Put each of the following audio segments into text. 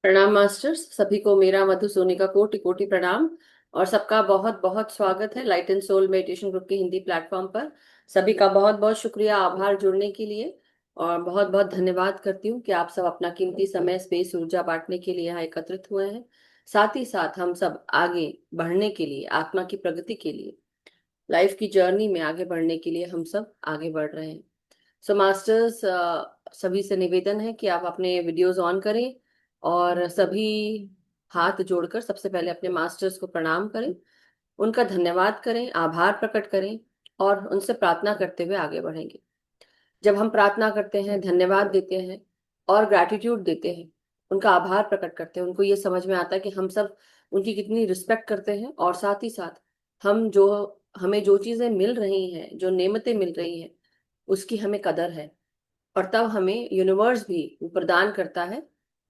प्रणाम मास्टर्स। सभी को मेरा मधु सोनी का कोटि कोटि प्रणाम। और सबका बहुत बहुत स्वागत है light and soul meditation group के हिंदी प्लेटफॉर्म पर। सभी का बहुत बहुत शुक्रिया, आभार जुड़ने के लिए। और बहुत बहुत धन्यवाद करती हूँ कि आप सब अपना कीमती समय, स्पेस, ऊर्जा बांटने के लिए यहाँ एकत्रित हुए हैं। साथ ही साथ हम सब आगे बढ़ने के लिए, आत्मा की प्रगति के लिए, लाइफ की जर्नी में आगे बढ़ने के लिए हम सब आगे बढ़ रहे हैं। सो मास्टर्स, सभी से निवेदन है कि आप अपने वीडियोस ऑन करें और सभी हाथ जोड़कर सबसे पहले अपने मास्टर्स को प्रणाम करें, उनका धन्यवाद करें, आभार प्रकट करें और उनसे प्रार्थना करते हुए आगे बढ़ेंगे। जब हम प्रार्थना करते हैं, धन्यवाद देते हैं और ग्रैटिट्यूड देते हैं, उनका आभार प्रकट करते हैं, उनको ये समझ में आता है कि हम सब उनकी कितनी रिस्पेक्ट करते हैं। और साथ ही साथ हम जो हमें जो चीजें मिल रही हैं, जो नेमतें मिल रही हैं, उसकी हमें कदर है। और तब हमें यूनिवर्स भी वो प्रदान करता है,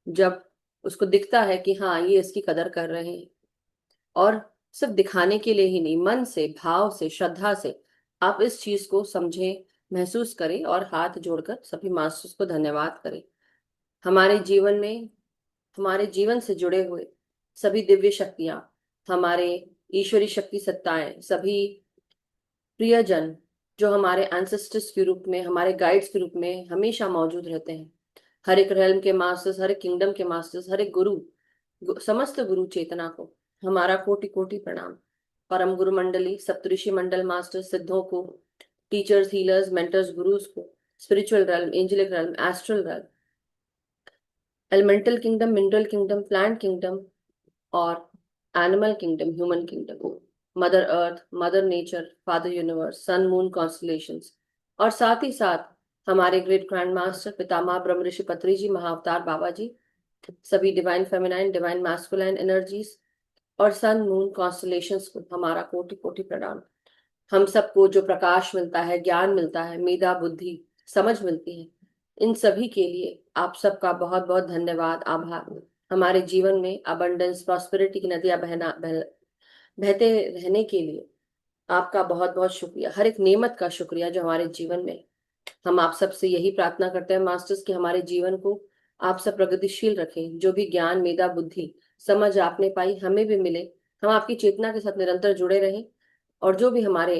जब उसको दिखता है कि हाँ, ये इसकी कदर कर रहे हैं। और सिर्फ दिखाने के लिए ही नहीं, मन से, भाव से, श्रद्धा से आप इस चीज को समझें, महसूस करें और हाथ जोड़कर सभी मास्टर्स को धन्यवाद करें। हमारे जीवन में, हमारे जीवन से जुड़े हुए सभी दिव्य शक्तियां, हमारे ईश्वरी शक्ति सत्ताएं, सभी प्रियजन जो हमारे एंसेस्टर्स के रूप में, हमारे गाइड्स के रूप में हमेशा मौजूद रहते हैं। हर एक रेल्म के मास्टर्स, हर एक किंगडम के मास्टर्स, हर एक गुरु, समस्त गुरु चेतना को हमारा कोटि कोटि प्रणाम। परम गुरु मंडली, सप्तऋषि मंडल, मास्टर्स, सिद्धों को, टीचर्स, हीलर्स, मेंटर्स, गुरुज को, spiritual realm, angelic realm, astral realm, elemental kingdom, mineral kingdom, plant kingdom और animal kingdom, human kingdom, mother earth, mother nature, father universe, sun moon constellations, और साथ ही साथ हमारे ग्रेट ग्रैंड मास्टर पितामह ब्रह्म ऋषि पत्री जी, महाअवतार बाबा जी, सभी divine feminine, divine masculine energies और सन moon constellations को हमारा कोटि कोटि प्रणाम। हम सबको जो प्रकाश मिलता है, ज्ञान मिलता है, मेधा बुद्धि समझ मिलती है, इन सभी के लिए आप सबका बहुत बहुत धन्यवाद, आभार। हमारे जीवन में अबंडेंस, प्रॉस्पेरिटी की नदियां बहते रहने के लिए आपका बहुत बहुत शुक्रिया, हर एक नेमत का शुक्रिया जो हमारे जीवन में। हम आप सबसे यही प्रार्थना करते हैं मास्टर्स कि हमारे जीवन को आप सब प्रगतिशील रखें, जो भी ज्ञान, मेधा, बुद्धि, समझ आपने पाई हमें भी मिले, हम आपकी चेतना के साथ निरंतर जुड़े रहें। और जो भी हमारे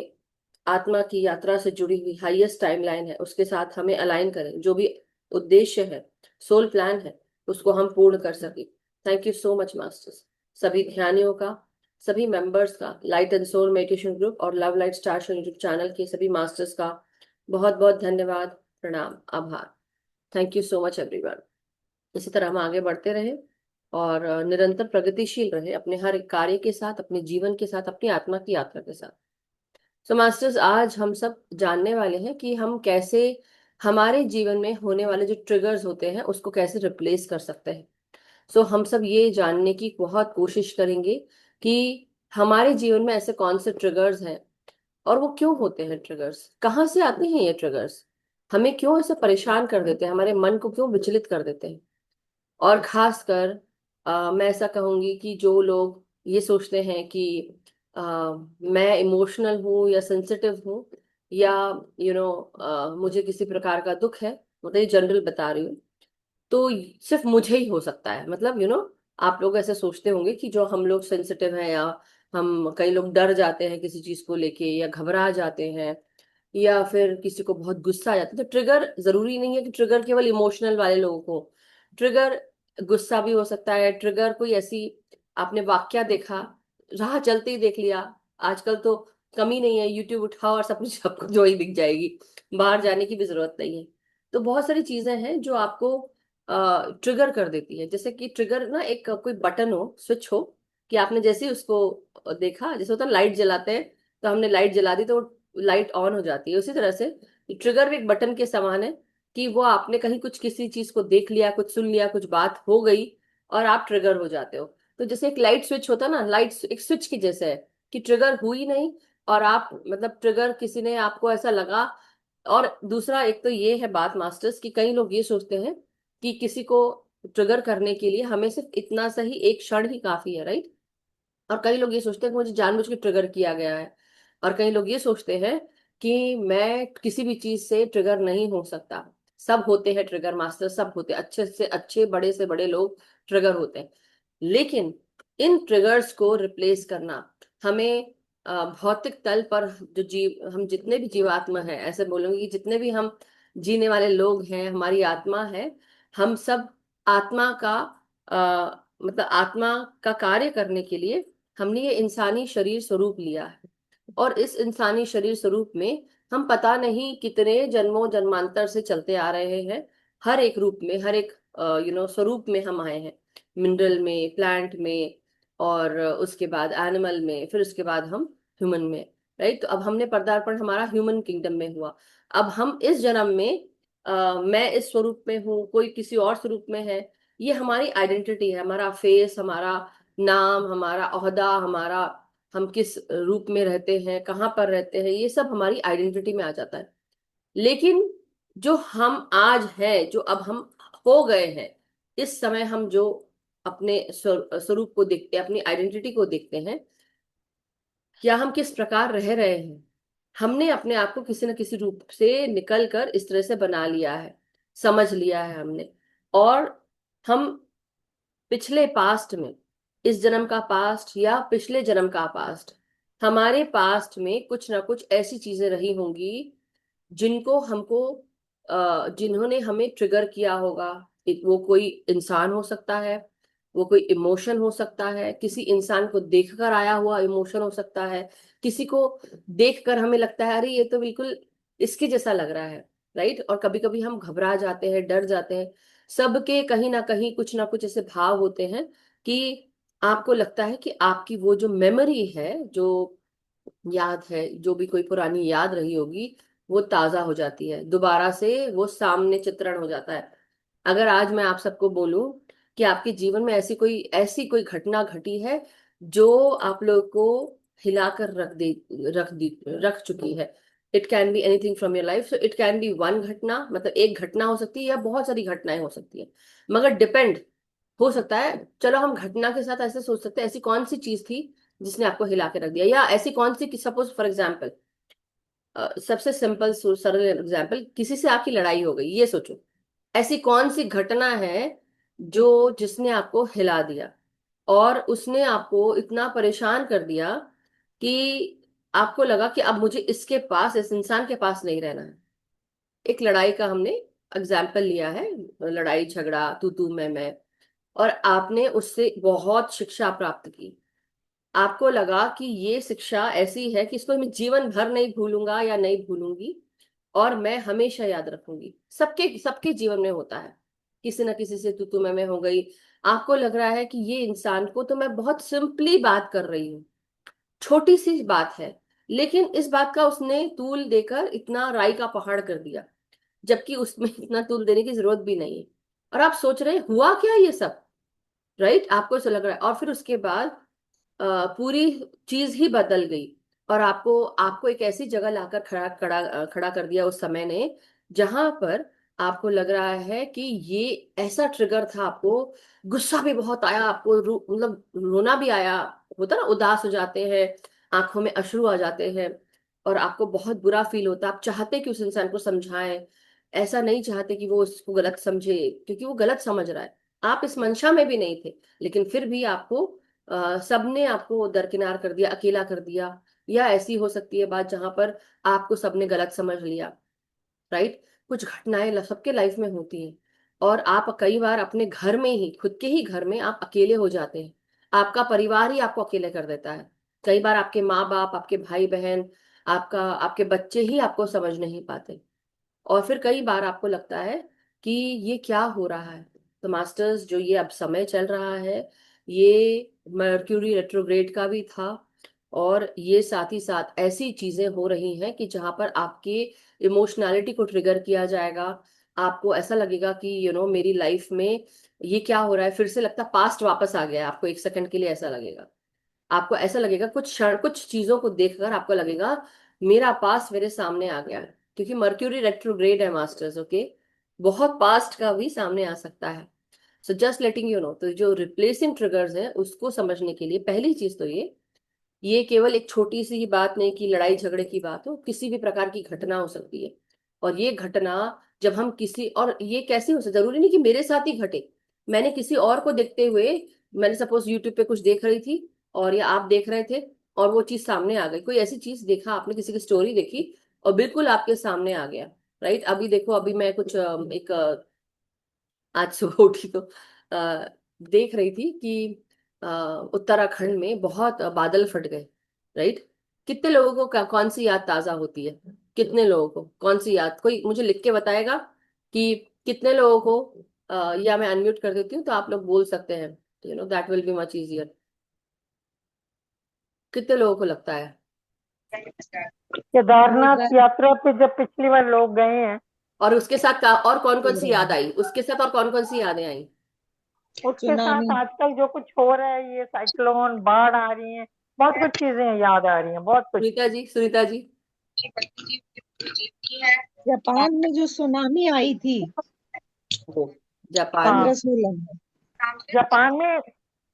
आत्मा की यात्रा से जुड़ी हुई हाईएस्ट टाइमलाइन है, उसके साथ हमें अलाइन करें, जो भी उद्देश्य है, सोल प्लान है, उसको हम पूर्ण कर सके। Thank you so much masters. सभी ध्यानियों का, सभी मेंबर्स का, light and soul meditation group और love light star YouTube channel के सभी मास्टर्स का बहुत बहुत धन्यवाद, प्रणाम, आभार। Thank you so much everyone. इसी तरह हम आगे बढ़ते रहे और निरंतर प्रगतिशील रहे अपने हर एक कार्य के साथ, अपने जीवन के साथ, अपनी आत्मा की यात्रा के साथ। सो मास्टर्स, आज हम सब जानने वाले हैं कि हम कैसे हमारे जीवन में होने वाले जो ट्रिगर्स होते हैं उसको कैसे रिप्लेस कर सकते हैं। सो हम सब ये जानने की बहुत कोशिश करेंगे कि हमारे जीवन में ऐसे कौन से ट्रिगर्स हैं और वो क्यों होते हैं, ट्रिगर्स कहाँ से आते हैं, ये ट्रिगर्स हमें क्यों ऐसे परेशान कर देते हैं, हमारे मन को क्यों विचलित कर देते हैं। और खासकर मैं ऐसा कहूंगी कि जो लोग ये सोचते हैं कि अ, मैं इमोशनल हूँ या सेंसिटिव हूँ, या मुझे किसी प्रकार का दुख है, मतलब ये जनरल बता रही हूँ, तो सिर्फ मुझे ही हो सकता है, मतलब आप लोग ऐसे सोचते होंगे कि जो हम लोग सेंसिटिव हैं, या हम कई लोग डर जाते हैं किसी चीज को लेके, या घबरा जाते हैं, या फिर किसी को बहुत गुस्सा आ जाता है। तो ट्रिगर जरूरी नहीं है कि ट्रिगर केवल इमोशनल वाले लोगों को, ट्रिगर गुस्सा भी हो सकता है। ट्रिगर कोई ऐसी, आपने वाक्या देखा, राह चलते ही देख लिया, आजकल तो कमी नहीं है, यूट्यूब उठाओ और सब कुछ आपको जो ही दिख जाएगी, बाहर जाने की भी जरूरत नहीं है। तो बहुत सारी चीजें हैं जो आपको ट्रिगर कर देती है। जैसे कि ट्रिगर ना, एक कोई बटन हो, स्विच हो, कि आपने जैसे ही उसको देखा, जैसे होता है लाइट जलाते हैं, तो हमने लाइट जला दी तो लाइट ऑन हो जाती है, उसी तरह से ट्रिगर भी एक बटन के समान है, कि वो आपने कहीं कुछ किसी चीज को देख लिया, कुछ सुन लिया, कुछ बात हो गई और आप ट्रिगर हो जाते हो। तो जैसे एक लाइट स्विच होता है ना, लाइट एक स्विच की जैसे है, कि ट्रिगर हुई नहीं और आप, मतलब ट्रिगर किसी ने आपको ऐसा लगा। और दूसरा एक तो ये है बात मास्टर्स, कि कई लोग ये सोचते हैं कि किसी को ट्रिगर करने के लिए हमें सिर्फ इतना सा ही एक क्षण ही काफी है, राइट। और कई लोग ये सोचते हैं कि मुझे जानबूझ के ट्रिगर किया गया है। और कई लोग ये सोचते हैं कि मैं किसी भी चीज से ट्रिगर नहीं हो सकता। सब होते हैं ट्रिगर मास्टर, सब होते हैं, अच्छे से अच्छे बड़े से बड़े लोग ट्रिगर होते हैं। लेकिन इन ट्रिगर्स को रिप्लेस करना हमें भौतिक तल पर जो जीव, हम जितने भी जीवात्मा हैं, ऐसे बोलूंगी कि जितने भी हम जीने वाले लोग हैं, हमारी आत्मा है, हम सब आत्मा का मतलब आत्मा का कार्य करने के लिए हमने ये इंसानी शरीर स्वरूप लिया है। और इस इंसानी शरीर स्वरूप में हम पता नहीं कितने जन्मों जन्मांतर से चलते आ रहे हैं। हर एक रूप में, हर एक स्वरूप में हम आए हैं। मिनरल में, प्लांट में, और उसके बाद एनिमल में, फिर उसके बाद हम ह्यूमन में। राइट, तो अब हमने पदार्पण हमारा ह्यूमन किंगडम में हुआ। अब हम इस जन्म में मैं इस स्वरूप में हूँ, कोई किसी और स्वरूप में है, ये हमारी आइडेंटिटी है, हमारा फेस, हमारा नाम, हमारा ओहदा, हमारा हम किस रूप में रहते हैं, कहाँ पर रहते हैं, ये सब हमारी आइडेंटिटी में आ जाता है। लेकिन जो हम आज हैं, जो अब हम हो गए हैं, इस समय हम जो अपने स्वरूप को देखते हैं, अपनी आइडेंटिटी को देखते हैं, या हम किस प्रकार रह रहे हैं, हमने अपने आप को किसी न किसी रूप से निकल कर इस तरह से बना लिया है, समझ लिया है हमने। और हम पिछले पास्ट में, इस जन्म का पास्ट या पिछले जन्म का पास्ट, हमारे पास्ट में कुछ ना कुछ ऐसी चीजें रही होंगी जिनको हमको जिन्होंने हमें ट्रिगर किया होगा। वो कोई इंसान हो सकता है, वो कोई इमोशन हो सकता है, किसी इंसान को देखकर आया हुआ इमोशन हो सकता है, किसी को देखकर हमें लगता है अरे ये तो बिल्कुल इसके जैसा लग रहा है। राइट, और कभी कभी हम घबरा जाते हैं, डर जाते हैं। सबके कहीं ना कुछ ऐसे भाव होते हैं कि आपको लगता है कि आपकी वो जो मेमोरी है, जो याद है, जो भी कोई पुरानी याद रही होगी, वो ताजा हो जाती है, दोबारा से वो सामने चित्रण हो जाता है। अगर आज मैं आप सबको बोलूं कि आपके जीवन में ऐसी कोई घटना घटी है जो आप लोग को हिलाकर रख चुकी है। It can be anything from your life, so it can B one घटना, मतलब एक घटना हो सकती है या बहुत सारी घटनाएं हो सकती है, मगर डिपेंड हो सकता है। चलो हम घटना के साथ ऐसे सोच सकते हैं, ऐसी कौन सी चीज थी जिसने आपको हिला के रख दिया, या ऐसी कौन सी, सपोज फॉर एग्जाम्पल, सबसे सिंपल सरल एग्जाम्पल, किसी से आपकी लड़ाई हो गई, ये सोचो ऐसी कौन सी घटना है जो जिसने आपको हिला दिया, और उसने आपको इतना परेशान कर दिया कि आपको लगा कि अब मुझे इसके पास, इस इंसान के पास नहीं रहना है। एक लड़ाई का हमने एग्जाम्पल लिया है, लड़ाई झगड़ा, तू मैं, और आपने उससे बहुत शिक्षा प्राप्त की। आपको लगा कि ये शिक्षा ऐसी है कि इसको मैं जीवन भर नहीं भूलूंगा या नहीं भूलूंगी, और मैं हमेशा याद रखूंगी। सबके सबके जीवन में होता है, किसी ना किसी से तू मैं हो गई। आपको लग रहा है कि ये इंसान को तो मैं बहुत सिंपली बात कर रही हूँ, छोटी सी बात है, लेकिन इस बात का उसने तूल देकर इतना राई का पहाड़ कर दिया, जबकि उसमें इतना तूल देने की जरूरत भी नहीं है। और आप सोच रहे हैं हुआ क्या ये सब। राइट, आपको ऐसा लग रहा है, और फिर उसके बाद पूरी चीज ही बदल गई, और आपको आपको एक ऐसी जगह लाकर खड़ा कर दिया उस समय ने, जहां पर आपको लग रहा है कि ये ऐसा ट्रिगर था। आपको गुस्सा भी बहुत आया, आपको मतलब रोना भी आया, होता ना, उदास हो जाते हैं, आंखों में अश्रु आ जाते हैं, और आपको बहुत बुरा फील होता है। आप चाहते कि उस इंसान को समझाएं, ऐसा नहीं चाहते कि वो उसको गलत समझे, क्योंकि वो गलत समझ रहा है। आप इस मंशा में भी नहीं थे, लेकिन फिर भी आपको सबने आपको दरकिनार कर दिया, अकेला कर दिया। या ऐसी हो सकती है बात जहां पर आपको सबने गलत समझ लिया। राइट, कुछ घटनाएं सबके लाइफ में होती हैं, और आप कई बार अपने घर में ही, खुद के ही घर में आप अकेले हो जाते हैं। आपका परिवार ही आपको अकेले कर देता है। कई बार आपके माँ बाप, आपके भाई बहन, आपके बच्चे ही आपको समझ नहीं पाते। और फिर कई बार आपको लगता है कि ये क्या हो रहा है। तो मास्टर्स, जो ये अब समय चल रहा है, ये मर्क्यूरी रेट्रोग्रेड का भी था, और ये साथ ही साथ ऐसी चीजें हो रही हैं कि जहां पर आपके इमोशनैलिटी को ट्रिगर किया जाएगा। आपको ऐसा लगेगा कि मेरी लाइफ में ये क्या हो रहा है, फिर से लगता पास्ट वापस आ गया है। आपको एक सेकंड के लिए ऐसा लगेगा, आपको ऐसा लगेगा, कुछ क्षण, कुछ चीजों को देखकर आपको लगेगा मेरा पास्ट मेरे सामने आ गया है, क्योंकि मर्क्यूरी रेट्रोग्रेड है मास्टर्स। ओके, बहुत पास्ट का भी सामने आ सकता है। So just letting you know, तो जो रिप्लेसिंग ट्रिगर्स है उसको समझने के लिए पहली चीज तो ये केवल एक छोटी सी ही बात नहीं कि लड़ाई झगड़े की बात हो, किसी भी प्रकार की घटना हो सकती है। और ये घटना जब हम किसी, और ये कैसे हो सकता, जरूरी नहीं कि मेरे साथ ही घटे, मैंने किसी और को देखते हुए, मैंने सपोज यूट्यूब पे कुछ देख रही थी और या आप देख रहे थे और वो चीज सामने आ गई, कोई ऐसी चीज देखा आपने, किसी की स्टोरी देखी और बिल्कुल आपके सामने आ गया, राइट। अभी देखो, अभी मैं कुछ एक आज सुबह उठी तो देख रही थी कि अ, उत्तराखंड में बहुत बादल फट गए, राइट। कितने लोगों को कौन सी याद ताजा होती है, कितने लोगों को कौन सी याद, कोई मुझे लिख के बताएगा कि कितने लोगों को या मैं अनम्यूट कर देती हूँ तो आप लोग बोल सकते हैं, that will be much easier. कितने लोगों को लगता है? केदारनाथ यात्रा पे जब पिछली बार लोग गए हैं, और उसके साथ और कौन कौन सी याद आई, उसके साथ और कौन कौन सी यादें आई? उसके साथ सुनामी। आजकल जो कुछ हो रहा है, ये साइक्लोन, बाढ़ आ रही है, बहुत कुछ चीजें याद आ रही हैं, बहुत कुछ। सुनीता जी, सुनीता जी। जापान में जो सुनामी आई थी वो जापान में। 15-16 में। जापान में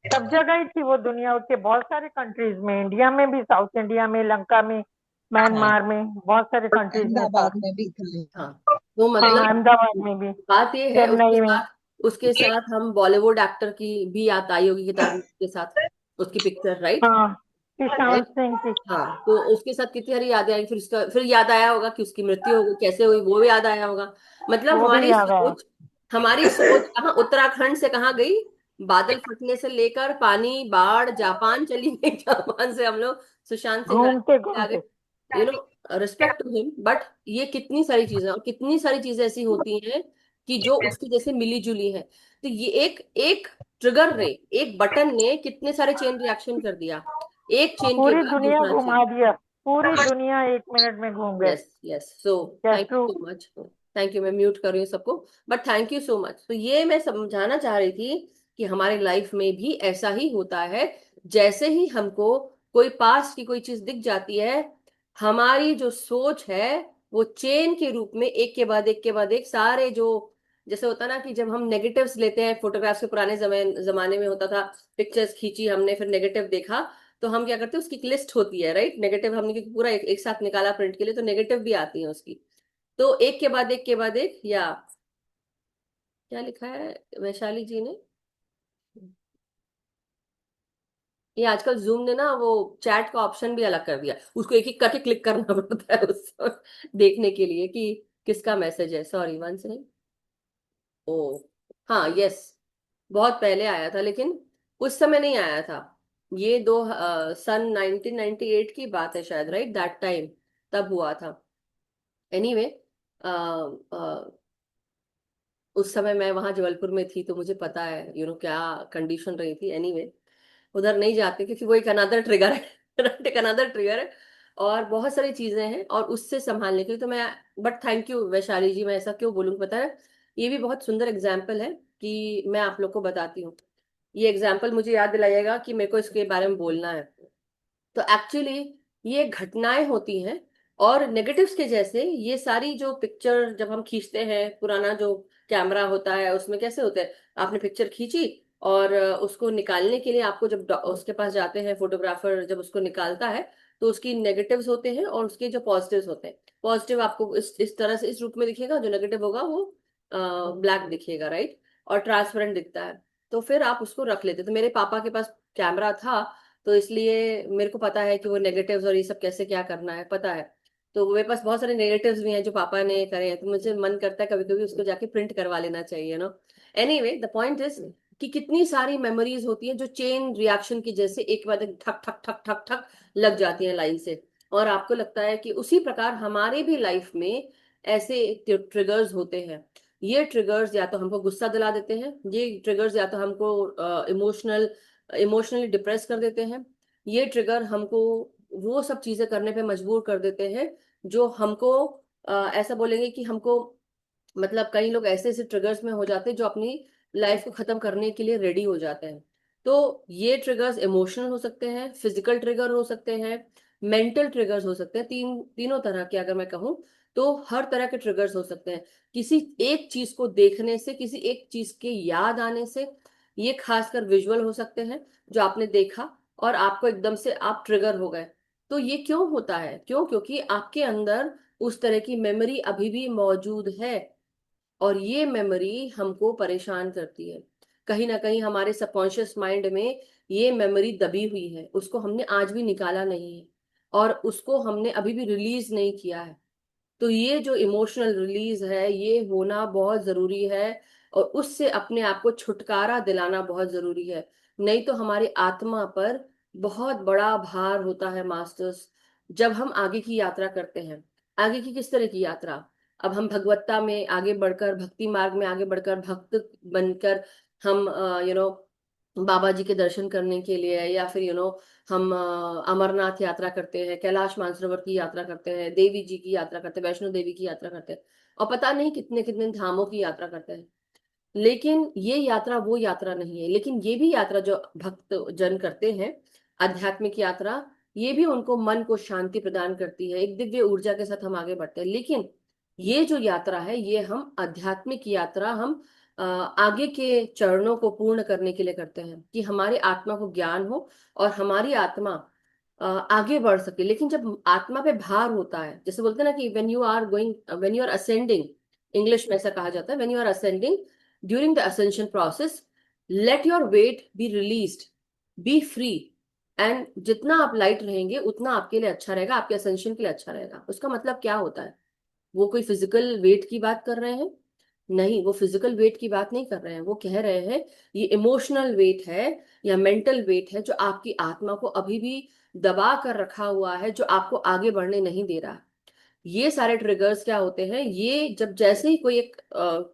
सब जगह ही थी वो, दुनिया के बहुत सारे कंट्रीज में, इंडिया में भी, साउथ इंडिया में, लंका में, हाँ, म्यांमार में, बहुत सारे कंट्रीज में था। अहमदाबाद में भी था। हाँ, तो हाँ, मतलब अहमदाबाद में भी, बात ये है, उसके चेन्नई में। साथ, उसके साथ हम बॉलीवुड एक्टर की भी याद आई होगी किताब के साथ, उसकी पिक्चर, राइट। हाँ, ईशान सिंह की। हाँ, तो उसके साथ कितनी सारी यादें आई, फिर उसका फिर याद आया होगा कि उसकी मृत्यु हो गई, कैसे हुई वो भी याद आया होगा। मतलब वो भी हमारी याद आया। सोच, हमारी सोच कहाँ उत्तराखंड से कहाँ गई, बादल फटने से लेकर पानी, बाढ़, जापान चली गई। जापान से हम लोग सुशांत सिंह घूमते राजपूत आ गए, घूमते। Respect to him. बट ये कितनी सारी चीजें, और कितनी सारी चीजें ऐसी होती हैं कि जो उसकी जैसे मिली जुली है। तो ये एक एक ट्रिगर ने, एक बटन ने कितने सारे चेन रिएक्शन कर दिया, एक चेन के पूरी बाद दुनिया दूसरा चेन। घुमा दिया, पूरी दुनिया 1 मिनट में घूम गए। Yes, yes, so yes, thank true. You so much. Thank you, मैं म्यूट कर रही हूँ सबको, but thank you so much. तो ये मैं समझाना चाह रही थी कि हमारे लाइफ में भी ऐसा ही होता है, जैसे ही हमको कोई पास की कोई चीज दिख जाती है, हमारी जो सोच है वो चेन के रूप में एक के बाद एक के बाद एक सारे जो, जैसे होता ना कि जब हम नेगेटिव्स लेते हैं फोटोग्राफ्स के, पुराने जमाने में होता था, पिक्चर्स खींची हमने फिर नेगेटिव देखा, तो हम क्या करते हैं, उसकी एक लिस्ट होती है, राइट। नेगेटिव हमने क्योंकि पूरा एक साथ निकाला प्रिंट के लिए, तो नेगेटिव भी आती है उसकी। तो एक के बाद एक के बाद एक, या क्या लिखा है वैशाली जी ने, ये आजकल जूम ने ना वो चैट का ऑप्शन भी अलग कर दिया, उसको एक एक करके क्लिक करना पड़ता है उसको देखने के लिए कि किसका मैसेज है। Sorry, one second. ओ, हाँ, यस, बहुत पहले आया था, लेकिन उस समय नहीं आया था। ये सन 1998 की बात है शायद, राइट, दैट टाइम, तब हुआ था। एनीवे, उस समय मैं वहां जबलपुर में थी, तो मुझे पता है क्या कंडीशन रही थी। एनीवे, उधर नहीं जाते क्योंकि वो एक अनदर ट्रिगर है। एक अनदर ट्रिगर है, और बहुत सारी चीजें हैं और उससे संभालने के लिए तो मैं, बट थैंक यू वैशाली जी, मैं ऐसा क्यों बोलूँ पता है, ये भी बहुत सुंदर एग्जाम्पल है कि मैं आप लोग को बताती हूँ। ये एग्जाम्पल मुझे याद दिलाइएगा कि मेरे को इसके बारे में बोलना है। तो एक्चुअली ये घटनाएं होती हैं, और नेगेटिव्स के जैसे ये सारी जो पिक्चर जब हम खींचते हैं, पुराना जो कैमरा होता है उसमें कैसे होते हैं, आपने पिक्चर खींची और उसको निकालने के लिए आपको जब उसके पास जाते हैं, फोटोग्राफर जब उसको निकालता है, तो उसकी नेगेटिव्स होते हैं और उसके जो पॉजिटिव्स होते हैं। पॉजिटिव आपको इस तरह से इस रूप में दिखेगा, जो नेगेटिव होगा वो ब्लैक दिखेगा, राइट, और ट्रांसपेरेंट दिखता है। तो फिर आप उसको रख लेते, तो मेरे पापा के पास कैमरा था, तो इसलिए मेरे को पता है कि वो नेगेटिव्स और ये सब कैसे क्या करना है, पता है। तो मेरे पास बहुत सारे नेगेटिव्स भी हैं जो पापा ने करे हैं, तो मुझे मन करता है कभी कभी उसको जाके प्रिंट करवा लेना चाहिए, no. Anyway, the point is कि कितनी सारी मेमोरीज होती है जो चेन रिएक्शन की जैसे एक बाद एक ठक ठक ठक ठक ठक लग जाती है लाइन से। और आपको लगता है कि उसी प्रकार हमारे भी लाइफ में ऐसे ट्रिगर्स होते हैं। ये ट्रिगर्स या तो हमको गुस्सा दिला देते हैं, ये ट्रिगर्स या तो हमको इमोशनली डिप्रेस कर देते हैं, ये ट्रिगर हमको वो सब चीजें करने पे मजबूर कर देते हैं जो हमको ऐसा बोलेंगे कि हमको, मतलब कई लोग ऐसे ऐसे ट्रिगर्स में हो जाते हैं जो अपनी लाइफ को खत्म करने के लिए रेडी हो जाते हैं। तो ये ट्रिगर्स इमोशनल हो सकते हैं, फिजिकल ट्रिगर हो सकते हैं, मेंटल ट्रिगर्स हो सकते हैं, तीनों तरह के अगर मैं कहूँ तो हर तरह के ट्रिगर्स हो सकते हैं। किसी एक चीज को देखने से, किसी एक चीज के याद आने से, ये खासकर विजुअल हो सकते हैं, जो आपने देखा और आपको एकदम से आप ट्रिगर हो गए। तो ये क्यों होता है, क्योंकि आपके अंदर उस तरह की मेमोरी अभी भी मौजूद है। और ये मेमोरी हमको परेशान करती है। कहीं ना कहीं हमारे सबकॉन्शियस माइंड में ये मेमोरी दबी हुई है, उसको हमने आज भी निकाला नहीं है और उसको हमने अभी भी रिलीज नहीं किया है। तो ये जो इमोशनल रिलीज है ये होना बहुत जरूरी है, और उससे अपने आप को छुटकारा दिलाना बहुत जरूरी है। नहीं तो हमारी आत्मा पर बहुत बड़ा भार होता है मास्टर्स, जब हम आगे की यात्रा करते हैं। आगे की किस तरह की यात्रा? अब हम भगवत्ता में आगे बढ़कर, भक्ति मार्ग में आगे बढ़कर, भक्त बनकर हम बाबा जी के दर्शन करने के लिए, या फिर हम अमरनाथ यात्रा करते हैं, कैलाश मानसरोवर की यात्रा करते हैं, देवी जी की यात्रा करते हैं, वैष्णो देवी की यात्रा करते हैं, और पता नहीं कितने कितने धामों की यात्रा करते हैं। लेकिन ये यात्रा वो यात्रा नहीं है। लेकिन ये भी यात्रा जो भक्त जन करते हैं, आध्यात्मिक यात्रा, ये भी उनको मन को शांति प्रदान करती है, एक दिव्य ऊर्जा के साथ हम आगे बढ़ते हैं। लेकिन ये जो यात्रा है, ये हम आध्यात्मिक यात्रा हम आगे के चरणों को पूर्ण करने के लिए करते हैं, कि हमारे आत्मा को ज्ञान हो और हमारी आत्मा आगे बढ़ सके। लेकिन जब आत्मा पे भार होता है, जैसे बोलते हैं ना कि when you are ascending, English में ऐसा कहा जाता है, when you are ascending during the ascension process, let your weight be released, be free, and जितना आप लाइट रहेंगे उतना आपके लिए अच्छा रहेगा, आपके असेंशन के लिए अच्छा रहेगा। उसका मतलब क्या होता है? वो कोई फिजिकल वेट की बात कर रहे हैं? नहीं, वो फिजिकल वेट की बात नहीं कर रहे हैं। वो कह रहे हैं ये इमोशनल वेट है या मेंटल वेट है, जो आपकी आत्मा को अभी भी दबा कर रखा हुआ है, जो आपको आगे बढ़ने नहीं दे रहा। ये सारे ट्रिगर्स क्या होते हैं? ये जब जैसे ही कोई एक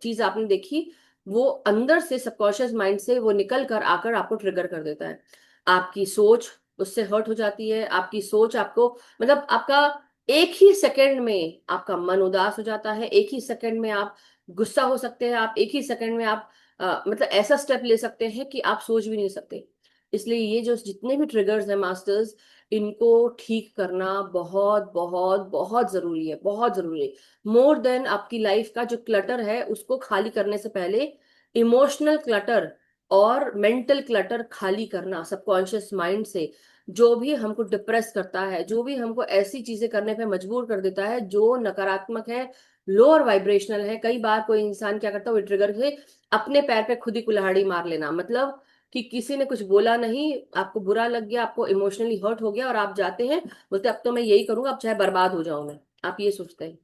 चीज आपने देखी, वो अंदर से सबकॉन्शियस माइंड से वो निकल कर आकर आपको ट्रिगर कर देता है। आपकी सोच उससे हर्ट हो जाती है। आपकी सोच आपको, मतलब आपका एक ही सेकंड में आपका मन उदास हो जाता है, एक ही सेकंड में आप गुस्सा हो सकते हैं, आप एक ही सेकंड में आप मतलब ऐसा स्टेप ले सकते हैं कि आप सोच भी नहीं सकते। इसलिए ये जो जितने भी ट्रिगर्स हैं मास्टर्स, इनको ठीक करना बहुत बहुत बहुत जरूरी है, बहुत जरूरी है। मोर देन आपकी लाइफ का जो क्लटर है उसको खाली करने से पहले इमोशनल क्लटर और मेंटल क्लटर खाली करना सबकॉन्शियस माइंड से। जो भी हमको डिप्रेस करता है, जो भी हमको ऐसी चीजें करने पे मजबूर कर देता है जो नकारात्मक है, लोअर वाइब्रेशनल है। कई बार कोई इंसान क्या करता है, वो ट्रिगर से अपने पैर पे खुद ही कुल्हाड़ी मार लेना, मतलब कि किसी ने कुछ बोला नहीं, आपको बुरा लग गया, आपको इमोशनली हर्ट हो गया, और आप जाते हैं बोलते अब तो मैं यही करूंगा, अब चाहे बर्बाद हो जाऊं मैं। आप ये सोचते हैं,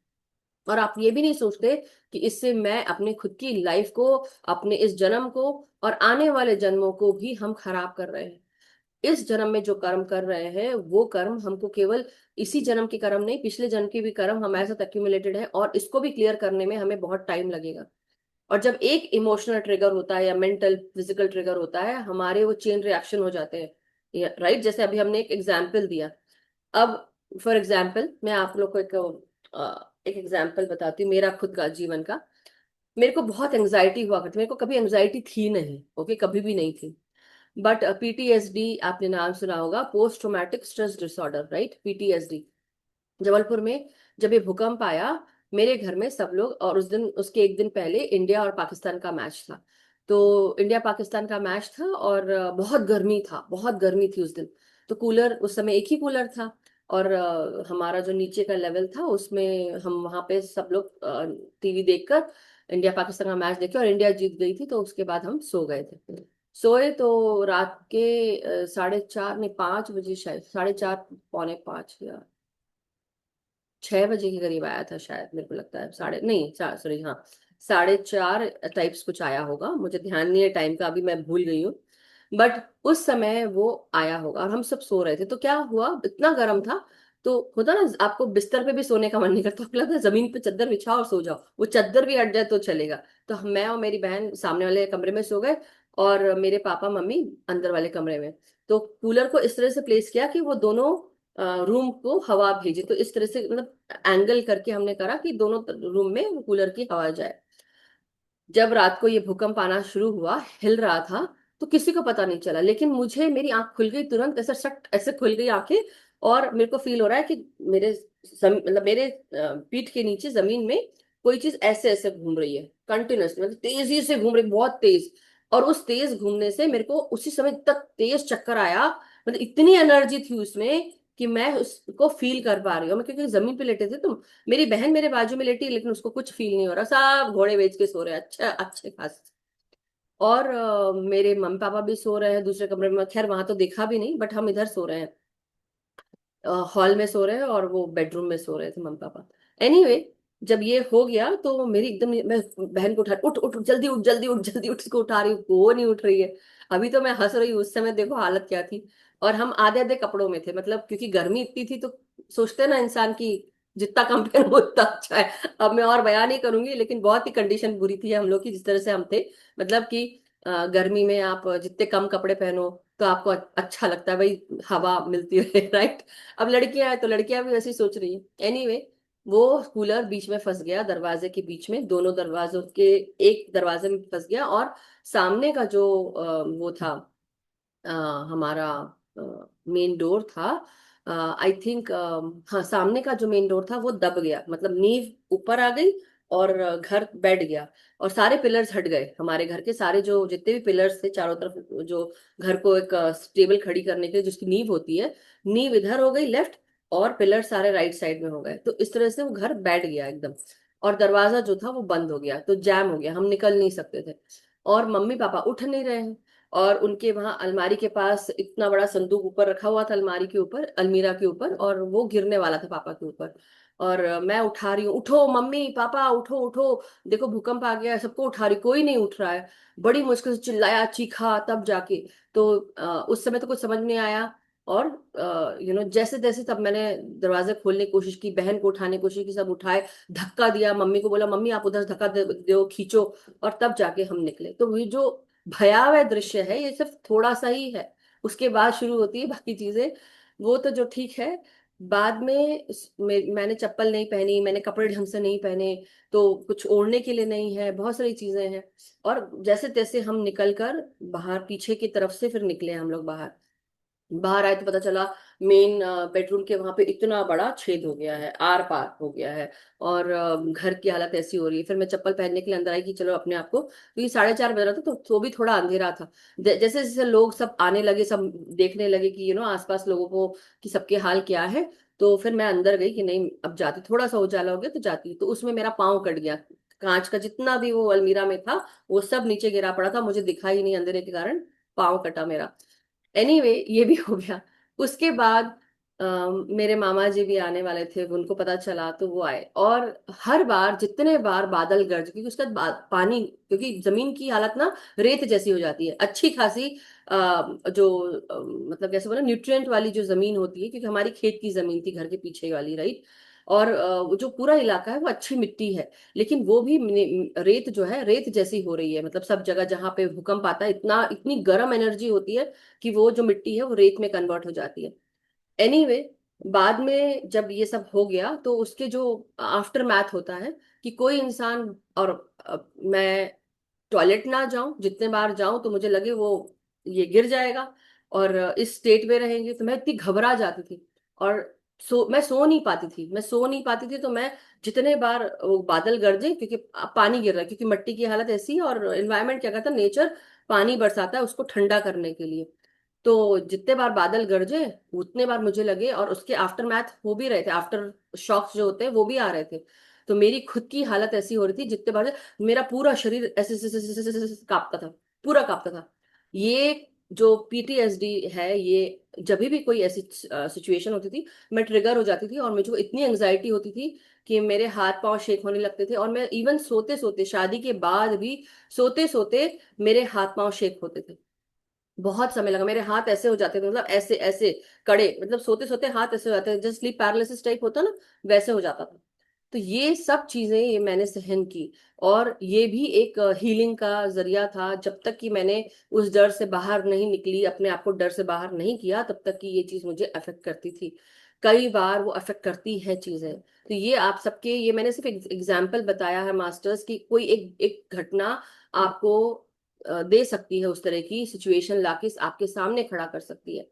और आप ये भी नहीं सोचते कि इससे मैं अपने खुद की लाइफ को, अपने इस जन्म को और आने वाले जन्मों को भी हम खराब कर रहे हैं। इस जन्म में जो कर्म कर रहे हैं वो कर्म हमको केवल इसी जन्म के कर्म नहीं, पिछले जन्म के भी कर्म हमारे साथ एक्यूमुलेटेड है, और इसको भी क्लियर करने में हमें बहुत टाइम लगेगा। और जब एक इमोशनल ट्रिगर होता है या मेंटल फिजिकल ट्रिगर होता है, हमारे वो चेन रिएक्शन हो जाते हैं, राइट? जैसे अभी हमने एक एग्जाम्पल दिया। अब फॉर एग्जाम्पल मैं आप लोग को एक एग्जाम्पल बताती हूँ मेरा खुद का जीवन का। मेरे को बहुत एंग्जाइटी हुआ करती, मेरे को कभी एंग्जाइटी थी नहीं, ओके, कभी भी नहीं थी। बट पीटीएसडी आपने नाम सुना होगा, post traumatic stress disorder, right? PTSD. Jabalpur में जब ये भूकंप आया, मेरे घर में सब लोग, और उस दिन, उसके एक दिन पहले इंडिया और पाकिस्तान का मैच था। तो इंडिया पाकिस्तान का मैच था, और बहुत गर्मी था, बहुत गर्मी थी उस दिन। तो कूलर, उस समय एक ही कूलर था, और हमारा जो नीचे का लेवल था उसमें हम वहां पे सब लोग टीवी देखकर इंडिया पाकिस्तान का मैच देखे, और इंडिया जीत गई थी, तो उसके बाद हम सो गए थे। सोए तो रात के 4:30 नहीं 5 बजे, शायद 4:30 पौने 5 या 6 बजे के करीब आया था शायद, मेरे को लगता है साढ़े नहीं, सॉरी, हाँ, 4:30 टाइप्स कुछ आया होगा, मुझे ध्यान नहीं है टाइम का, अभी मैं भूल गई हूँ। बट उस समय वो आया होगा, और हम सब सो रहे थे। तो क्या हुआ, इतना गर्म था, तो होता ना आपको बिस्तर पे भी सोने का मन नहीं करता, आपको लगता है जमीन पे चादर बिछाओ और सो जाओ, वो चादर भी हट जाए तो चलेगा। तो मैं और मेरी बहन सामने वाले कमरे में सो गए, और मेरे पापा मम्मी अंदर वाले कमरे में। तो कूलर को इस तरह से प्लेस किया कि वो दोनों रूम को हवा भेजे, तो इस तरह से मतलब एंगल करके हमने करा कि दोनों रूम में कूलर की हवा जाए। जब रात को ये भूकंप आना शुरू हुआ, हिल रहा था, तो किसी को पता नहीं चला, लेकिन मुझे मेरी आंख खुल गई तुरंत, ऐसा सट ऐसे खुल गई आंखें, और मेरे को फील हो रहा है कि मेरे मतलब मेरे पीठ के नीचे जमीन में कोई चीज ऐसे ऐसे घूम रही है कंटिन्यूसली, मतलब तेजी से घूम रही, बहुत तेज। और उस तेज घूमने से मेरे को उसी समय तक तेज चक्कर आया, मतलब इतनी एनर्जी थी उसमें कि मैं उसको फील कर पा रही हूँ। मैं क्योंकि जमीन पे लेटे थे, तुम, मेरी बहन मेरे बाजू में लेटी, लेकिन उसको कुछ फील नहीं हो रहा, सब घोड़े बेच के सो रहे हैं, अच्छा अच्छे खास। और मेरे मम्मी पापा भी सो रहे हैं दूसरे कमरे में, खैर वहां तो देखा भी नहीं, बट हम इधर सो रहे हैं, हॉल में सो रहे हैं, और वो बेडरूम में सो रहे थे मम्मी पापा। एनीवे, जब ये हो गया तो मेरी एकदम, मैं बहन को उठा, उठ उठ जल्दी उठ जल्दी उठ जल्दी उठ, उसको उठा रही हूँ, वो नहीं उठ रही है। अभी तो मैं हंस रही हूँ, उस समय देखो हालत क्या थी। और हम आधे आधे कपड़ों में थे, मतलब क्योंकि गर्मी इतनी थी, तो सोचते हैं ना इंसान की जितना कम पहनो उतना अच्छा है। अब मैं और बयान नहीं करूंगी, लेकिन बहुत ही कंडीशन बुरी थी हम लोग की, जिस तरह से हम थे, मतलब कि गर्मी में आप जितने कम कपड़े पहनो तो आपको अच्छा लगता है भाई, हवा मिलती रहे राइट। अब लड़कियां हैं तो लड़कियां भी वैसे ही सोच रही है। एनीवे, वो कूलर बीच में फंस गया, दरवाजे के बीच में, दोनों दरवाजों के एक दरवाजे में फंस गया, और सामने का जो वो था, अ, हमारा मेन डोर था, आई थिंक, हाँ, सामने का जो मेन डोर था वो दब गया, मतलब नींव ऊपर आ गई, और घर बैठ गया, और सारे पिलर्स हट गए, हमारे घर के सारे जो जितने भी पिलर्स थे चारों तरफ, जो घर को एक स्टेबल खड़ी करने के लिए जिसकी नींव होती है, नींव इधर हो गई लेफ्ट, और पिलर सारे राइट साइड में हो गए, तो इस तरह से वो घर बैठ गया एकदम। और दरवाजा जो था वो बंद हो गया, तो जैम हो गया, हम निकल नहीं सकते थे। और मम्मी पापा उठ नहीं रहे हैं, और उनके वहां अलमारी के पास इतना बड़ा संदूक ऊपर रखा हुआ था, अलमारी के ऊपर, अलमीरा के ऊपर, और वो गिरने वाला था पापा के ऊपर। और मैं उठा रही हूँ, उठो मम्मी पापा उठो उठो, देखो भूकंप आ गया है, सबको उठा रही, कोई नहीं उठ रहा है। बड़ी मुश्किल से चिल्लाया चीखा तब जाके, तो उस समय तो कुछ समझ नहीं आया। और जैसे तैसे तब मैंने दरवाजे खोलने की कोशिश की, बहन को उठाने की कोशिश की, सब उठाए, धक्का दिया, मम्मी को बोला मम्मी आप उधर धक्का दो खींचो, और तब जाके हम निकले। तो ये जो भयावह दृश्य है, ये सिर्फ थोड़ा सा ही है, उसके बाद शुरू होती है बाकी चीजें। वो तो जो ठीक है, बाद में मैंने चप्पल नहीं पहनी, मैंने कपड़े ढंग से नहीं पहने, तो कुछ ओढ़ने के लिए नहीं है, बहुत सारी चीजें हैं। और जैसे तैसे हम निकल कर बाहर, पीछे की तरफ से फिर निकले हम लोग बाहर। बाहर आए तो पता चला मेन बेडरूम के वहां पे इतना बड़ा छेद हो गया है, आर पार हो गया है, और घर की हालत ऐसी हो रही है। फिर मैं चप्पल पहनने के लिए अंदर आई कि चलो अपने आप को, क्योंकि 4:30 बज रहा था, तो भी थोड़ा अंधेरा था। जैसे जैसे लोग सब आने लगे, सब देखने लगे कि आसपास लोगों को कि सबके हाल क्या है, तो फिर मैं अंदर गई कि नहीं अब जाती, थोड़ा सा उजाला हो गया तो जाती। तो उसमें मेरा पाँव कट गया, कांच का जितना भी वो अलमीरा में था वो सब नीचे गिरा पड़ा था, मुझे दिखा ही नहीं अंधेरे के कारण, पाँव कटा मेरा। एनीवे, ये भी हो गया। उसके बाद मेरे मामा जी भी आने वाले थे, उनको पता चला तो वो आए, और हर बार जितने बार बादल गरज, क्योंकि उसका पानी, क्योंकि जमीन की हालत ना रेत जैसी हो जाती है, अच्छी खासी जो मतलब कैसे बोला, न्यूट्रिएंट वाली जो जमीन होती है, क्योंकि हमारी खेत की जमीन थी घर के पीछे वाली, राइट। और वो जो पूरा इलाका है वो अच्छी मिट्टी है, लेकिन वो भी रेत जो है रेत जैसी हो रही है, मतलब सब जगह जहाँ पे भूकंप आता है, इतनी गर्म एनर्जी होती है कि वो जो मिट्टी है वो रेत में कन्वर्ट हो जाती है। एनीवे, बाद में जब ये सब हो गया तो उसके जो आफ्टर मैथ होता है कि कोई इंसान, और मैं टॉयलेट ना जाऊं, जितने बार जाऊं तो मुझे लगे वो ये गिर जाएगा, और इस स्टेट में रहेंगे, तो मैं इतनी घबरा जाती थी। और मैं सो नहीं पाती थी, तो मैं जितने बार वो बादल गरजे, क्योंकि पानी गिर रहा है, क्योंकि मिट्टी की हालत ऐसी है, और एनवायरनमेंट क्या करता है, नेचर पानी बरसाता है उसको ठंडा करने के लिए। तो जितने बार बादल गरजे उतने बार मुझे लगे, और उसके आफ्टर मैथ हो भी रहे थे, आफ्टर शॉक्स जो होते हैं वो भी आ रहे थे। तो मेरी खुद की हालत ऐसी हो रही थी, जितने बार मेरा पूरा शरीर ऐसे ऐसे ऐसे ऐसे ऐसे ऐसे कांपता था, पूरा कांपता था। ये जो पीटीएसडी है, ये जब भी कोई ऐसी सिचुएशन होती थी, मैं ट्रिगर हो जाती थी, और मुझे इतनी एंजाइटी होती थी कि मेरे हाथ पांव शेक होने लगते थे, और मैं इवन सोते सोते, शादी के बाद भी सोते सोते मेरे हाथ पांव शेक होते थे। बहुत समय लगा, मेरे हाथ ऐसे हो जाते थे, मतलब ऐसे ऐसे कड़े, मतलब सोते सोते हाथ ऐसे हो जाते थे, जैसे स्लीप पैरालिसिस टाइप होता ना, वैसे हो जाता था। तो ये सब चीजें ये मैंने सहन की, और ये भी एक हीलिंग का जरिया था, जब तक कि मैंने उस डर से बाहर नहीं निकली, अपने आप को डर से बाहर नहीं किया, तब तक कि ये चीज मुझे अफेक्ट करती थी। कई बार वो अफेक्ट करती है चीजें। तो ये आप सबके, ये मैंने सिर्फ एग्जाम्पल बताया है मास्टर्स की, कोई एक एक घटना आपको दे सकती है, उस तरह की सिचुएशन लाके आपके सामने खड़ा कर सकती है।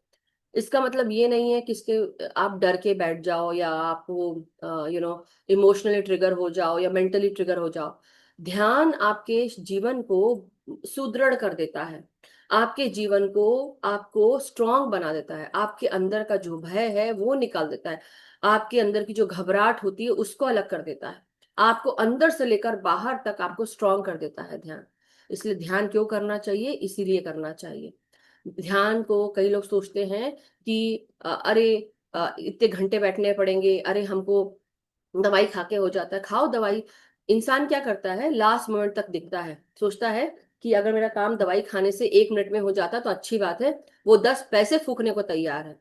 इसका मतलब ये नहीं है कि इसके आप डर के बैठ जाओ, या आप वो इमोशनली ट्रिगर हो जाओ, या मेंटली ट्रिगर हो जाओ। ध्यान आपके जीवन को सुदृढ़ कर देता है, आपके जीवन को आपको स्ट्रांग बना देता है, आपके अंदर का जो भय है वो निकाल देता है, आपके अंदर की जो घबराहट होती है उसको अलग कर देता है, आपको अंदर से लेकर बाहर तक आपको स्ट्रांग कर देता है ध्यान। इसलिए ध्यान क्यों करना चाहिए? इसीलिए करना चाहिए। ध्यान को कई लोग सोचते हैं कि अरे इतने घंटे बैठने पड़ेंगे, अरे हमको दवाई खा के हो जाता है। खाओ दवाई। इंसान क्या करता है, लास्ट मोमेंट तक दिखता है, सोचता है कि अगर मेरा काम दवाई खाने से 1 मिनट में हो जाता तो अच्छी बात है, वो 10 पैसे फूकने को तैयार है।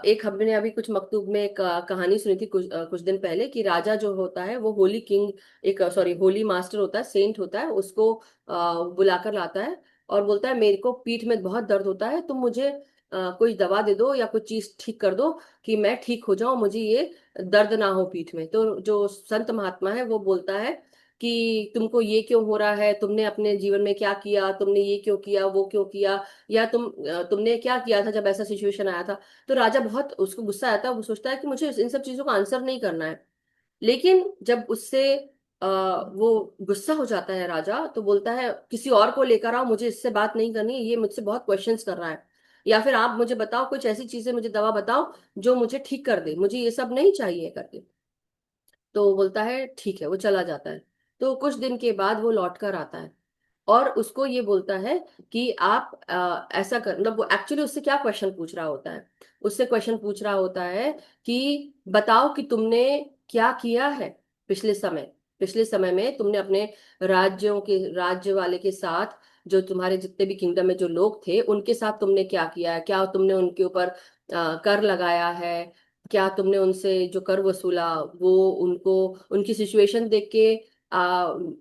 एक हमने अभी कुछ मकतूब में एक कहानी सुनी थी कुछ दिन पहले, कि राजा जो होता है वो होली किंग, एक सॉरी होली मास्टर होता है, सेंट होता है, उसको बुलाकर लाता है और बोलता है मेरे को पीठ में बहुत दर्द होता है, तुम मुझे कोई दवा दे दो या कुछ चीज ठीक कर दो कि मैं ठीक हो जाऊं, मुझे ये दर्द ना हो पीठ में। तो जो संत महात्मा है वो बोलता है कि तुमको ये क्यों हो रहा है, तुमने अपने जीवन में क्या किया, तुमने ये क्यों किया, वो क्यों किया, या तुमने क्या किया था जब ऐसा सिचुएशन आया था। तो राजा बहुत उसको गुस्सा आता है, वो सोचता है कि मुझे इन सब चीजों का आंसर नहीं करना है। लेकिन जब उससे वो गुस्सा हो जाता है राजा, तो बोलता है किसी और को लेकर आओ, मुझे इससे बात नहीं करनी, ये मुझसे बहुत क्वेश्चंस कर रहा है, या फिर आप मुझे बताओ कुछ ऐसी चीजें, मुझे दवा बताओ जो मुझे ठीक कर दे, मुझे ये सब नहीं चाहिए करके। तो वो बोलता है ठीक है, वो चला जाता है। तो कुछ दिन के बाद वो लौट कर आता है और उसको ये बोलता है कि आप ऐसा कर, मतलब वो एक्चुअली उससे क्या क्वेश्चन पूछ रहा होता है, उससे क्वेश्चन पूछ रहा होता है कि बताओ कि तुमने क्या किया है पिछले समय, पिछले समय में तुमने अपने राज्य वाले के साथ, जो तुम्हारे जितने भी किंगडम में जो लोग थे उनके साथ तुमने क्या किया है, क्या तुमने उनके ऊपर कर लगाया है, क्या तुमने उनसे जो कर वसूला वो उनको उनकी सिचुएशन देख के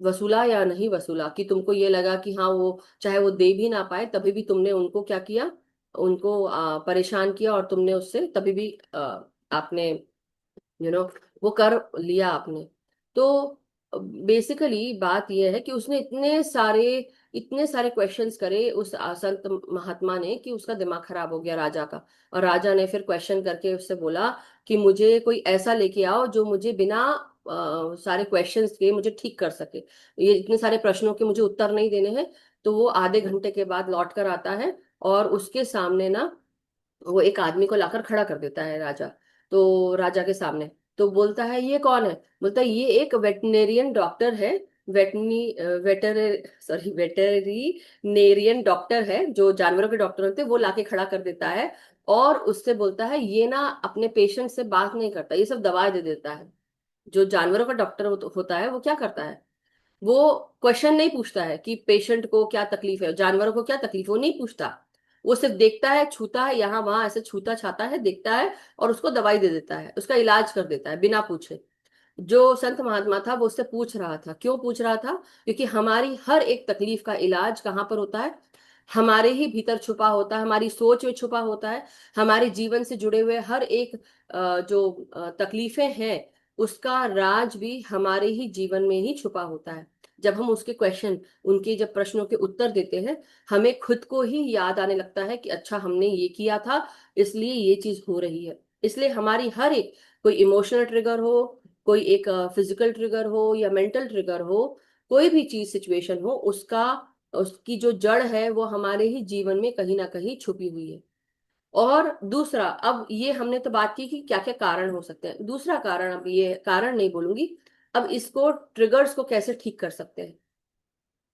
वसूला या नहीं वसूला, कि तुमको ये लगा कि हाँ वो चाहे वो दे भी ना पाए तभी भी तुमने उनको क्या किया, उनको परेशान किया, और तुमने उससे तभी भी आपने वो कर लिया आपने। तो बेसिकली बात यह है कि उसने इतने सारे क्वेश्चंस करे उस संत महात्मा ने कि उसका दिमाग खराब हो गया राजा का। और राजा ने फिर क्वेश्चन करके उससे बोला कि मुझे कोई ऐसा लेके आओ जो मुझे बिना सारे क्वेश्चंस के मुझे ठीक कर सके, ये इतने सारे प्रश्नों के मुझे उत्तर नहीं देने हैं। तो वो आधे घंटे के बाद लौट कर आता है और उसके सामने ना वो एक आदमी को लाकर खड़ा कर देता है राजा। तो राजा के सामने तो बोलता है ये कौन है? बोलता है ये एक वेटनेरियन डॉक्टर है, वेटरीनेरियन डॉक्टर है, जो जानवरों के डॉक्टर होते हैं वो लाके खड़ा कर देता है। और उससे बोलता है ये ना अपने पेशेंट से बात नहीं करता, ये सब दवाई दे देता है। जो जानवरों का डॉक्टर होता है वो क्या करता है, वो क्वेश्चन नहीं पूछता है कि पेशेंट को क्या तकलीफ है, जानवरों को क्या तकलीफ है, वो नहीं पूछता। वो सिर्फ देखता है, छूता है, यहाँ वहां ऐसे छूता छाता है, देखता है और उसको दवाई दे देता है, उसका इलाज कर देता है बिना पूछे। जो संत महात्मा था वो उससे पूछ रहा था, क्यों पूछ रहा था? क्योंकि हमारी हर एक तकलीफ का इलाज कहाँ पर होता है? हमारे ही भीतर छुपा होता है, हमारी सोच में छुपा होता है। हमारे जीवन से जुड़े हुए हर एक जो तकलीफें हैं उसका राज भी हमारे ही जीवन में ही छुपा होता है। जब हम उसके क्वेश्चन, उनके जब प्रश्नों के उत्तर देते हैं, हमें खुद को ही याद आने लगता है कि अच्छा हमने ये किया था, इसलिए ये चीज हो रही है। इसलिए हमारी हर एक, कोई इमोशनल ट्रिगर हो, कोई एक फिजिकल ट्रिगर हो या मेंटल ट्रिगर हो, कोई भी चीज सिचुएशन हो, उसका उसकी जो जड़ है वो हमारे ही जीवन में कहीं ना कहीं छुपी हुई है। और दूसरा, अब ये हमने तो बात की कि क्या क्या कारण हो सकते हैं, दूसरा कारण, अब ये कारण नहीं बोलूंगी, अब इसको ट्रिगर्स को कैसे ठीक कर सकते हैं।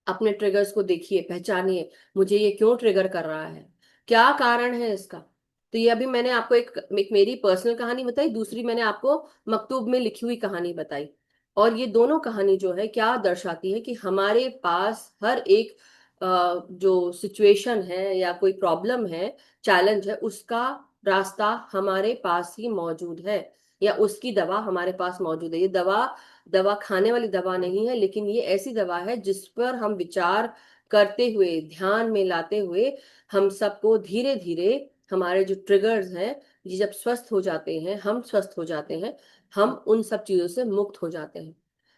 अपने ट्रिगर्स को देखिए, पहचानिए, मुझे ये क्यों ट्रिगर कर रहा है, क्या कारण है इसका। तो ये अभी मैंने आपको एक मेरी पर्सनल कहानी बताई, दूसरी मैंने आपको मकतूब में लिखी हुई कहानी बताई। और ये दोनों कहानी जो है क्या दर्शाती है कि हमारे पास हर एक जो सिचुएशन है या कोई प्रॉब्लम है, चैलेंज है, उसका रास्ता हमारे पास ही मौजूद है, या उसकी दवा हमारे पास मौजूद है। ये दवा दवा खाने वाली दवा नहीं है, लेकिन ये ऐसी दवा है जिस पर हम विचार करते हुए, ध्यान में लाते हुए, हम सबको धीरे धीरे हमारे जो ट्रिगर्स हैं, ये जब स्वस्थ हो जाते हैं, हम स्वस्थ हो जाते हैं, हम उन सब चीजों से मुक्त हो जाते हैं।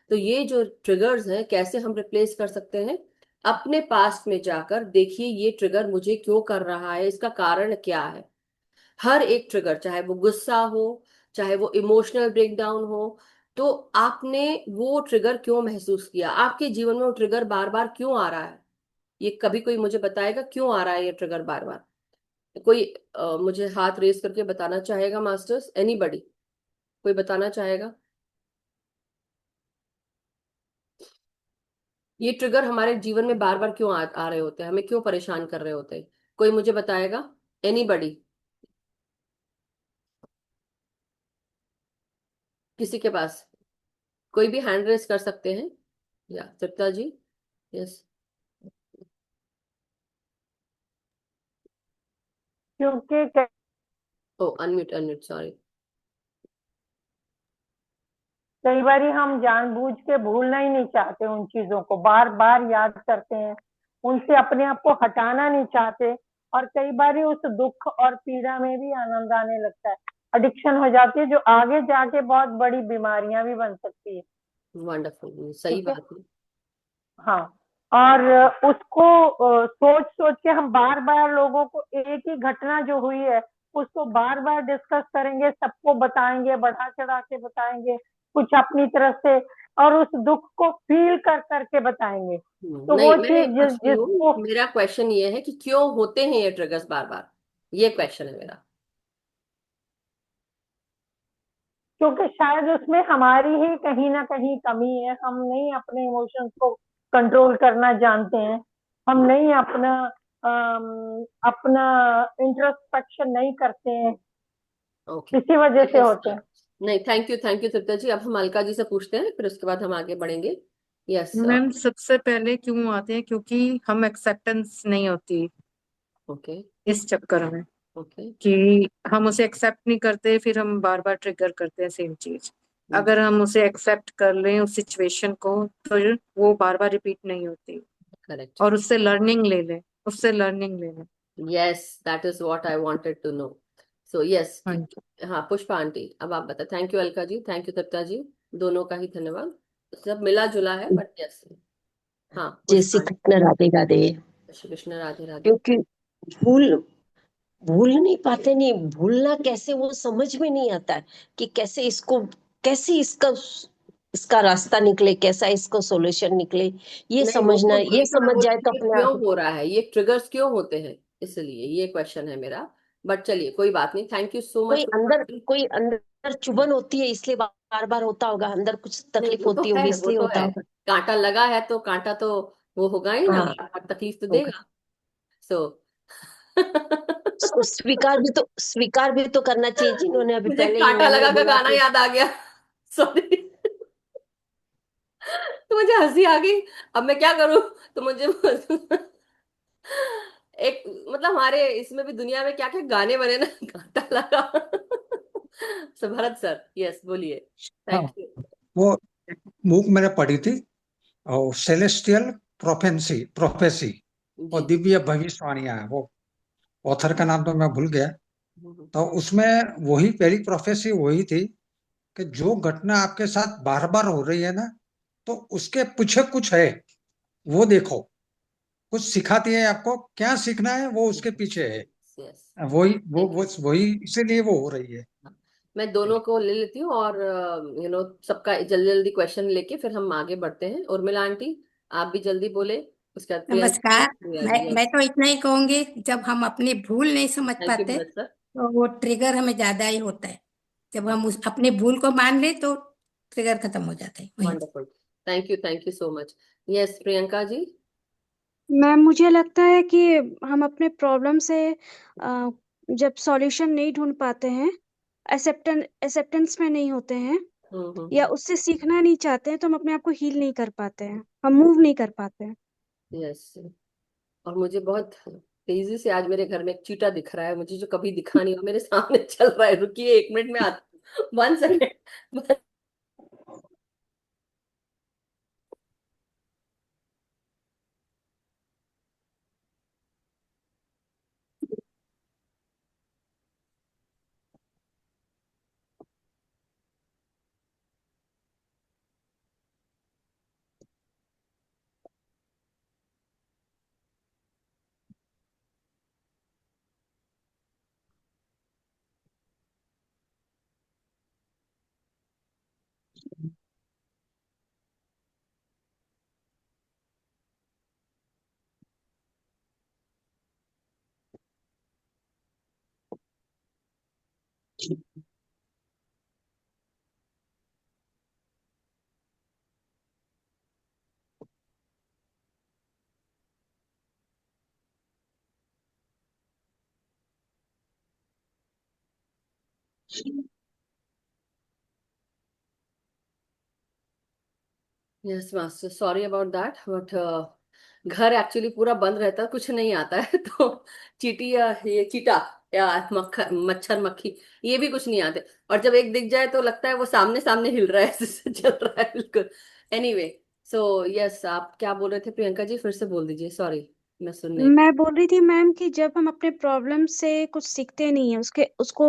तो ये जो ट्रिगर्स हैं कैसे हम रिप्लेस कर सकते हैं? अपने पास्ट में जाकर देखिए ये ट्रिगर मुझे क्यों कर रहा है, इसका कारण क्या है। हर एक ट्रिगर, चाहे वो गुस्सा हो, चाहे वो इमोशनल ब्रेकडाउन हो, तो आपने वो ट्रिगर क्यों महसूस किया, आपके जीवन में वो ट्रिगर बार बार क्यों आ रहा है, ये कभी कोई मुझे बताएगा क्यों आ रहा है ये ट्रिगर बार बार? कोई मुझे हाथ रेस करके बताना चाहेगा मास्टर्स? एनीबडी? कोई बताना चाहेगा? ये ट्रिगर हमारे जीवन में बार बार क्यों आ रहे होते हैं, हमें क्यों परेशान कर रहे होते हैं? कोई मुझे बताएगा? एनीबडी? किसी के पास? कोई भी हैंड रेस कर सकते हैं। या तृप्ता जी? यस। क्योंकि ओ, अनम्यूट अनम्यूट, सॉरी। कई बार हम जानबूझ के भूलना ही नहीं चाहते, उन चीजों को बार बार याद करते हैं, उनसे अपने आप को हटाना नहीं चाहते, और कई बार उस दुख और पीड़ा में भी आनंद आने लगता है। एडिक्शन हो जाती है जो आगे जाके बहुत बड़ी बीमारियां भी बन सकती है। वंडरफुल, सही ठीक है। बात है। हाँ। और उसको सोच सोच के हम बार बार लोगों को एक ही घटना जो हुई है उसको बार बार डिस्कस करेंगे, सबको बताएंगे, बढ़ा चढ़ा के बताएंगे, कुछ अपनी तरफ से, और उस दुख को फील कर करके बताएंगे। तो वो नहीं, मैं चीज पूछती हूँ, जिसको, मेरा क्वेश्चन ये है कि क्यों होते हैं ये ट्रिगर्स बार बार? ये क्वेश्चन है मेरा। क्योंकि शायद उसमें हमारी ही कहीं ना कहीं कमी है, हम नहीं अपने इमोशंस को कंट्रोल करना जानते हैं, हम नहीं अपना अपना इंट्रोस्पेक्शन नहीं करते हैं, ओके। इसी वजह से होते हैं। नहीं, थैंक यू तृप्ता जी। अब हम अलका जी से पूछते हैं, फिर उसके बाद हम आगे बढ़ेंगे। यस। मैम सबसे पहले क्यों आते हैं? क्योंकि हम एक्सेप्टेंस नहीं होती ओके। इस चक्कर में ओके। कि हम उसे एक्सेप्ट नहीं करते, फिर हम बार बार ट्रिगर करते हैं सेम चीज। अगर हम उसे एक्सेप्ट कर लें उस सिचुएशन को, तो वो बार बार रिपीट नहीं होती, करेक्ट। और उससे लर्निंग ले लें, उससे लर्निंग ले लें। Yes, that is what I wanted to know. So yes. हाँ जी। हाँ, पुष्पा आंटी, अब आप बताए। Thank you Alka ji, thank you Tripta ji, दोनों का ही धन्यवाद। सब मिला जुला है, बट यस। हाँ, जय पुष्पा श्री आंटी। कृष्ण, राधे राधे। श्री कृष्ण, राधे राधे। क्योंकि भूल भूल नहीं पाते, नहीं भूलना कैसे वो समझ में नहीं आता है कि कैसे इसको, कैसे इसका इसका रास्ता निकले, कैसा इसको सॉल्यूशन निकले, ये नहीं, वो समझना, तो ये वही तो मैं समझ बोल जाए रही तो हूँ कि अपने क्यों आप। हो रहा है, ये ट्रिगर्स क्यों होते हैं, इसलिए ये क्वेश्चन है मेरा। बट चलिए, कोई बात नहीं। Thank you so much Pushpa aunty. कोई अंदर चुभन होती है, इसलिए बार बार होता होगा, अंदर कुछ नहीं, तकलीफ वो तो होती होगी है, वो इसलिए तो होता है। होगा। कांटा लगा है तो कांटा तो वो होगा ही ना, हाँ, तकलीफ तो होगा। देगा। सो उसको स्वीकार भी तो करना चाहिए, जिन्होंने अभी मुझे पहले ही कांटा मैंने ही लगा का बोला गाना कि याद आ गया। सॉरी। तो मुझे हंसी आ गई। अब मैं क्या करूं? तो मुझे एक, मतलब हमारे इसमें भी दुनिया में क्या क्या गाने बने ना, कांटा लगा। सो भरत सर, यस, बोलिए। हाँ, थैंक यू। वो बुक मैंने पढ़ी थी, और सेलेस्टियल प्रोफेंसी प्रोफेसी, जी और जी। दिव्य भविष्यवाणियां है वो। ऑथर का नाम तो मैं भूल गया। हम्म। तो उसमें वही पहली प्रोफेसी वही थी कि जो घटना आपके साथ बार बार हो रही है ना, तो उसके पीछे कुछ है, वो देखो। कुछ सिखाती है आपको, क्या सीखना है वो उसके पीछे है। यस। वही थैंक यू। वही इसीलिए वो हो रही है। मैं दोनों को ले लेती हूँ, और सबका जल्दी जल्दी क्वेश्चन लेके फिर हम आगे बढ़ते हैं। उर्मिला आंटी, आप भी जल्दी बोले। उसके बाद प्रियंका जी, नमस्कार। प्रिया जी। मैं यस। तो इतना ही कहूंगी, जब हम अपनी भूल नहीं समझ थैंक यू पाते भरत सर। तो वो ट्रिगर हमें ज्यादा ही होता है। जब हम उस अपनी भूल को मान ले तो ट्रिगर खत्म हो जाता है वहीं से। Wonderful. Thank you so much. Yes, Priyanka ji. Ma'am मुझे लगता है कि हम अपने प्रॉब्लम से अ, जब सॉल्यूशन नहीं ढूंढ पाते हैं, एक्सेप्टेंस में नहीं होते हैं, या उससे सीखना नहीं चाहते हैं, तो हम अपने आप को हील नहीं कर पाते हैं, हम मूव नहीं कर पाते हैं। यस। और मुझे बहुत तेजी से आज मेरे घर में एक चीटा दिख रहा है, मुझे जो कभी दिखा नहीं, वो मेरे सामने चल रहा है। रुकिए, 1 मिनट में आती हूँ। 1 second. Yes master, sorry about that, but घर एक्चुअली पूरा बंद रहता है, कुछ नहीं आता है तो चींटी या ये चीटा या मच्छर मक्खी ये भी कुछ नहीं आते। और जब एक दिख जाए तो लगता है वो सामने सामने हिल रहा है, ऐसे चल रहा है बिल्कुल। एनीवे, सो यस, आप क्या बोल रहे थे प्रियंका जी, फिर से बोल दीजिए, सॉरी मैं सुन नहीं मैं बोल रही थी मैम कि जब हम अपने प्रॉब्लम से कुछ सीखते नहीं है, उसको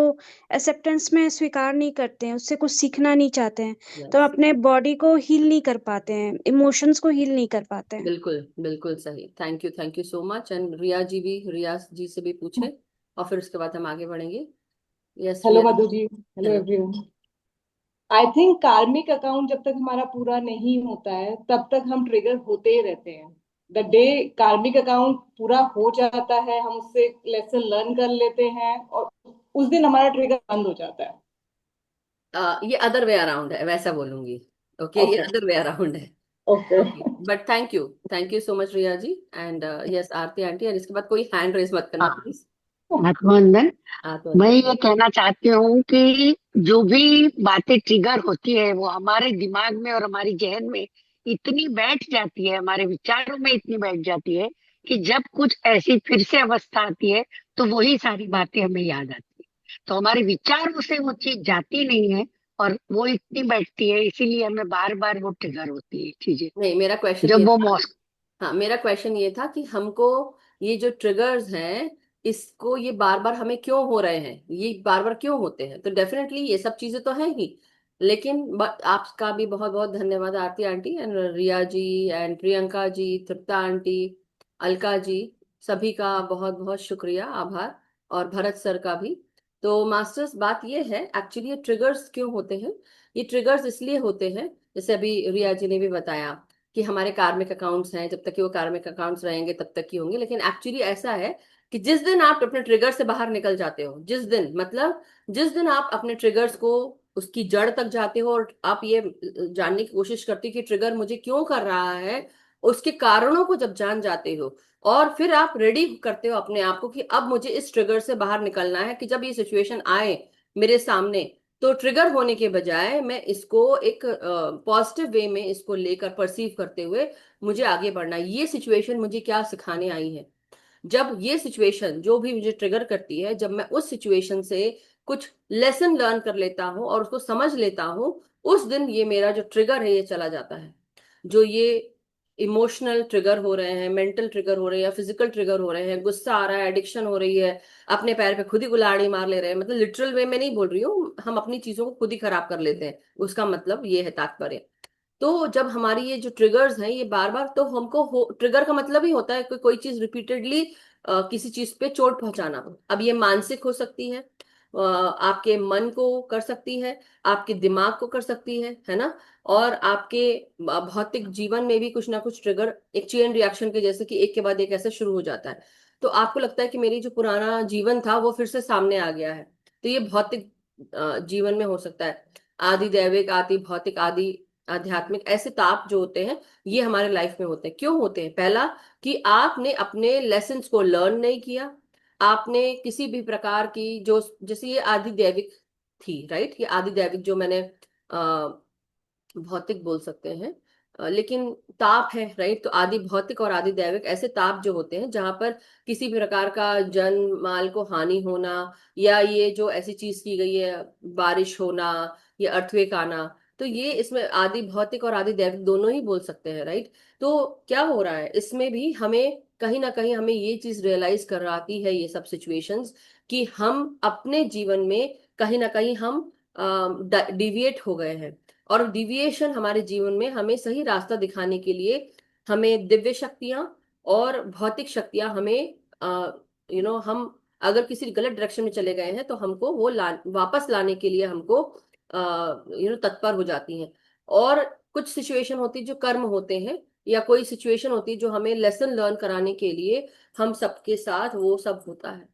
एक्सेप्टेंस में स्वीकार नहीं करते हैं, उससे कुछ सीखना नहीं चाहते हैं, तो हम यस, अपने बॉडी को हील नहीं कर पाते हैं, इमोशंस को हील नहीं कर पाते हैं। बिल्कुल बिल्कुल सही, thank you so much. And Riya ji से भी पूछे और फिर उसके बाद हम आगे बढ़ेंगे। Yes hello Riya. Madhu ji, hello hello. Everyone. I think karmic account जब तक हमारा पूरा नहीं होता है तब तक हम ट्रिगर होते ही रहते हैं। द डे कार्मिक अकाउंट पूरा हो जाता है, हम उससे लेसन लर्न कर लेते हैं और उस दिन हमारा ट्रिगर बंद हो जाता है। ये अदर वे अराउंड है, वैसा बोलूंगी। ओके, ये ओके। अदर वे अराउंड है। Okay. Okay, but thank you so much Riya ji. And yes Aarti aunty, और इसके बाद कोई हैंड रेज मत करना प्लीज। आत्मवंदन। मैं आत्महत्या। ये कहना चाहती हूँ कि जो भी बातें ट्रिगर होती है वो हमारे दिमाग में और हमारी जहन में इतनी बैठ जाती है, हमारे विचारों में इतनी बैठ जाती है कि जब कुछ ऐसी फिर से अवस्था आती है तो वही सारी बातें हमें याद आती है। तो हमारे विचारों से वो चीज जाती नहीं है और वो इतनी बैठती है, इसीलिए हमें बार बार वो ट्रिगर होती है चीजें नहीं, मेरा क्वेश्चन ये जब वो था। हाँ, मेरा क्वेश्चन ये था कि हमको ये जो ट्रिगर्स हैं, इसको ये बार बार हमें क्यों हो रहे हैं, ये बार बार क्यों होते हैं, तो डेफिनेटली ये सब चीजें तो हैं ही। लेकिन आपका भी बहुत बहुत धन्यवाद Aarti aunty and Riya ji and Priyanka ji, Tripta aunty, Alka ji, सभी का बहुत बहुत शुक्रिया, आभार। और भरत सर का भी। तो मास्टर्स, बात ये है एक्चुअली, ये ट्रिगर्स क्यों होते हैं? ये ट्रिगर्स इसलिए होते हैं, जैसे अभी रिया जी ने भी बताया कि हमारे कार्मिक अकाउंट्स हैं, जब तक कि वो कार्मिक अकाउंट्स रहेंगे तब तक ही होंगे। लेकिन एक्चुअली ऐसा है कि जिस दिन आप अपने ट्रिगर से बाहर निकल जाते हो, जिस दिन मतलब जिस दिन आप अपने ट्रिगर्स को उसकी जड़ तक जाते हो और आप ये जानने की कोशिश करते हो कि ट्रिगर मुझे क्यों कर रहा है, उसके कारणों को जब जान जाते हो और फिर आप रेडी करते हो अपने आप को कि अब मुझे इस ट्रिगर से बाहर निकलना है, कि जब ये सिचुएशन आए मेरे सामने तो ट्रिगर होने के बजाय मैं इसको एक पॉजिटिव वे में इसको लेकर परसीव करते हुए मुझे आगे बढ़ना है। ये सिचुएशन मुझे क्या सिखाने आई है? जब ये सिचुएशन जो भी मुझे ट्रिगर करती है, जब मैं उस सिचुएशन से कुछ लेसन लर्न कर लेता हूँ और उसको समझ लेता हूँ, उस दिन ये मेरा जो ट्रिगर है ये चला जाता है। जो ये इमोशनल ट्रिगर हो रहे हैं, मेंटल ट्रिगर हो रहे हैं या फिजिकल ट्रिगर हो रहे हैं, गुस्सा आ रहा है, एडिक्शन हो रही है, अपने पैर पे खुद ही कुल्हाड़ी मार ले रहे हैं, मतलब लिटरल वे में नहीं बोल रही हूँ, हम अपनी चीजों को खुद ही खराब कर लेते हैं, उसका मतलब ये है तात्पर्य। तो जब हमारी ये जो ट्रिगर्स हैं ये बार बार, तो हमको ट्रिगर का मतलब ही होता है कि कोई चीज रिपीटेडली किसी चीज पे चोट पहुंचाना। अब ये मानसिक हो सकती है, आपके मन को कर सकती है, आपके दिमाग को कर सकती है ना, और आपके भौतिक जीवन में भी कुछ ना कुछ ट्रिगर एक चेन रिएक्शन के जैसे कि एक के बाद एक ऐसे शुरू हो जाता है। तो आपको लगता है कि मेरी जो पुराना जीवन था वो फिर से सामने आ गया है, तो ये भौतिक जीवन में हो सकता है। आदि दैविक, आदि भौतिक, आदि आध्यात्मिक, ऐसे ताप जो होते हैं ये हमारे लाइफ में होते हैं। क्यों होते हैं? पहला, कि आपने अपने लेसन्स को लर्न नहीं किया, आपने किसी भी प्रकार की जो, जैसे ये आदि दैविक थी, राइट, ये आदि दैविक जो मैंने भौतिक बोल सकते हैं, लेकिन ताप है, राइट। तो आदि भौतिक और आदि दैविक ऐसे ताप जो होते हैं जहां पर किसी भी प्रकार का जन माल को हानि होना, या ये जो ऐसी चीज की गई है बारिश होना या अर्थक्वेक आना, तो ये इसमें आदि भौतिक और आदि दैविक दोनों ही बोल सकते हैं, राइट। तो क्या हो रहा है इसमें भी, हमें कहीं ना कहीं हमें ये चीज रियलाइज कराती है ये सब सिचुएशंस, कि हम अपने जीवन में कहीं ना कहीं हम डिविएट हो गए हैं। और डिविएशन हमारे जीवन में हमें सही रास्ता दिखाने के लिए हमें दिव्य शक्तियां और भौतिक शक्तियां हमें हम अगर किसी गलत डायरेक्शन में चले गए हैं तो हमको वो वापस लाने के लिए हमको तत्पर हो जाती हैं। और कुछ सिचुएशन होती है जो कर्म होते हैं, या कोई सिचुएशन होती है जो हमें लेसन लर्न कराने के लिए हम सबके साथ वो सब होता है।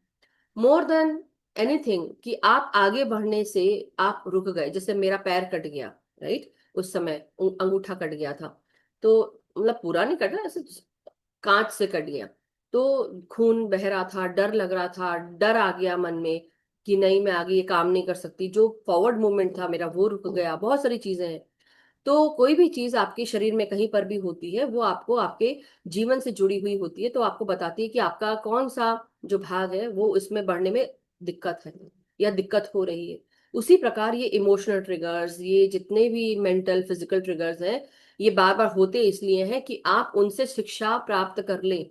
मोर देन एनीथिंग कि आप आगे बढ़ने से आप रुक गए, जैसे मेरा पैर कट गया, राइट, उस समय अंगूठा कट गया था, तो मतलब पूरा नहीं कटा, ऐसे कांच से कट गया, तो खून बह रहा था, डर लग रहा था, डर आ गया मन में कि नहीं मैं आगे ये काम नहीं कर सकती, जो फॉरवर्ड मूवमेंट था मेरा वो रुक गया, बहुत सारी चीजें हैं। तो कोई भी चीज आपके शरीर में कहीं पर भी होती है, वो आपको आपके जीवन से जुड़ी हुई होती है, तो आपको बताती है कि आपका कौन सा जो भाग है वो इसमें बढ़ने में दिक्कत है या दिक्कत हो रही है। उसी प्रकार ये इमोशनल ट्रिगर्स, ये जितने भी मेंटल फिजिकल ट्रिगर्स हैं, ये बार बार होते इसलिए हैं कि आप उनसे शिक्षा प्राप्त कर लें।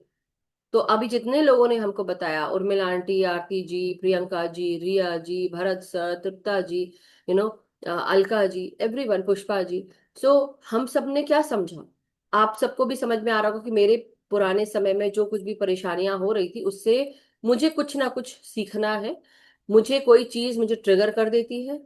तो अभी जितने लोगों ने हमको बताया, Urmila aunty, Aarti ji, Priyanka ji, Riya ji, Bharat sir, Tripta ji, you know, Alka ji, everyone, Pushpa ji, so हम सब ने क्या समझा, आप सबको भी समझ में आ रहा होगा कि मेरे पुराने समय में जो कुछ भी परेशानियां हो रही थी उससे मुझे कुछ ना कुछ सीखना है। मुझे कोई चीज मुझे ट्रिगर कर देती है,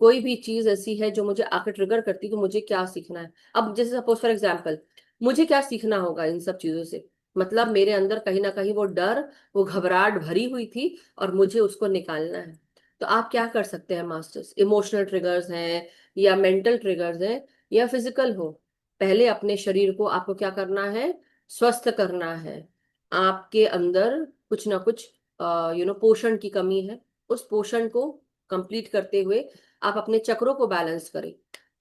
कोई भी चीज ऐसी है जो मुझे आकर ट्रिगर करती है, तो मुझे क्या सीखना है। अब जैसे सपोज फॉर एग्जाम्पल, मुझे क्या सीखना होगा इन सब चीजों से, मतलब मेरे अंदर कहीं ना कहीं वो डर, वो घबराहट भरी हुई थी और मुझे उसको निकालना है। तो आप क्या कर सकते हैं मास्टर्स, इमोशनल ट्रिगर्स हैं या मेंटल ट्रिगर्स हैं या फिजिकल हो, पहले अपने शरीर को आपको क्या करना है, स्वस्थ करना है। आपके अंदर कुछ ना कुछ पोषण की कमी है, उस पोषण को कंप्लीट करते हुए आप अपने चक्रों को बैलेंस करें।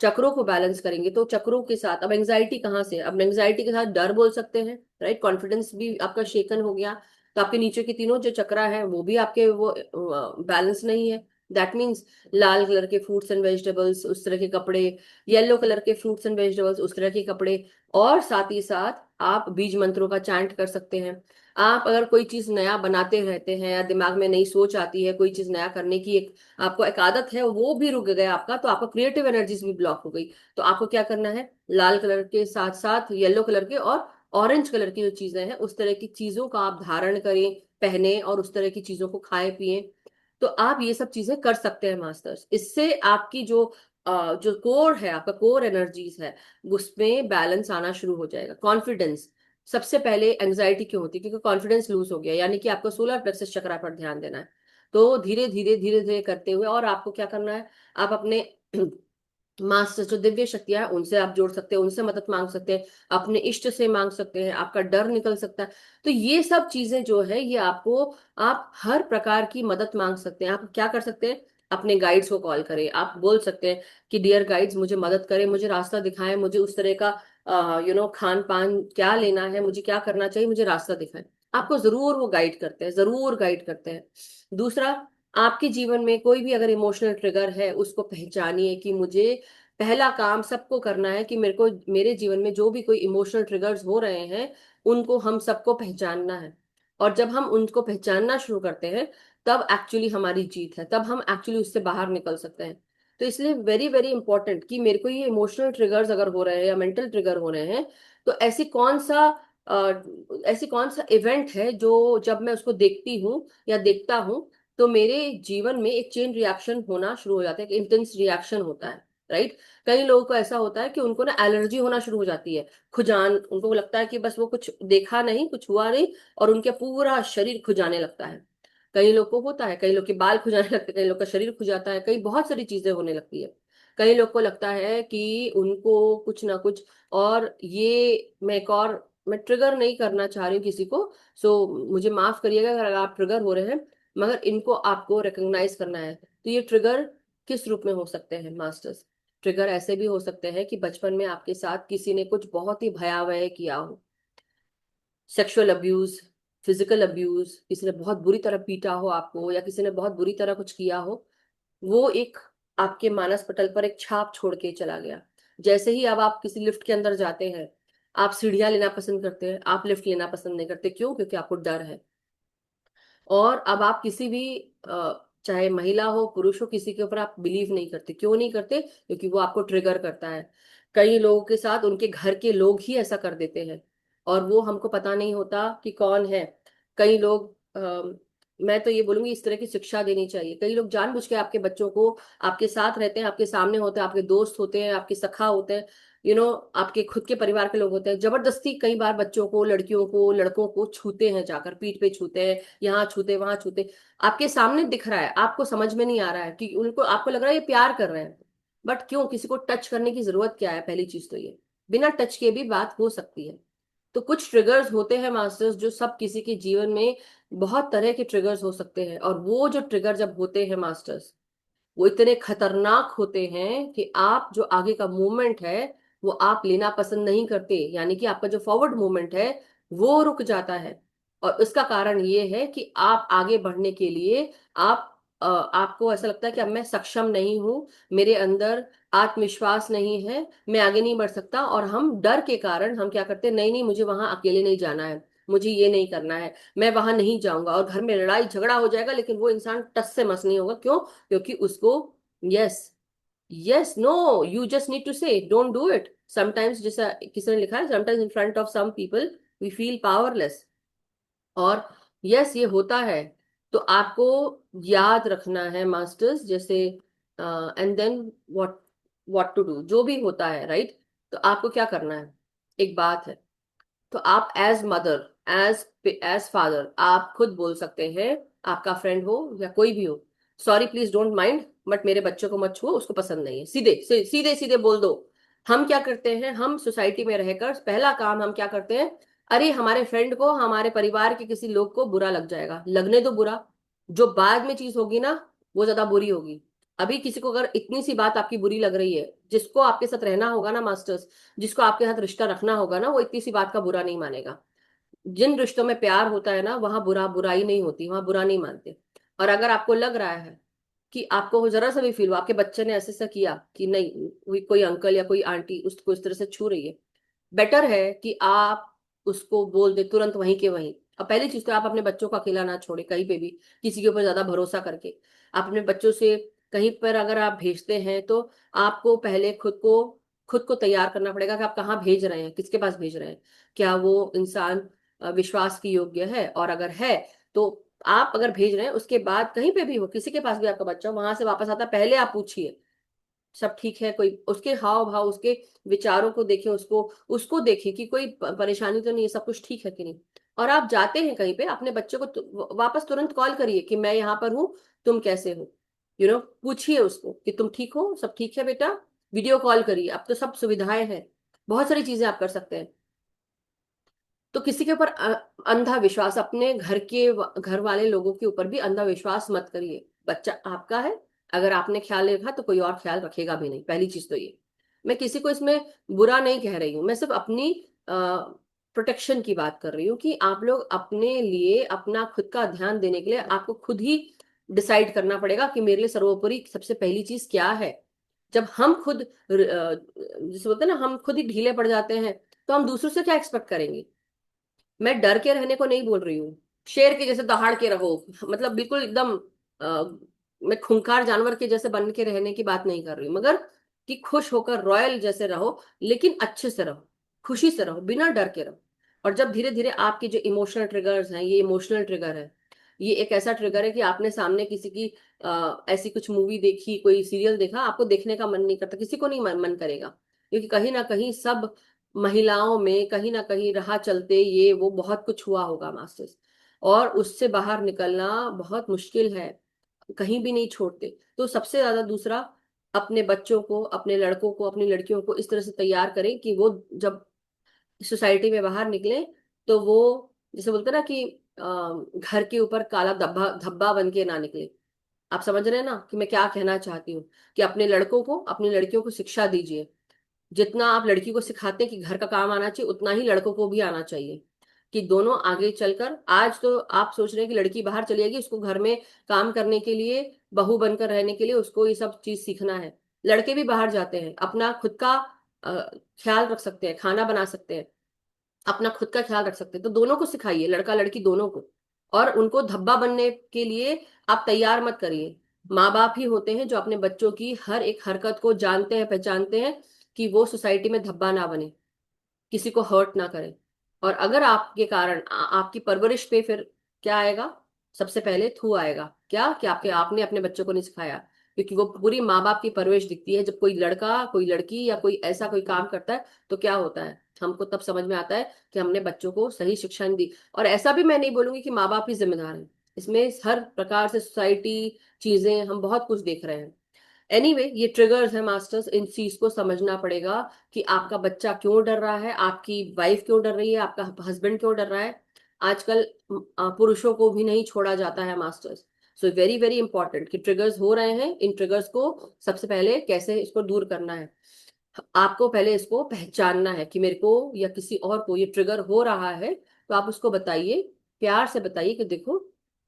चक्रों को बैलेंस करेंगे तो चक्रों के साथ, अब एंजाइटी कहाँ से, अब एंजाइटी के साथ डर बोल सकते हैं, राइट, कॉन्फिडेंस भी आपका शेकन हो गया, तो आपके नीचे के तीनों जो चक्रा है वो भी आपके वो बैलेंस नहीं है। दैट मीन्स लाल कलर के फ्रूट्स एंड वेजिटेबल्स, उस तरह के कपड़े, येलो कलर के फ्रूट्स एंड वेजिटेबल्स, उस तरह के कपड़े, और साथ ही साथ आप बीज मंत्रों का चैंट कर सकते हैं। आप अगर कोई चीज नया बनाते रहते हैं या दिमाग में नई सोच आती है, कोई चीज नया करने की एक आपको एक आदत है, वो भी रुक गया आपका, तो आपका क्रिएटिव एनर्जीज भी ब्लॉक हो गई। तो आपको क्या करना है, लाल कलर के साथ साथ येलो कलर के और ऑरेंज कलर की जो चीजें हैं, उस तरह की चीजों का आप धारण करें, पहने, और उस तरह की चीजों को खाएं पिए। तो आप ये सब चीजें कर सकते हैं मास्टर्स। इससे आपकी जो कोर है, आपका कोर एनर्जीज है, उसमें बैलेंस आना शुरू हो जाएगा। कॉन्फिडेंस, सबसे पहले एंजाइटी क्यों होती है, क्योंकि कॉन्फिडेंस लूज हो गया, यानी कि आपको सोलर प्लेक्सस चक्रा पर ध्यान देना है। तो धीरे धीरे धीरे धीरे करते हुए, और आपको क्या करना है, आप अपने मास्टर जो दिव्य शक्तियां हैं उनसे आप जोड़ सकते हैं, उनसे मदद मांग सकते हैं, अपने इष्ट से मांग सकते हैं, आपका डर निकल सकता है। तो ये सब चीजें जो है ये आपको, आप हर प्रकार की मदद मांग सकते हैं। आप क्या कर सकते हैं, अपने गाइड्स को कॉल करें, आप बोल सकते हैं कि डियर गाइड्स मुझे मदद करें, मुझे रास्ता दिखाएं, मुझे उस तरह का खान पान क्या लेना है, मुझे क्या करना चाहिए, मुझे रास्ता दिखाएं। आपको जरूर वो गाइड करते हैं, जरूर गाइड करते हैं। दूसरा, आपके जीवन में कोई भी अगर इमोशनल ट्रिगर है उसको पहचानिए कि मुझे पहला काम सबको करना है कि मेरे को मेरे जीवन में जो भी कोई इमोशनल ट्रिगर्स हो रहे हैं उनको हम सबको पहचानना है। और जब हम उनको पहचानना शुरू करते हैं तब एक्चुअली हमारी जीत है, तब हम एक्चुअली उससे बाहर निकल सकते हैं। तो इसलिए वेरी वेरी इंपॉर्टेंट कि मेरे को ये इमोशनल ट्रिगर्स अगर हो रहे हैं या मेंटल ट्रिगर हो रहे हैं, तो ऐसी कौन सा इवेंट है जो जब मैं उसको देखती हूँ या देखता हूँ तो मेरे जीवन में एक चेन रिएक्शन होना शुरू हो जाता है, एक इंटेंस रिएक्शन होता है, राइट। कई लोगों को ऐसा होता है कि उनको ना एलर्जी होना शुरू हो जाती है, खुजान, उनको लगता है कि बस वो कुछ देखा नहीं, कुछ हुआ नहीं, और उनके पूरा शरीर खुजाने लगता है। कई लोग को होता है, कई लोग के बाल खुजाने लगते हैं, कई लोग का शरीर खुजाता है, कई बहुत सारी चीजें होने लगती है। कई लोग को लगता है कि उनको कुछ ना कुछ, और ये मैं ट्रिगर नहीं करना चाह रही हूँ किसी को, सो मुझे माफ करिएगा अगर आप ट्रिगर हो रहे हैं, मगर इनको आपको रिकॉग्नाइज करना है। तो ये ट्रिगर किस रूप में हो सकते हैं मास्टर्स, ट्रिगर ऐसे भी हो सकते हैं कि बचपन में आपके साथ किसी ने कुछ बहुत ही भयावह किया हो, सेक्सुअल अब्यूज, फिजिकल अब्यूज, किसी ने बहुत बुरी तरह पीटा हो आपको, या किसी ने बहुत बुरी तरह कुछ किया हो, वो एक आपके मानस पटल पर एक छाप छोड़ के चला गया। जैसे ही अब आप किसी लिफ्ट के अंदर जाते हैं, आप सीढ़ियां लेना पसंद करते हैं, आप लिफ्ट लेना पसंद नहीं करते, क्यों, क्योंकि आपको डर है। और अब आप किसी भी चाहे महिला हो पुरुष हो, किसी के ऊपर आप बिलीव नहीं करते, क्यों नहीं करते, क्योंकि वो आपको ट्रिगर करता है। कई लोगों के साथ उनके घर के लोग ही ऐसा कर देते हैं और वो हमको पता नहीं होता कि कौन है। कई लोग मैं तो ये बोलूंगी इस तरह की शिक्षा देनी चाहिए। कई लोग जानबूझ के आपके बच्चों को, आपके साथ रहते हैं, आपके सामने होते हैं, आपके दोस्त होते हैं, आपके सखा होते हैं, आपके खुद के परिवार के लोग होते हैं, जबरदस्ती कई बार बच्चों को, लड़कियों को, लड़कों को छूते हैं, जाकर पीठ पे छूते हैं, यहाँ छूते वहां छूते, आपके सामने दिख रहा है, आपको समझ में नहीं आ रहा है कि उनको, आपको लग रहा है ये प्यार कर रहे हैं, बट क्यों, किसी को टच करने की जरूरत क्या है? पहली चीज तो ये, बिना टच के भी बात हो सकती है। तो कुछ ट्रिगर्स होते हैं मास्टर्स, जो सब किसी के जीवन में बहुत तरह के ट्रिगर्स हो सकते हैं, और वो जो ट्रिगर जब होते हैं मास्टर्स, वो इतने खतरनाक होते हैं कि आप जो आगे का मूवमेंट है वो आप लेना पसंद नहीं करते, यानी कि आपका जो फॉरवर्ड मूवमेंट है वो रुक जाता है। और इसका कारण ये है कि आप आगे बढ़ने के लिए आपको ऐसा लगता है कि अब मैं सक्षम नहीं हूं, मेरे अंदर आत्मविश्वास नहीं है, मैं आगे नहीं बढ़ सकता, और हम डर के कारण हम क्या करते हैं, नहीं नहीं मुझे वहां अकेले नहीं जाना है, मुझे ये नहीं करना है, मैं वहां नहीं जाऊंगा, और घर में लड़ाई झगड़ा हो जाएगा, लेकिन वो इंसान टस से मस नहीं होगा। क्यों? क्योंकि उसको, yes, yes, no, you just need to say don't do it sometimes, जैसा किसी ने लिखा है, sometimes in front of some people we feel powerless. और यस, ये होता है। तो आपको याद रखना है मास्टर्स, जैसे and then what what to do, जो भी होता है, राइट? तो आपको क्या करना है, एक बात है, तो आप एज मदर, एज फादर, आप खुद बोल सकते हैं, आपका फ्रेंड हो या कोई भी हो, sorry please don't mind, but मेरे बच्चों को मत छुओ, उसको पसंद नहीं है, सीधे सीधे सीधे बोल दो। हम क्या करते हैं, हम सोसाइटी में रहकर पहला काम हम क्या करते हैं, अरे हमारे फ्रेंड को, हमारे परिवार के किसी लोग को बुरा लग जाएगा, लगने दो बुरा, जो बाद में चीज होगी ना वो ज्यादा बुरी होगी। अभी किसी को अगर इतनी सी बात आपकी बुरी लग रही है, जिसको आपके साथ रहना होगा ना मास्टर्स, जिसको आपके साथ रिश्ता रखना होगा ना, वो इतनी सी बात का बुरा नहीं मानेगा। जिन रिश्तों में प्यार होता है ना, वहां बुराई नहीं होती, वहां बुरा नहीं मानते। और अगर आपको लग रहा है कि आपको जरा सा भी फील हुआ, आपके बच्चे ने ऐसे ऐसा किया कि नहीं, कोई अंकल या कोई आंटी उसको इस तरह से छू रही है, बेटर है कि आप उसको बोल दे तुरंत वहीं के वहीं। अब पहली चीज तो आप अपने बच्चों को अकेला ना छोड़े कहीं पे भी, किसी के ऊपर ज्यादा भरोसा करके। आप अपने बच्चों से कहीं पर अगर आप भेजते हैं, तो आपको पहले खुद को तैयार करना पड़ेगा कि आप कहाँ भेज रहे हैं, किसके पास भेज रहे हैं, क्या वो इंसान विश्वास की योग्य है, और अगर है तो आप अगर भेज रहे हैं, उसके बाद कहीं पे भी हो, किसी के पास भी आपका बच्चा हो, वहां से वापस आता पहले आप पूछिए सब ठीक है, कोई उसके हाव भाव, उसके विचारों को देखें, उसको उसको देखें कि कोई परेशानी तो नहीं है, सब कुछ ठीक है कि नहीं। और आप जाते हैं कहीं पे, अपने बच्चे को वापस तुरंत कॉल करिए कि मैं यहाँ पर हूँ, तुम कैसे हो, पूछिए उसको कि तुम ठीक हो, सब ठीक है बेटा, वीडियो कॉल करिए, अब तो सब सुविधाएं हैं, बहुत सारी चीजें आप कर सकते हैं। तो किसी के ऊपर अंधा विश्वास, अपने घर वाले लोगों के ऊपर भी अंधा विश्वास मत करिए। बच्चा आपका है, अगर आपने ख्याल रखा तो कोई और ख्याल रखेगा भी नहीं, पहली चीज तो ये। मैं किसी को इसमें बुरा नहीं कह रही हूँ, मैं सिर्फ अपनी प्रोटेक्शन की बात कर रही हूँ कि आप लोग अपने लिए, अपना खुद का ध्यान देने के लिए आपको खुद ही डिसाइड करना पड़ेगा कि मेरे लिए सर्वोपरि सबसे पहली चीज क्या है। जब हम खुद जैसे बोलते हैं ना, हम खुद ही ढीले पड़ जाते हैं, तो हम दूसरों से क्या एक्सपेक्ट करेंगे। मैं डर के रहने को नहीं बोल रही हूँ, शेर के जैसे दहाड़ के रहो, मतलब बिल्कुल एकदम मैं खूंखार जानवर के जैसे बन के रहने की बात नहीं कर रही हूँ, मगर कि खुश होकर रॉयल जैसे रहो, लेकिन अच्छे से रहो, खुशी से रहो, बिना डर के रहो। और जब धीरे धीरे आपके जो इमोशनल ट्रिगर्स हैं, ये इमोशनल ट्रिगर है, ये एक ऐसा ट्रिगर है कि आपने सामने किसी की ऐसी कुछ मूवी देखी, कोई सीरियल देखा, आपको देखने का मन नहीं करता, किसी को नहीं मन करेगा, क्योंकि कहीं ना कहीं सब महिलाओं में कहीं ना कहीं राह चलते ये वो बहुत कुछ हुआ होगा मास्टर्स, और उससे बाहर निकलना बहुत मुश्किल है, कहीं भी नहीं छोड़ते। तो सबसे ज्यादा दूसरा, अपने बच्चों को, अपने लड़कों को, अपनी लड़कियों को इस तरह से तैयार करें कि वो जब सोसाइटी में बाहर निकले, तो वो जैसे बोलते हैं ना कि घर के ऊपर काला धब्बा धब्बा बन के ना निकले। आप समझ रहे हैं ना कि मैं क्या कहना चाहती हूँ, कि अपने लड़कों को, अपनी लड़कियों को शिक्षा दीजिए। जितना आप लड़की को सिखाते हैं कि घर का काम आना चाहिए, उतना ही लड़कों को भी आना चाहिए, कि दोनों आगे चलकर, आज तो आप सोच रहे हैं कि लड़की बाहर चली जाएगी, उसको घर में काम करने के लिए, बहू बनकर रहने के लिए उसको ये सब चीज सीखना है। लड़के भी बाहर जाते हैं, अपना खुद का ख्याल रख सकते हैं, खाना बना सकते हैं, अपना खुद का ख्याल रख सकते हैं। तो दोनों को सिखाइए, लड़का लड़की दोनों को। और उनको धब्बा बनने के लिए आप तैयार मत करिए। माँ बाप ही होते हैं जो अपने बच्चों की हर एक हरकत को जानते हैं, पहचानते हैं, कि वो सोसाइटी में धब्बा ना बने, किसी को हर्ट ना करे। और अगर आपके कारण आपकी परवरिश पे फिर क्या आएगा, सबसे पहले थू आएगा, क्या कि आपने अपने बच्चों को नहीं सिखाया। क्योंकि वो पूरी माँ बाप की परवरिश दिखती है। जब कोई लड़का, कोई लड़की या कोई ऐसा कोई काम करता है तो क्या होता है, हमको तब समझ में आता है कि हमने बच्चों को सही शिक्षा नहीं दी। और ऐसा भी मैं नहीं बोलूंगी कि माँ बाप ही जिम्मेदार हैं, इसमें हर प्रकार से सोसाइटी, चीजें, हम बहुत कुछ देख रहे हैं। एनीवे ये ट्रिगर्स है मास्टर्स, इन चीज को समझना पड़ेगा कि आपका बच्चा क्यों डर रहा है, आपकी वाइफ क्यों डर रही है, आपका हस्बैंड क्यों डर रहा है। आजकल पुरुषों को भी नहीं छोड़ा जाता है masters. So very very important कि ट्रिगर्स हो रहे हैं, इन ट्रिगर्स को सबसे पहले कैसे इसको दूर करना है। आपको पहले इसको पहचानना है कि मेरे को या किसी और को ये ट्रिगर हो रहा है, तो आप उसको बताइए, प्यार से बताइए कि देखो,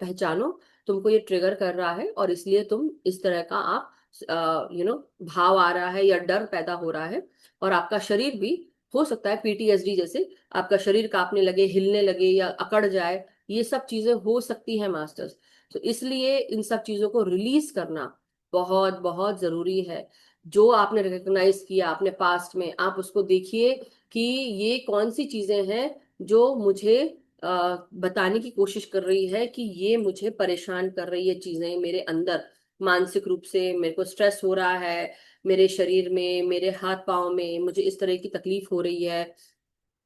पहचानो तुमको ये ट्रिगर कर रहा है और इसलिए तुम इस तरह का आप भाव आ रहा है या डर पैदा हो रहा है। और आपका शरीर भी हो सकता है पीटीएसडी जैसे आपका शरीर कांपने लगे, हिलने लगे या अकड़ जाए, ये सब चीजें हो सकती हैं मास्टर्स। तो इसलिए इन सब चीजों को रिलीज करना बहुत बहुत जरूरी है। जो आपने रिकॉग्नाइज किया अपने पास्ट में, आप उसको देखिए कि ये कौन सी चीजें हैं जो मुझे बताने की कोशिश कर रही है कि ये मुझे परेशान कर रही है, चीजें मेरे अंदर मानसिक रूप से मेरे को स्ट्रेस हो रहा है, मेरे शरीर में, मेरे हाथ पांव में मुझे इस तरह की तकलीफ हो रही है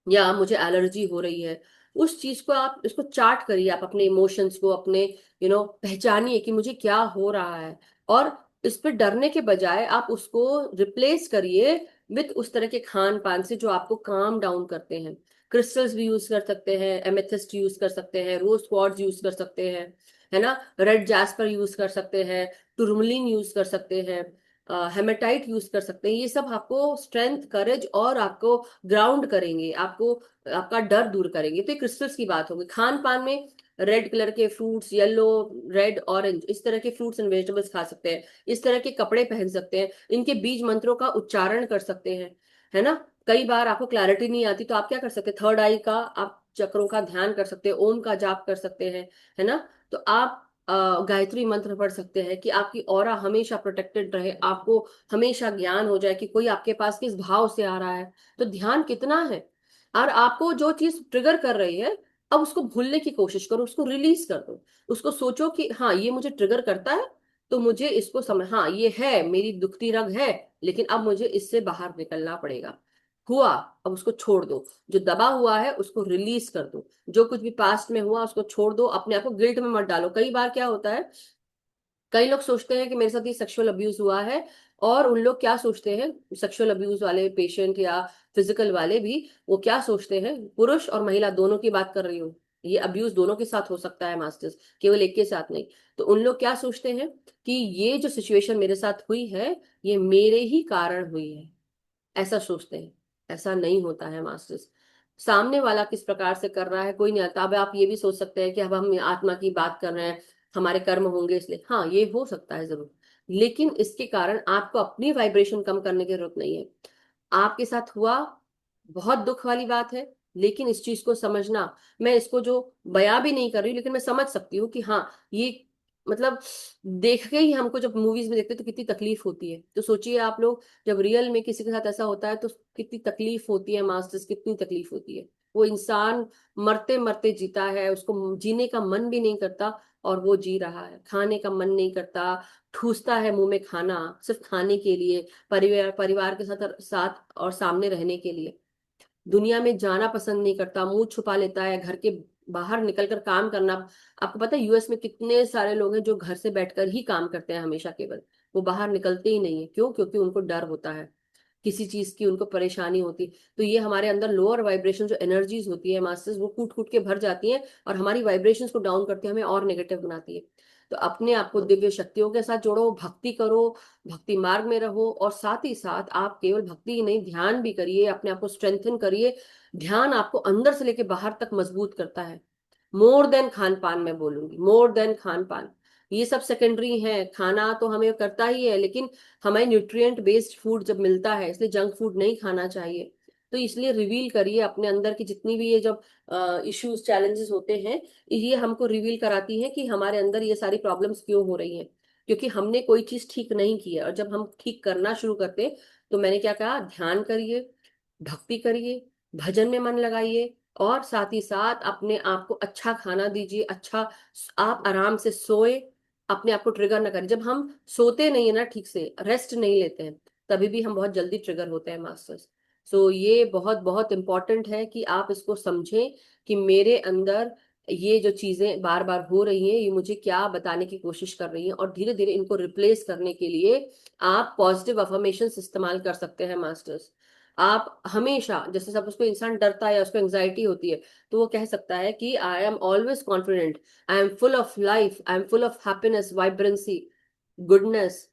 या मुझे एलर्जी हो रही है। उस चीज को आप इसको चार्ट करिए, आप अपने इमोशंस को अपने पहचानिए कि मुझे क्या हो रहा है। और इस पे डरने के बजाय आप उसको रिप्लेस करिए विथ उस तरह के खान पान से जो आपको काम डाउन करते हैं। क्रिस्टल्स भी यूज कर सकते हैं, एमेथिस्ट यूज कर सकते हैं, रोज क्वार्ट्ज यूज कर सकते हैं, है ना, रेड जैस्पर यूज कर सकते हैं, टुरमलिन यूज कर सकते हैं, हेमेटाइट यूज कर सकते हैं। ये सब आपको स्ट्रेंथ, करेज और आपको ग्राउंड करेंगे, आपको आपका डर दूर करेंगे। तो ये क्रिस्टल्स की बात होगी। खान पान में रेड कलर के फ्रूट्स, येलो, रेड, ऑरेंज, इस तरह के फ्रूट्स एंड वेजिटेबल्स खा सकते हैं, इस तरह के कपड़े पहन सकते हैं, इनके बीज मंत्रों का उच्चारण कर सकते हैं, है ना। कई बार आपको क्लैरिटी नहीं आती तो आप क्या कर सकते हैं, थर्ड आई का आप चक्रों का ध्यान कर सकते हैं, ओम का जाप कर सकते हैं, है ना। तो आप गायत्री मंत्र पढ़ सकते हैं कि आपकी ऑरा हमेशा प्रोटेक्टेड रहे, आपको हमेशा ज्ञान हो जाए कि कोई आपके पास किस भाव से आ रहा है। तो ध्यान कितना है, और आपको जो चीज ट्रिगर कर रही है, अब उसको भूलने की कोशिश करो, उसको रिलीज कर दो। उसको सोचो कि हाँ ये मुझे ट्रिगर करता है, तो मुझे इसको समझ, हाँ ये है, मेरी दुखती रग है, लेकिन अब मुझे इससे बाहर निकलना पड़ेगा। हुआ, अब उसको छोड़ दो, जो दबा हुआ है उसको रिलीज कर दो, जो कुछ भी पास्ट में हुआ उसको छोड़ दो, अपने आप को गिल्ट में मत डालो। कई बार क्या होता है, कई लोग सोचते हैं कि मेरे साथ ये सेक्सुअल अब्यूज हुआ है, और उन लोग क्या सोचते हैं, सेक्सुअल अब्यूज वाले पेशेंट या फिजिकल वाले भी, वो क्या सोचते हैं, पुरुष और महिला दोनों की बात कर रही हूँ, ये अब्यूज दोनों के साथ हो सकता है मास्टर्स, केवल एक के साथ नहीं। तो उन लोग क्या सोचते हैं कि ये जो सिचुएशन मेरे साथ हुई है, ये मेरे ही कारण हुई है, ऐसा सोचते हैं। ऐसा नहीं होता है मास्टर्स। सामने वाला किस प्रकार से कर रहा है कोई नहीं आता। अब आप ये भी सोच सकते हैं कि अब हम आत्मा की बात कर रहे हैं, हमारे कर्म होंगे इसलिए, हाँ ये हो सकता है जरूर, लेकिन इसके कारण आपको अपनी वाइब्रेशन कम करने की जरूरत नहीं है। आपके साथ हुआ, बहुत दुख वाली बात है, लेकिन इस चीज को समझना, मैं इसको जो बयां भी नहीं कर रही हूँ, लेकिन मैं समझ सकती हूँ कि हाँ ये, मतलब देख के ही हमको जब मूवीज में देखते हैं तो कितनी तकलीफ होती है। तो सोचिए आप लोग जब रियल में किसी के साथ ऐसा होता है तो कितनी तकलीफ होती है मास्टर्स, कितनी तकलीफ होती है। वो इंसान मरते मरते जीता है, उसको जीने का मन भी नहीं करता, और वो जी रहा है, खाने का मन नहीं करता, ठूसता है मुंह में खाना सिर्फ खाने के लिए, परिवार परिवार के साथ साथ और सामने रहने के लिए, दुनिया में जाना पसंद नहीं करता, मुंह छुपा लेता है, घर के बाहर निकलकर काम करना। आपको पता है यूएस में कितने सारे लोग हैं जो घर से बैठकर ही काम करते हैं हमेशा, केवल वो बाहर निकलते ही नहीं है। क्यों? क्योंकि उनको डर होता है, किसी चीज की उनको परेशानी होती। तो ये हमारे अंदर लोअर वाइब्रेशन जो एनर्जीज होती है मास्टर्स, वो कूट कूट के भर जाती हैं और हमारी वाइब्रेशंस को डाउन करती है, हमें और नेगेटिव बनाती है। तो अपने आप को दिव्य शक्तियों के साथ जोड़ो, भक्ति करो, भक्ति मार्ग में रहो, और साथ ही साथ आप केवल भक्ति ही नहीं, ध्यान भी करिए, अपने आप को स्ट्रेंथन करिए। ध्यान आपको अंदर से लेके बाहर तक मजबूत करता है, मोर देन खान पान, मैं बोलूंगी मोर देन खान पान। ये सब सेकेंडरी है, खाना तो हमें करता ही है, लेकिन हमें न्यूट्रिएंट बेस्ड फूड जब मिलता है, इसलिए जंक फूड नहीं खाना चाहिए। तो इसलिए रिवील करिए अपने अंदर की जितनी भी ये जब इश्यूज, चैलेंजेस होते हैं, ये हमको रिवील कराती है कि हमारे अंदर ये सारी प्रॉब्लम्स क्यों हो रही हैं, क्योंकि हमने कोई चीज ठीक नहीं की है। और जब हम ठीक करना शुरू करते हैं, तो मैंने क्या कहा, ध्यान करिए, भक्ति करिए, भजन में मन लगाइए, और साथ ही साथ अपने आप को अच्छा खाना दीजिए, अच्छा आप आराम से सोए, अपने आप को ट्रिगर ना करें। जब हम सोते नहीं है ना, ठीक से रेस्ट नहीं लेते हैं, तभी भी हम बहुत जल्दी ट्रिगर होते हैं मास्टर्स। सो ये बहुत बहुत इंपॉर्टेंट है कि आप इसको समझें कि मेरे अंदर ये जो चीजें बार बार हो रही हैं, ये मुझे क्या बताने की कोशिश कर रही हैं, और धीरे धीरे इनको रिप्लेस करने के लिए आप पॉजिटिव अफर्मेशंस इस्तेमाल कर सकते हैं मास्टर्स। आप हमेशा, जैसे सपोज कोई इंसान डरता है या उसको एंग्जाइटी होती है, तो वो कह सकता है कि I am always confident, I am full of life, I am full of happiness, vibrancy, goodness,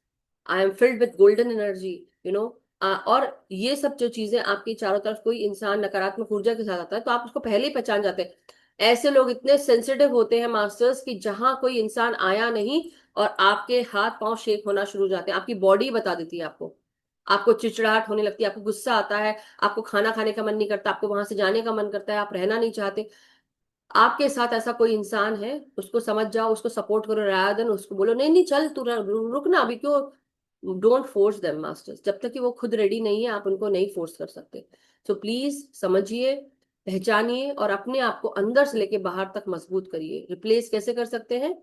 I am filled with golden energy, you know. और ये सब जो चीजें आपकी चारों तरफ, कोई इंसान नकारात्मक ऊर्जा के साथ आता है तो आप उसको पहले ही पहचान जाते हैं। ऐसे लोग इतने सेंसिटिव होते हैं मास्टर्स कि जहां कोई इंसान आया नहीं और आपके हाथ पांव शेक होना शुरू हो जाते हैं, आपकी बॉडी बता देती है आपको। आपको चिड़चिड़ाहट होने लगती है, आपको गुस्सा आता है, आपको खाना खाने का मन नहीं करता, आपको वहां से जाने का मन करता है, आप रहना नहीं चाहते। आपके साथ ऐसा कोई इंसान है, उसको समझ जाओ, उसको सपोर्ट करो, रादर देन उसको बोलो नहीं नहीं चल तू रुक ना अभी क्यों। डोंट फोर्स देम मास्टर्स, जब तक कि वो खुद रेडी नहीं है आप उनको नहीं फोर्स कर सकते। सो प्लीज समझिए, पहचानिए और अपने आप को अंदर से लेके बाहर तक मजबूत करिए। रिप्लेस कैसे कर सकते हैं?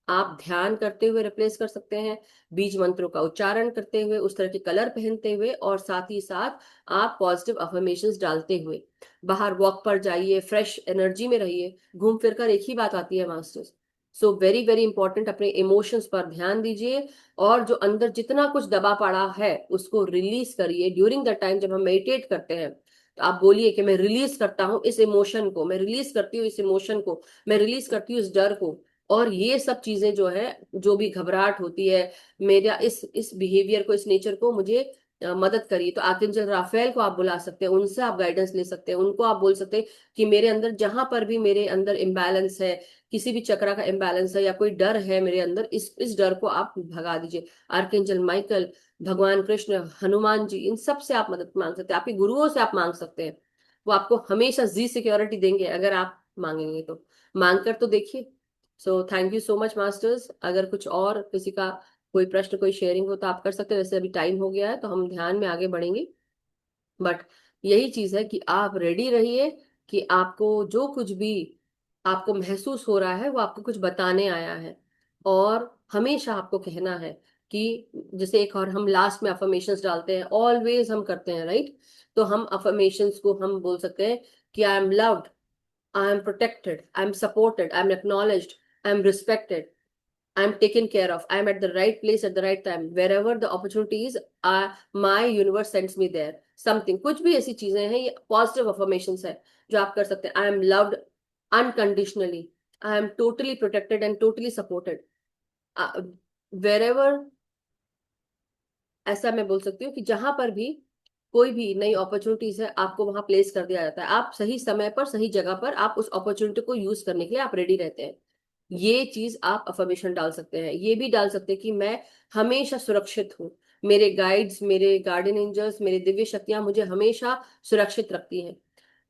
आप ध्यान करते हुए रिप्लेस कर सकते हैं, बीज मंत्रों का उच्चारण करते हुए, उस तरह के कलर पहनते हुए, और साथ ही साथ आप पॉजिटिव अफर्मेशंस डालते हुए। बाहर वॉक पर जाइए, फ्रेश एनर्जी में रहिए, घूम फिर कर एक ही बात आती है masters. So very very important, अपने इमोशंस पर ध्यान दीजिए, और जो अंदर जितना कुछ दबा पड़ा है उसको रिलीज करिए। ड्यूरिंग द टाइम जब हम मेडिटेट करते हैं तो आप बोलिए कि मैं रिलीज करता हूँ इस इमोशन को, मैं रिलीज करती हूँ इस इमोशन को, मैं रिलीज करती हूँ इस डर को। और ये सब चीजें जो है, जो भी घबराहट होती है, मेरा इस बिहेवियर को, इस नेचर को, मुझे मदद करिए। तो आर्कएंजल राफेल को आप बुला सकते हैं, उनसे आप गाइडेंस ले सकते हैं, उनको आप बोल सकते हैं कि मेरे अंदर जहां पर भी मेरे अंदर इम्बैलेंस है, किसी भी चक्र का इम्बैलेंस है या कोई डर है मेरे अंदर, इस डर को आप भगा दीजिए। आर्कएंजल माइकल, भगवान कृष्ण, हनुमान जी, इन सब से आप मदद मांग सकते हैं, आपके गुरुओं से आप मांग सकते हैं। वो आपको हमेशा जी सिक्योरिटी देंगे अगर आप मांगेंगे तो। मांग कर तो देखिए। So thank you so much masters. अगर कुछ और किसी का कोई प्रश्न, कोई शेयरिंग हो तो आप कर सकते हैं। वैसे अभी टाइम हो गया है तो हम ध्यान में आगे बढ़ेंगे, बट यही चीज है कि आप रेडी रहिए कि आपको जो कुछ भी आपको महसूस हो रहा है वो आपको कुछ बताने आया है। और हमेशा आपको कहना है कि जैसे एक और हम लास्ट में अफर्मेशंस डालते हैं, ऑलवेज हम करते हैं, राइट? तो हम अफर्मेशंस को हम बोल सकते हैं कि I am loved, I am protected, I am supported, I am acknowledged, I am respected, I am taken care of, I am at the right place at the right time. Wherever the opportunities are, my universe sends me there. Something, कुछ भी ऐसी चीजें हैं, ये positive affirmations है जो आप कर सकते हैं। I am loved unconditionally, I am totally protected and totally supported. Wherever, ऐसा मैं बोल सकती हूँ कि जहां पर भी कोई भी नई अपॉर्चुनिटीज है, आपको वहां प्लेस कर दिया जाता है। आप सही समय पर, सही जगह पर, आप उस अपॉर्चुनिटी को यूज करने के लिए आप रेडी रहते हैं। ये चीज आप अफर्मेशन डाल सकते हैं। ये भी डाल सकते हैं कि मैं हमेशा सुरक्षित हूँ, मेरे गाइड्स, मेरे गार्डियन एंजल्स, मेरी दिव्य शक्तियां मुझे हमेशा सुरक्षित रखती हैं।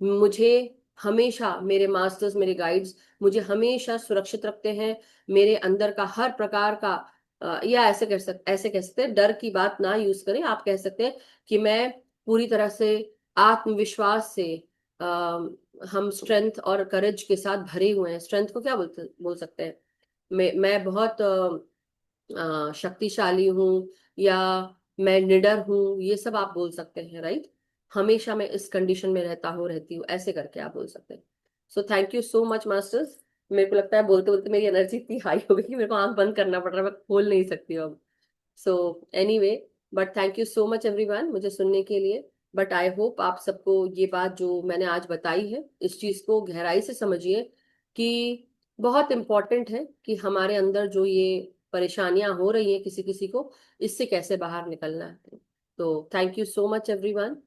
मुझे हमेशा मेरे मास्टर्स, मेरे गाइड्स मुझे हमेशा सुरक्षित रखते हैं। मेरे अंदर का हर प्रकार का या ऐसे कह सकते हैं, डर की बात ना यूज करें, आप कह सकते हैं कि मैं पूरी तरह से आत्मविश्वास से, हम स्ट्रेंथ और करेज के साथ भरे हुए हैं। स्ट्रेंथ को क्या बोल सकते हैं, मैं बहुत शक्तिशाली हूँ, या मैं निडर हूँ, ये सब आप बोल सकते हैं, राइट? हमेशा मैं इस कंडीशन में रहती हूँ, ऐसे करके आप बोल सकते हैं। So thank you so much masters. मेरे को लगता है बोलते बोलते मेरी एनर्जी इतनी हाई हो गई कि मेरे को आंख बंद करना पड़ रहा है, मैं खोल नहीं सकती हूँ अब। So anyway, but thank you so much everyone मुझे सुनने के लिए। बट आई होप आप सबको ये बात जो मैंने आज बताई है, इस चीज को गहराई से समझिए कि बहुत इंपॉर्टेंट है कि हमारे अंदर जो ये परेशानियां हो रही हैं किसी किसी को, इससे कैसे बाहर निकलना है। तो thank you so much everyone.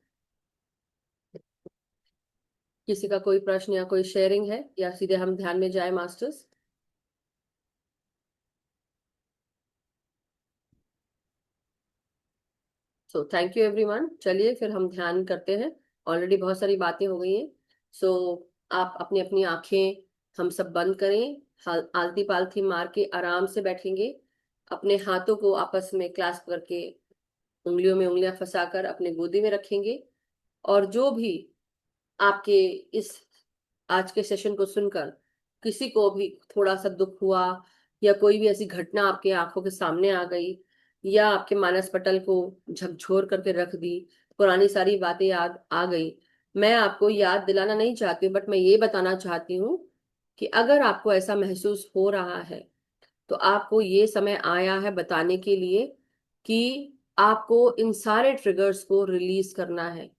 किसी का कोई प्रश्न या कोई शेयरिंग है, या सीधे हम ध्यान में जाए masters? So thank you everyone. चलिए फिर हम ध्यान करते हैं, ऑलरेडी बहुत सारी बातें हो गई हैं। सो आप अपनी अपनी आंखें हम सब बंद करें, आलती पालती मार के आराम से बैठेंगे, अपने हाथों को आपस में क्लास्प करके उंगलियों में उंगलियां फंसाकर अपने गोदी में रखेंगे। और जो भी आपके इस आज के सेशन को सुनकर किसी को भी थोड़ा सा दुख हुआ, या कोई भी ऐसी घटना आपके आंखों के सामने आ गई, या आपके मानस पटल को झकझोर करके रख दी, पुरानी सारी बातें याद आ गई, मैं आपको याद दिलाना नहीं चाहती हूँ, बट मैं ये बताना चाहती हूँ कि अगर आपको ऐसा महसूस हो रहा है तो आपको ये समय आया है बताने के लिए कि आपको इन सारे ट्रिगर्स को रिलीज करना है।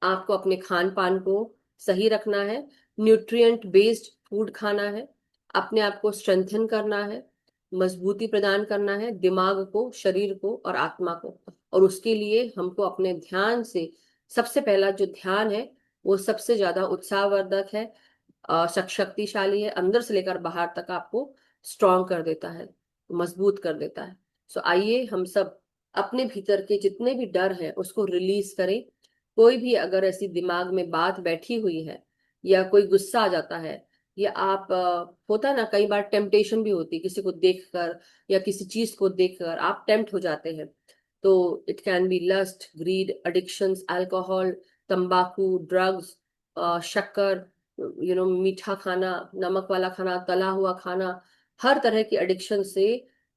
आपको अपने खान पान को सही रखना है, न्यूट्रिएंट बेस्ड फूड खाना है, अपने आप को स्ट्रेंथन करना है, मजबूती प्रदान करना है दिमाग को, शरीर को और आत्मा को। और उसके लिए हमको अपने ध्यान से, सबसे पहला जो ध्यान है वो सबसे ज्यादा उत्साहवर्धक है, शक्तिशाली है, अंदर से लेकर बाहर तक आपको स्ट्रॉन्ग कर देता है, मजबूत कर देता है। सो आइए हम सब अपने भीतर के जितने भी डर हैं उसको रिलीज करें। कोई भी अगर ऐसी दिमाग में बात बैठी हुई है, या कोई गुस्सा आ जाता है, या आप होता ना, कई बार टेम्पटेशन भी होती है किसी को देखकर या किसी चीज को देखकर आप टेम्प्ट हो जाते हैं। तो it can be lust, greed, addictions, alcohol, तंबाकू, ड्रग्स, शक्कर, मीठा खाना, नमक वाला खाना, तला हुआ खाना, हर तरह की एडिक्शन से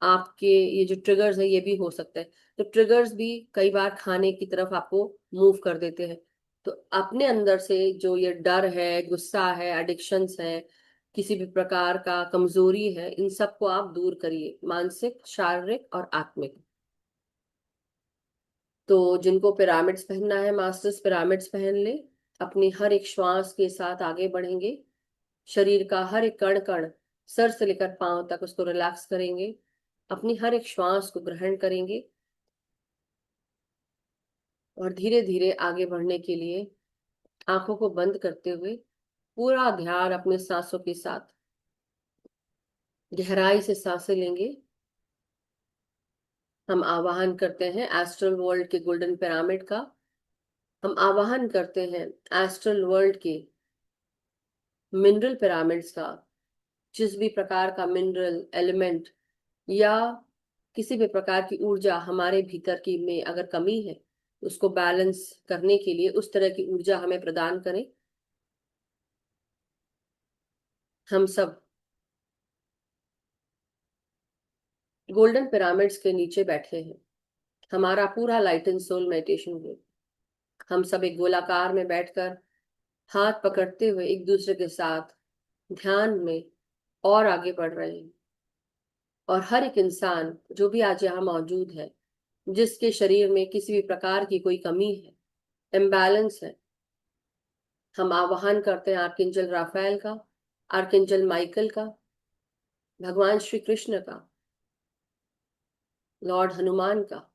आपके ये जो ट्रिगर्स है ये भी हो सकते हैं। तो ट्रिगर्स भी कई बार खाने की तरफ आपको मूव कर देते हैं। तो अपने अंदर से जो ये डर है, गुस्सा है, एडिक्शंस है, किसी भी प्रकार का कमजोरी है, इन सबको आप दूर करिए, मानसिक, शारीरिक और आत्मिक। तो जिनको पिरामिड्स पहनना है, मास्टर्स पिरामिड्स पहन ले। अपनी हर एक श्वास के साथ आगे बढ़ेंगे, शरीर का हर एक कण कण, सर से लेकर पांव तक उसको रिलैक्स करेंगे, अपनी हर एक श्वास को ग्रहण करेंगे और धीरे धीरे आगे बढ़ने के लिए आंखों को बंद करते हुए पूरा ध्यान अपने सांसों के साथ गहराई से सांसें लेंगे। हम आवाहन करते हैं एस्ट्रल वर्ल्ड के गोल्डन पिरामिड का, हम आवाहन करते हैं एस्ट्रल वर्ल्ड के मिनरल पिरामिड्स का। जिस भी प्रकार का मिनरल एलिमेंट या किसी भी प्रकार की ऊर्जा हमारे भीतर की में अगर कमी है, उसको बैलेंस करने के लिए उस तरह की ऊर्जा हमें प्रदान करें। हम सब गोल्डन पिरामिड्स के नीचे बैठे हैं, हमारा पूरा light and soul meditation group. हम सब एक गोलाकार में बैठकर हाथ पकड़ते हुए एक दूसरे के साथ ध्यान में और आगे बढ़ रहे हैं। और हर एक इंसान जो भी आज यहाँ मौजूद है, जिसके शरीर में किसी भी प्रकार की कोई कमी है, इम्बैलेंस है, हम आवाहन करते हैं आर्कएंजल राफेल का, आर्कएंजल माइकल का, भगवान श्री कृष्ण का, लॉर्ड हनुमान का,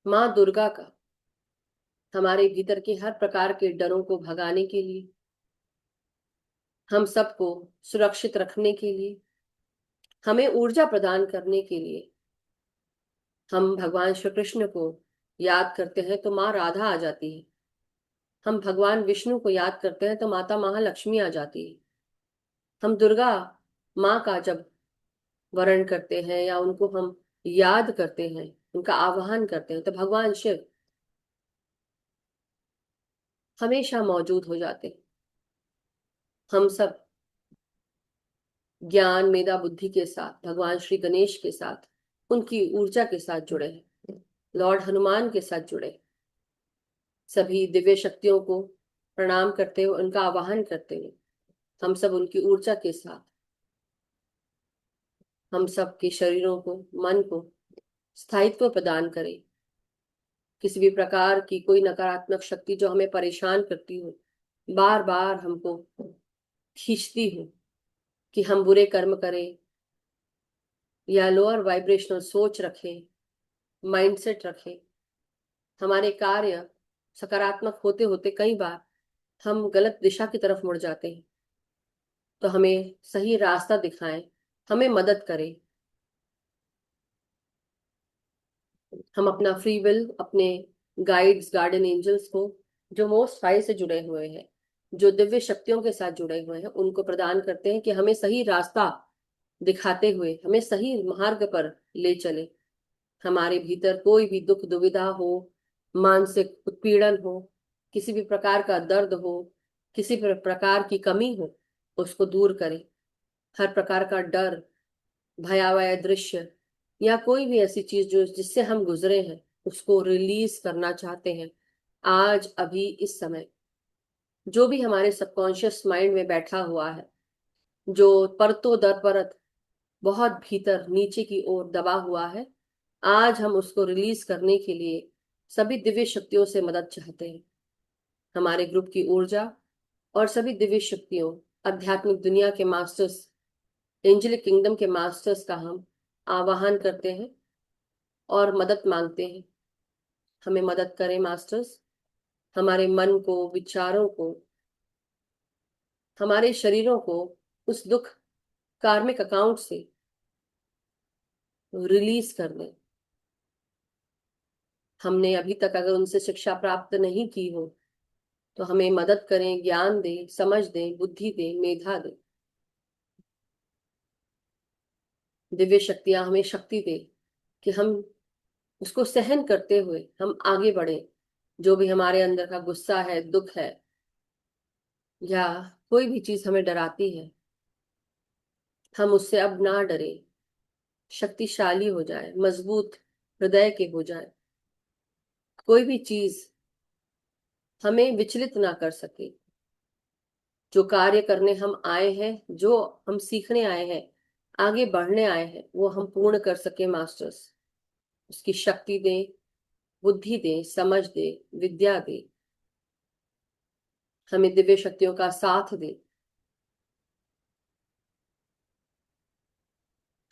माँ दुर्गा का, हमारे भीतर के हर प्रकार के डरों को भगाने के लिए, हम सबको सुरक्षित रखने के लिए, हमें ऊर्जा प्रदान करने के लिए हम भगवान श्री कृष्ण को याद करते हैं तो माँ राधा आ जाती है। हम भगवान विष्णु को याद करते हैं तो माता महालक्ष्मी आ जाती है। हम दुर्गा माँ का जब वर्ण करते हैं या उनको हम याद करते हैं, उनका आवाहन करते हैं, तो भगवान शिव हमेशा मौजूद हो जाते हैं। हम सब ज्ञान, मेधा, बुद्धि के साथ, भगवान श्री गणेश के साथ, उनकी ऊर्जा के साथ जुड़े हैं, लॉर्ड हनुमान के साथ जुड़े। सभी दिव्य शक्तियों को प्रणाम करते हुए, उनका आवाहन करते हुए, हम सब उनकी ऊर्जा के साथ हम सब के शरीरों को, मन को स्थायित्व प्रदान करें। किसी भी प्रकार की कोई नकारात्मक शक्ति जो हमें परेशान करती हो, बार बार हमको खींचती हो कि हम बुरे कर्म करें या लोअर वाइब्रेशनल सोच रखें, माइंडसेट रखें, हमारे कार्य सकारात्मक होते होते कई बार हम गलत दिशा की तरफ मुड़ जाते हैं। तो हमें सही रास्ता दिखाएं, हमें मदद करें। हम अपना फ्री विल अपने गाइड्स, गार्डियन एंजल्स को, जो मोस्ट हाई से जुड़े हुए हैं, जो दिव्य शक्तियों के साथ जुड़े हुए हैं, उनको प्रदान करते हैं कि हमें सही रास्ता दिखाते हुए हमें सही मार्ग पर ले चले। हमारे भीतर कोई भी दुख, दुविधा हो, मानसिक उत्पीड़न हो, किसी भी प्रकार का दर्द हो, किसी भी प्रकार की कमी हो, उसको दूर करें। हर प्रकार का डर, भयावह दृश्य या कोई भी ऐसी चीज जो जिससे हम गुजरे हैं उसको रिलीज करना चाहते हैं, आज अभी इस समय जो भी हमारे सबकॉन्शियस माइंड में बैठा हुआ है, जो परतों दर परत बहुत भीतर नीचे की ओर दबा हुआ है, आज हम उसको रिलीज करने के लिए सभी दिव्य शक्तियों से मदद चाहते हैं। हमारे ग्रुप की ऊर्जा और सभी दिव्य शक्तियों, आध्यात्मिक दुनिया के मास्टर्स, एंजेलिक किंगडम के मास्टर्स का हम आवाहन करते हैं और मदद मांगते हैं। हमें मदद करें मास्टर्स, हमारे मन को, विचारों को, हमारे शरीरों को उस दुख कार्मिक अकाउंट से रिलीज कर दें। हमने अभी तक अगर उनसे शिक्षा प्राप्त नहीं की हो तो हमें मदद करें, ज्ञान दें, समझ दें, बुद्धि दें, मेधा दें। दिव्य शक्तियां हमें शक्ति दे कि हम उसको सहन करते हुए हम आगे बढ़े। जो भी हमारे अंदर का गुस्सा है, दुख है या कोई भी चीज हमें डराती है, हम उससे अब ना डरे, शक्तिशाली हो जाए, मजबूत हृदय के हो जाए। कोई भी चीज हमें विचलित ना कर सके। जो कार्य करने हम आए हैं, जो हम सीखने आए हैं, आगे बढ़ने आए हैं, वो हम पूर्ण कर सके मास्टर्स। उसकी शक्ति दें, बुद्धि दें, समझ दें, विद्या दें। हमें दिव्य शक्तियों का साथ दें।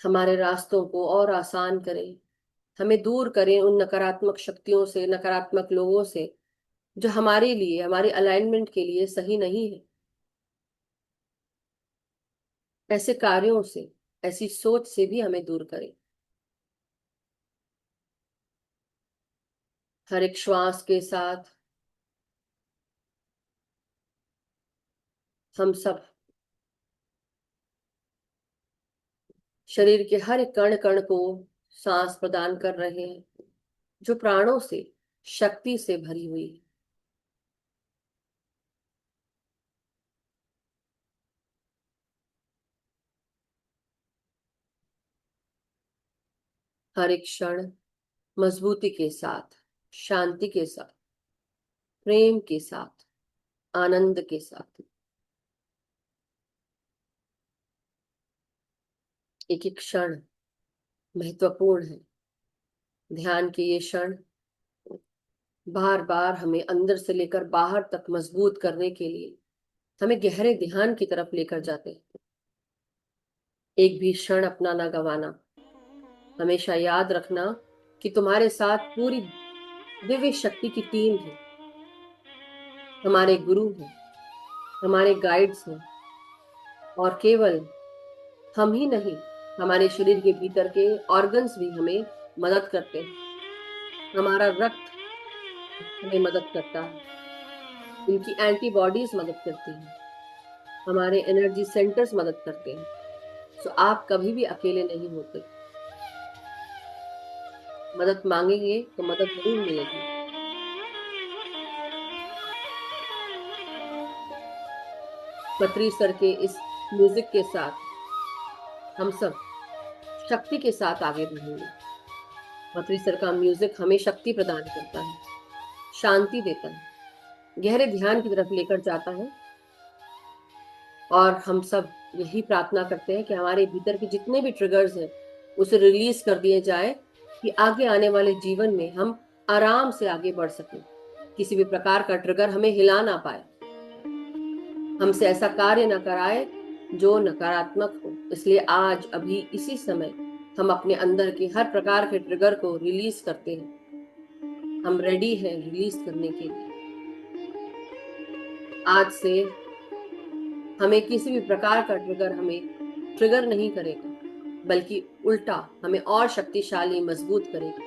हमारे रास्तों को और आसान करें। हमें दूर करें उन नकारात्मक शक्तियों से, नकारात्मक लोगों से जो हमारे लिए, हमारे अलाइनमेंट के लिए सही नहीं है। ऐसे कार्यों से, ऐसी सोच से भी हमें दूर करें। हर एक श्वास के साथ हम सब शरीर के हर एक कण कण को सांस प्रदान कर रहे हैं जो प्राणों से, शक्ति से भरी हुई है। हर एक क्षण मजबूती के साथ, शांति के साथ, प्रेम के साथ, आनंद के साथ। एक एक क्षण महत्वपूर्ण है। ध्यान के ये क्षण बार बार हमें अंदर से लेकर बाहर तक मजबूत करने के लिए हमें गहरे ध्यान की तरफ लेकर जाते हैं। एक भी क्षण अपना ना गंवाना। हमेशा याद रखना कि तुम्हारे साथ पूरी दिव्य शक्ति की टीम है। हमारे गुरु हैं, हमारे गाइड्स हैं, और केवल हम ही नहीं, हमारे शरीर के भीतर के ऑर्गन्स भी हमें मदद करते हैं। हमारा रक्त हमें मदद करता है, इनकी एंटीबॉडीज मदद करती हैं, हमारे एनर्जी सेंटर्स मदद करते हैं। सो आप कभी भी अकेले नहीं होते। मदद मांगेंगे तो मदद जरूर मिलेगी। पत्री सर के इस म्यूजिक के साथ हम सब शक्ति के साथ आगे बढ़ेंगे। पत्री सर का म्यूजिक हमें शक्ति प्रदान करता है, शांति देता है, गहरे ध्यान की तरफ लेकर जाता है। और हम सब यही प्रार्थना करते हैं कि हमारे भीतर के जितने भी ट्रिगर्स हैं उसे रिलीज कर दिए जाए कि आगे आने वाले जीवन में हम आराम से आगे बढ़ सकें। किसी भी प्रकार का ट्रिगर हमें हिला ना पाए, हमसे ऐसा कार्य न कराए जो नकारात्मक हो। इसलिए आज अभी इसी समय हम अपने अंदर के हर प्रकार के ट्रिगर को रिलीज करते हैं। हम रेडी हैं रिलीज करने के लिए। आज से हमें किसी भी प्रकार का ट्रिगर हमें ट्रिगर नहीं करेगा, बल्कि उल्टा हमें और शक्तिशाली, मजबूत करेगा।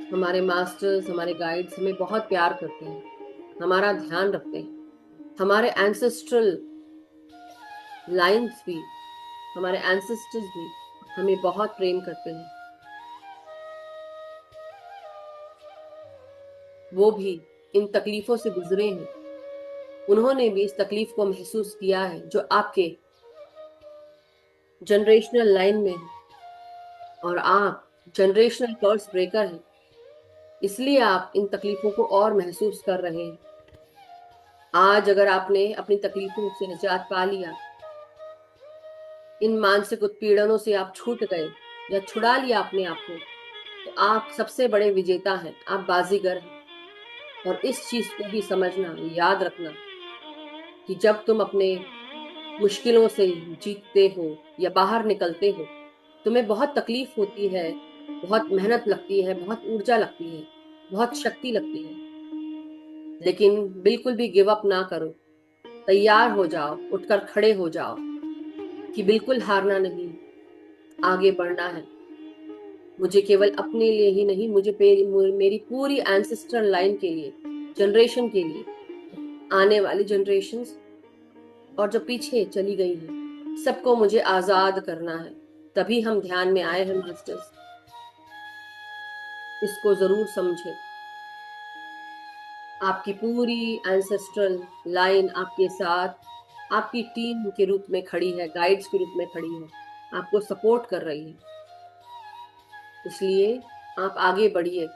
हमारे मास्टर्स, हमारे गाइड्स हमें बहुत प्यार करते हैं, हमारा ध्यान रखते हैं। हमारे एंसेस्ट्रल लाइन्स भी, हमारे एंसेस्टर्स भी हमें बहुत प्रेम करते हैं। वो भी इन तकलीफों से गुजरे हैं, उन्होंने भी इस तकलीफ को महसूस किया है जो आपके जनरेशनल लाइन में है, और आप जनरेशनल कर्स ब्रेकर हैं, इसलिए आप इन तकलीफों को और महसूस कर रहे हैं। आज अगर आपने अपनी तकलीफों से निजात पा लिया, इन मानसिक उत्पीड़नों से आप छूट गए या छुड़ा लिया अपने आप को, तो आप सबसे बड़े विजेता हैं, आप बाजीगर हैं। और इस चीज को भी समझना, याद रखना कि जब तुम अपने मुश्किलों से जीतते हो या बाहर निकलते हो, तुम्हें बहुत तकलीफ होती है, बहुत मेहनत लगती है, बहुत ऊर्जा लगती है, बहुत शक्ति लगती है, लेकिन बिल्कुल भी गिव अप ना करो। तैयार हो जाओ, उठकर खड़े हो जाओ कि बिल्कुल हारना नहीं, आगे बढ़ना है। मुझे केवल अपने लिए ही नहीं, मुझे मेरी पूरी एंसेस्ट्रल लाइन के लिए, जनरेशन के लिए, आने वाली जनरेशंस और जो पीछे चली गई हैं, सबको मुझे आजाद करना है। तभी हम ध्यान में आए हैं मास्टर्स, इसको जरूर समझे। आपकी पूरी एंसेस्ट्रल लाइन आपके साथ, आपकी टीम के रूप में खड़ी है, गाइड्स के रूप में खड़ी है, आपको सपोर्ट कर रही है। इसलिए आप आगे बढ़िए,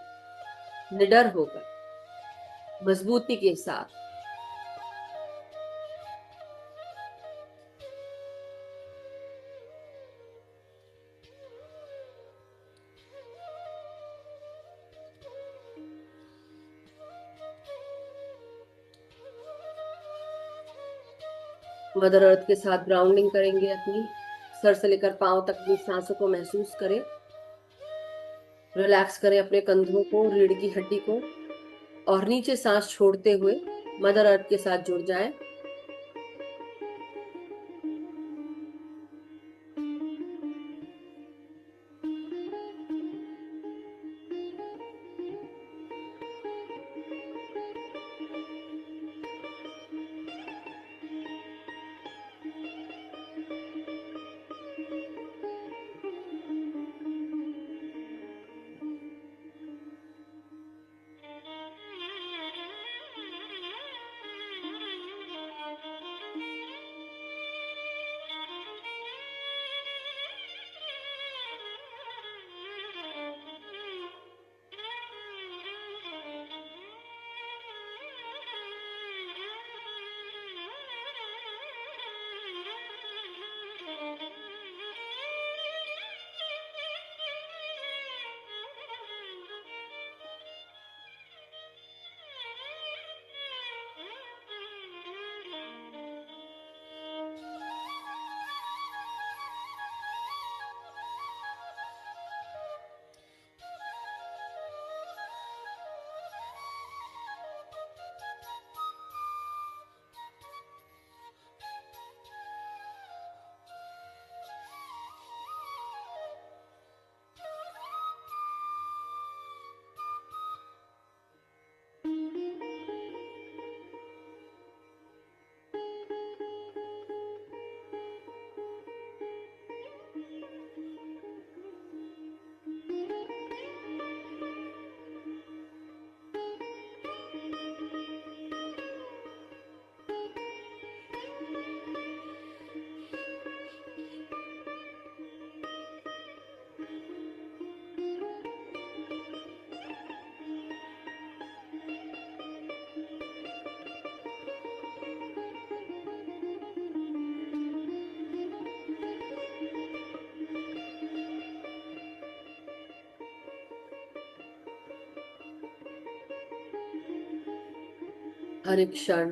निडर होकर, मजबूती के साथ। मदर अर्थ के साथ ग्राउंडिंग करेंगे अपनी, सर से लेकर पांव तक की सांसों को महसूस करें। रिलैक्स करें अपने कंधों को, रीढ़ की हड्डी को, और नीचे सांस छोड़ते हुए मदर अर्थ के साथ जुड़ जाएं। हर एक क्षण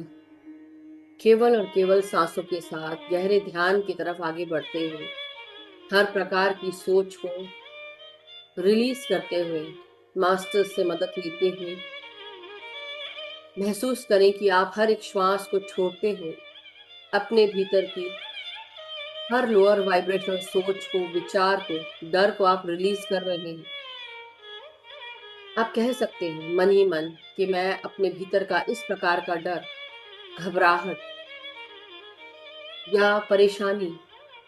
केवल और केवल सांसों के साथ गहरे ध्यान की तरफ आगे बढ़ते हुए, हर प्रकार की सोच को रिलीज करते हुए, मास्टर से मदद लेते हुए, महसूस करें कि आप हर एक श्वास को छोड़ते हुए अपने भीतर की हर लोअर वाइब्रेशनल सोच को, विचार को, डर को आप रिलीज कर रहे हैं। आप कह सकते हैं मन ही मन कि मैं अपने भीतर का इस प्रकार का डर, घबराहट या परेशानी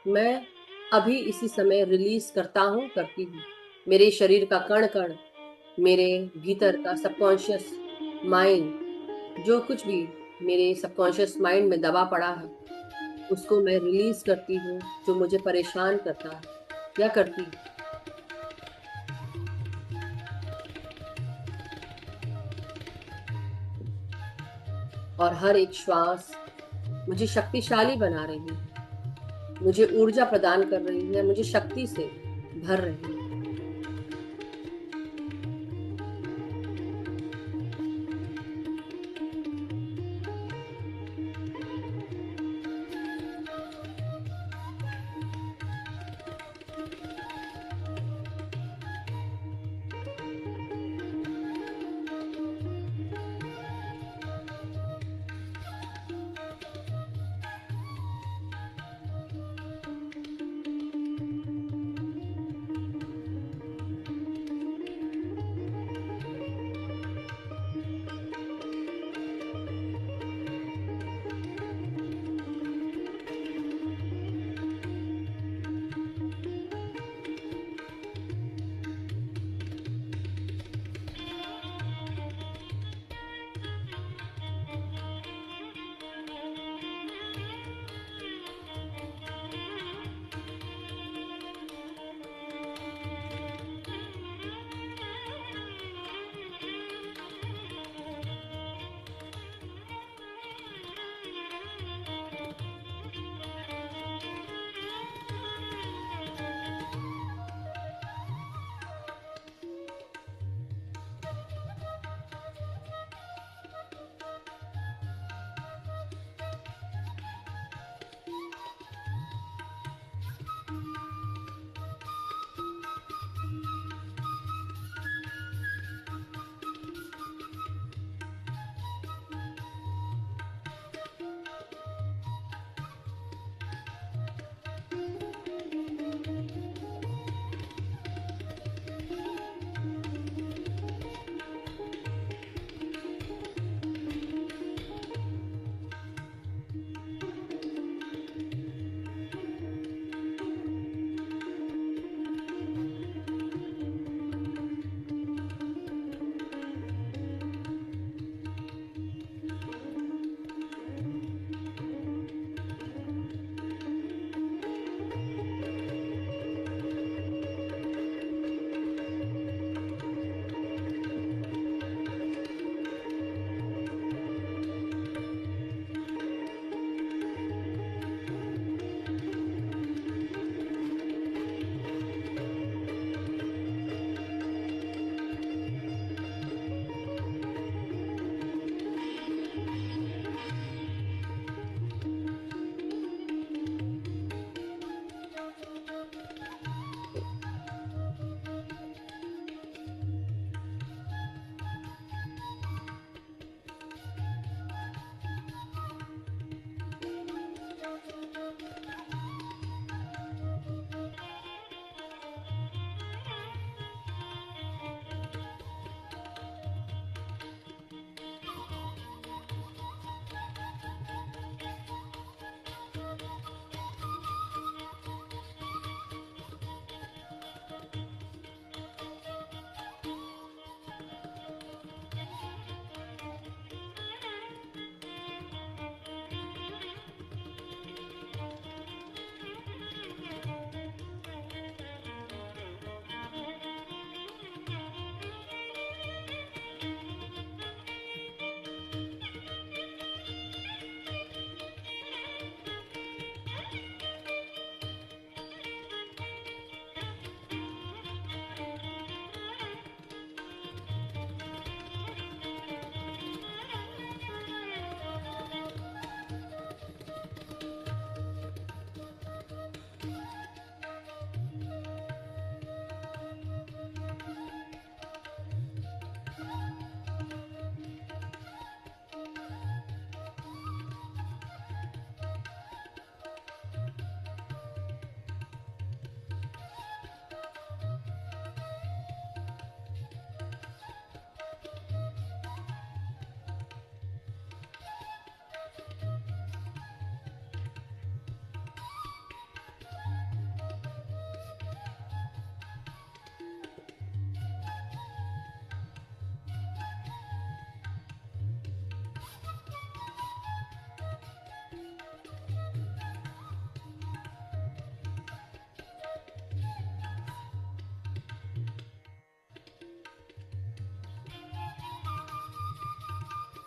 मैं अभी इसी समय रिलीज करता हूँ, करती हूँ। मेरे शरीर का कण कण, मेरे भीतर का सबकॉन्शियस माइंड जो कुछ भी मेरे सबकॉन्शियस माइंड में दबा पड़ा है, उसको मैं रिलीज करती हूँ, जो मुझे परेशान करता है या करती है। और हर एक श्वास मुझे शक्तिशाली बना रही है, मुझे ऊर्जा प्रदान कर रही है, मुझे शक्ति से भर रही है।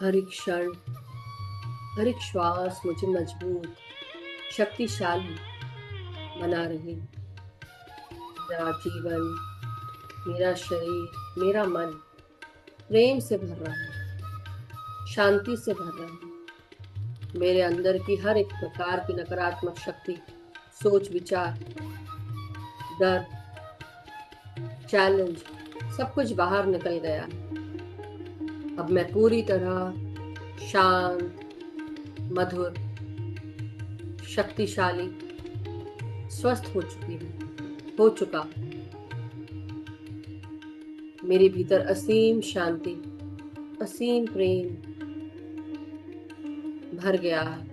हर एक क्षण, हर एक श्वास मुझे मजबूत, शक्तिशाली बना रही। मेरा जीवन, मेरा शरीर, मेरा मन प्रेम से भर रहा है, शांति से भर रहा है। मेरे अंदर की हर एक प्रकार की नकारात्मक शक्ति, सोच, विचार, डर, चैलेंज, सब कुछ बाहर निकल गया। अब मैं पूरी तरह शांत, मधुर, शक्तिशाली, स्वस्थ हो चुकी हूँ, हो चुका। मेरे भीतर असीम शांति, असीम प्रेम भर गया है।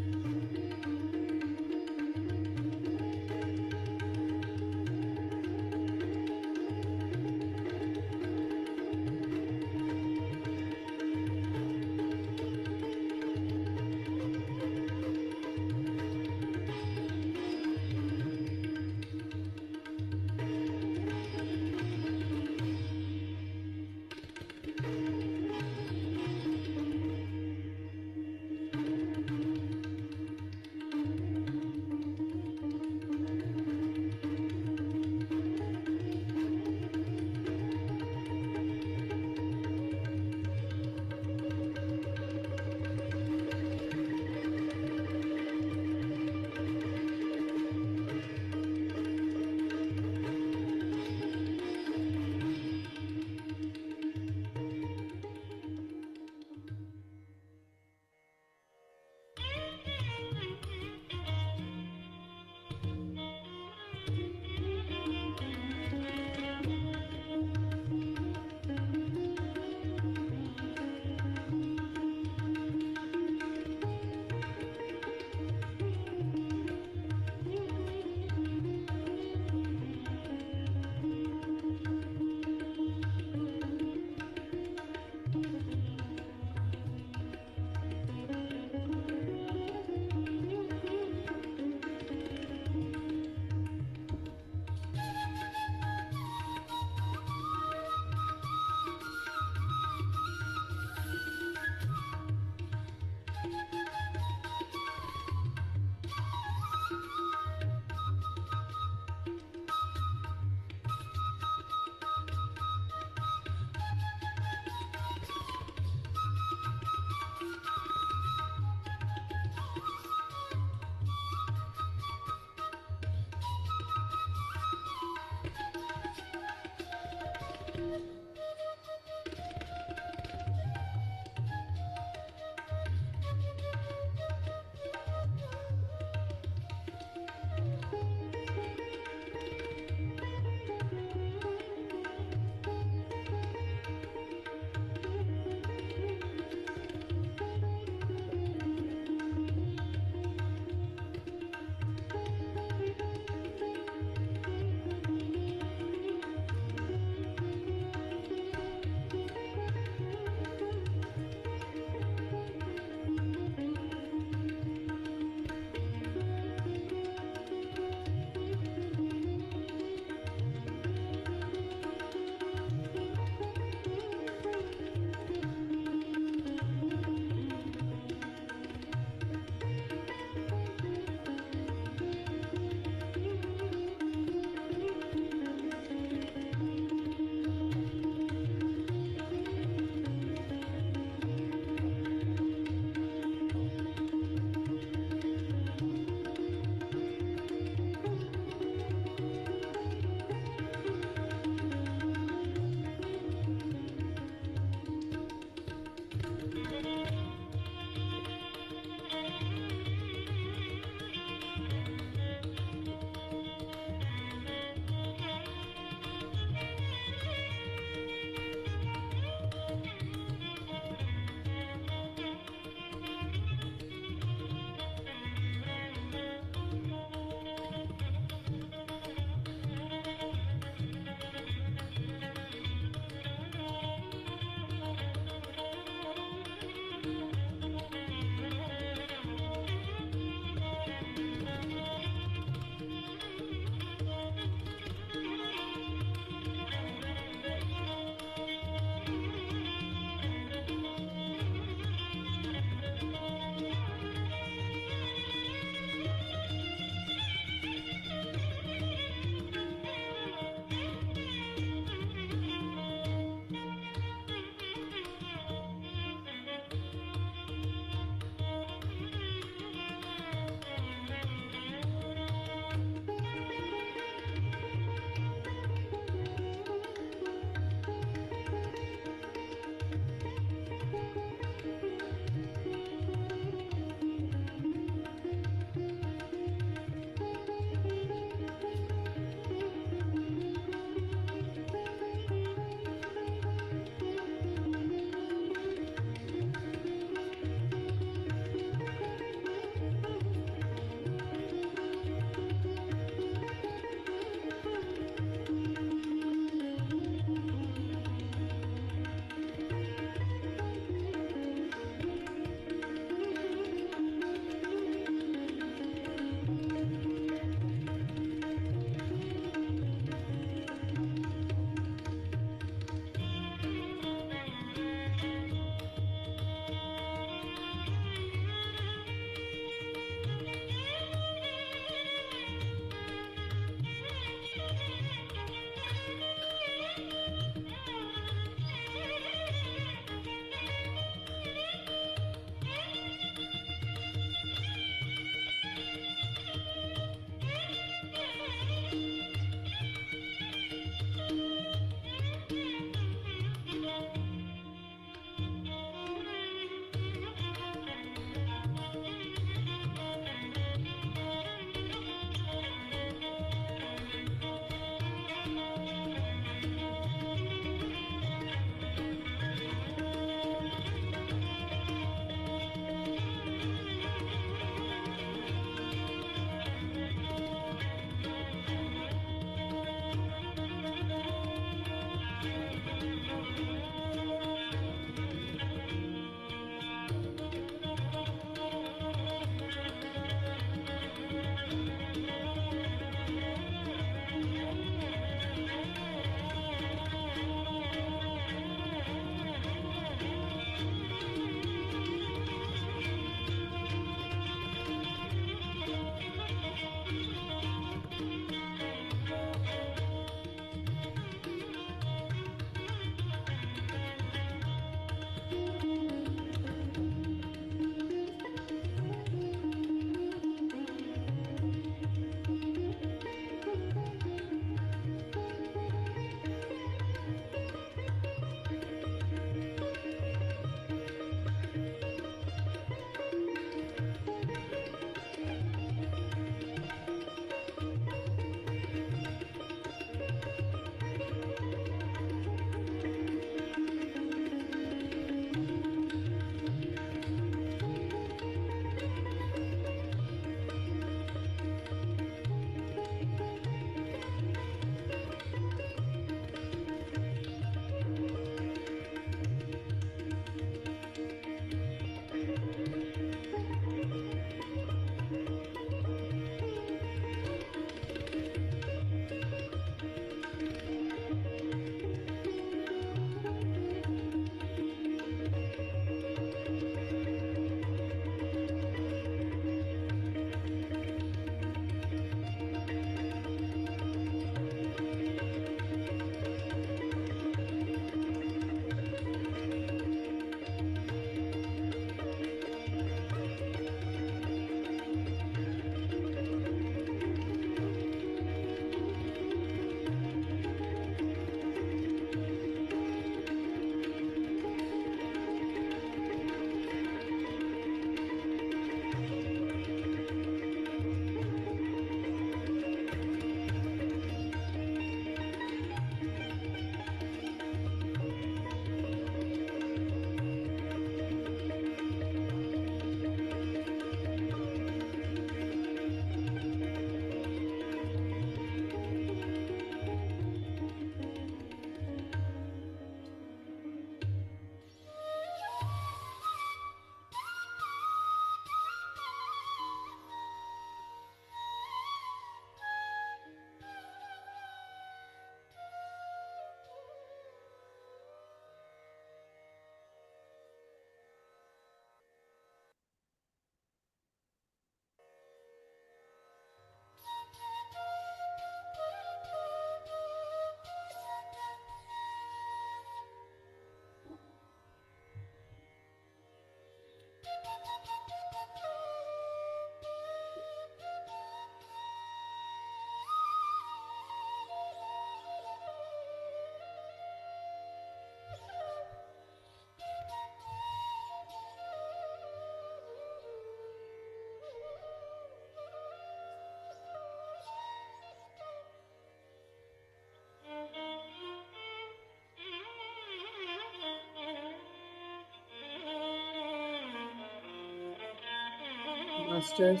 मास्टर्स,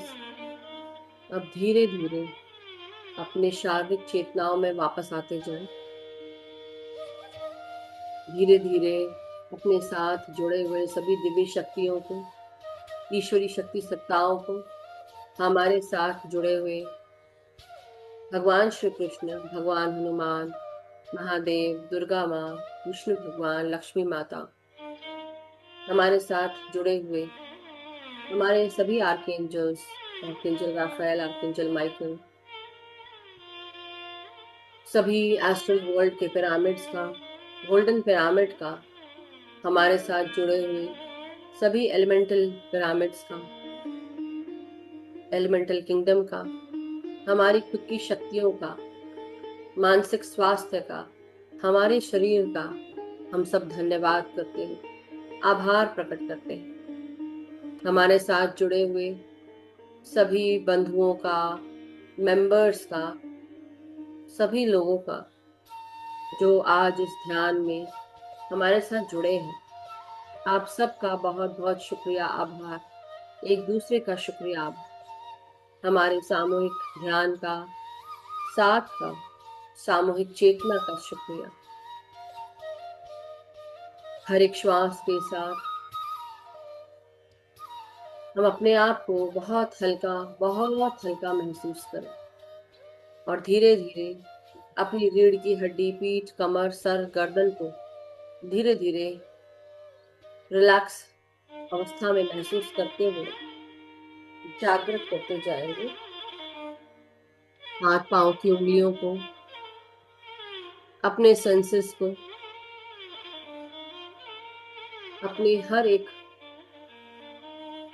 अब धीरे धीरे अपने शारीरिक चेतनाओं में वापस आते जाएं। धीरे धीरे अपने साथ जुड़े हुए सभी दिव्य शक्तियों को, ईश्वरी शक्ति सत्ताओं को, हमारे साथ जुड़े हुए भगवान श्री कृष्ण, भगवान हनुमान, महादेव, दुर्गा माँ, विष्णु भगवान, लक्ष्मी माता, हमारे साथ जुड़े हुए हमारे सभी archangels, archangel Raphael, archangel Michael, सभी एस्ट्रल वर्ल्ड के पिरामिड्स का, गोल्डन पिरामिड का, हमारे साथ जुड़े हुए सभी एलिमेंटल पिरामिड्स का, एलिमेंटल किंगडम का, हमारी खुद की शक्तियों का, मानसिक स्वास्थ्य का, हमारे शरीर का, हम सब धन्यवाद करते हैं, आभार प्रकट करते हैं। हमारे साथ जुड़े हुए सभी बंधुओं का, मेंबर्स का, सभी लोगों का जो आज इस ध्यान में हमारे साथ जुड़े हैं, आप सबका बहुत बहुत शुक्रिया, आभार, एक दूसरे का शुक्रिया, आभार। हमारे सामूहिक ध्यान का, साथ का, सामूहिक चेतना का शुक्रिया। हर एक श्वास के साथ हम अपने आप को बहुत हल्का महसूस करें और धीरे धीरे अपनी रीढ़ की हड्डी, पीठ, कमर, सर, गर्दन को धीरे धीरे रिलैक्स अवस्था में महसूस करते हुए जागृत करते जाएंगे। हाथ पांव की उंगलियों को, अपने सेंसेस को, अपने हर एक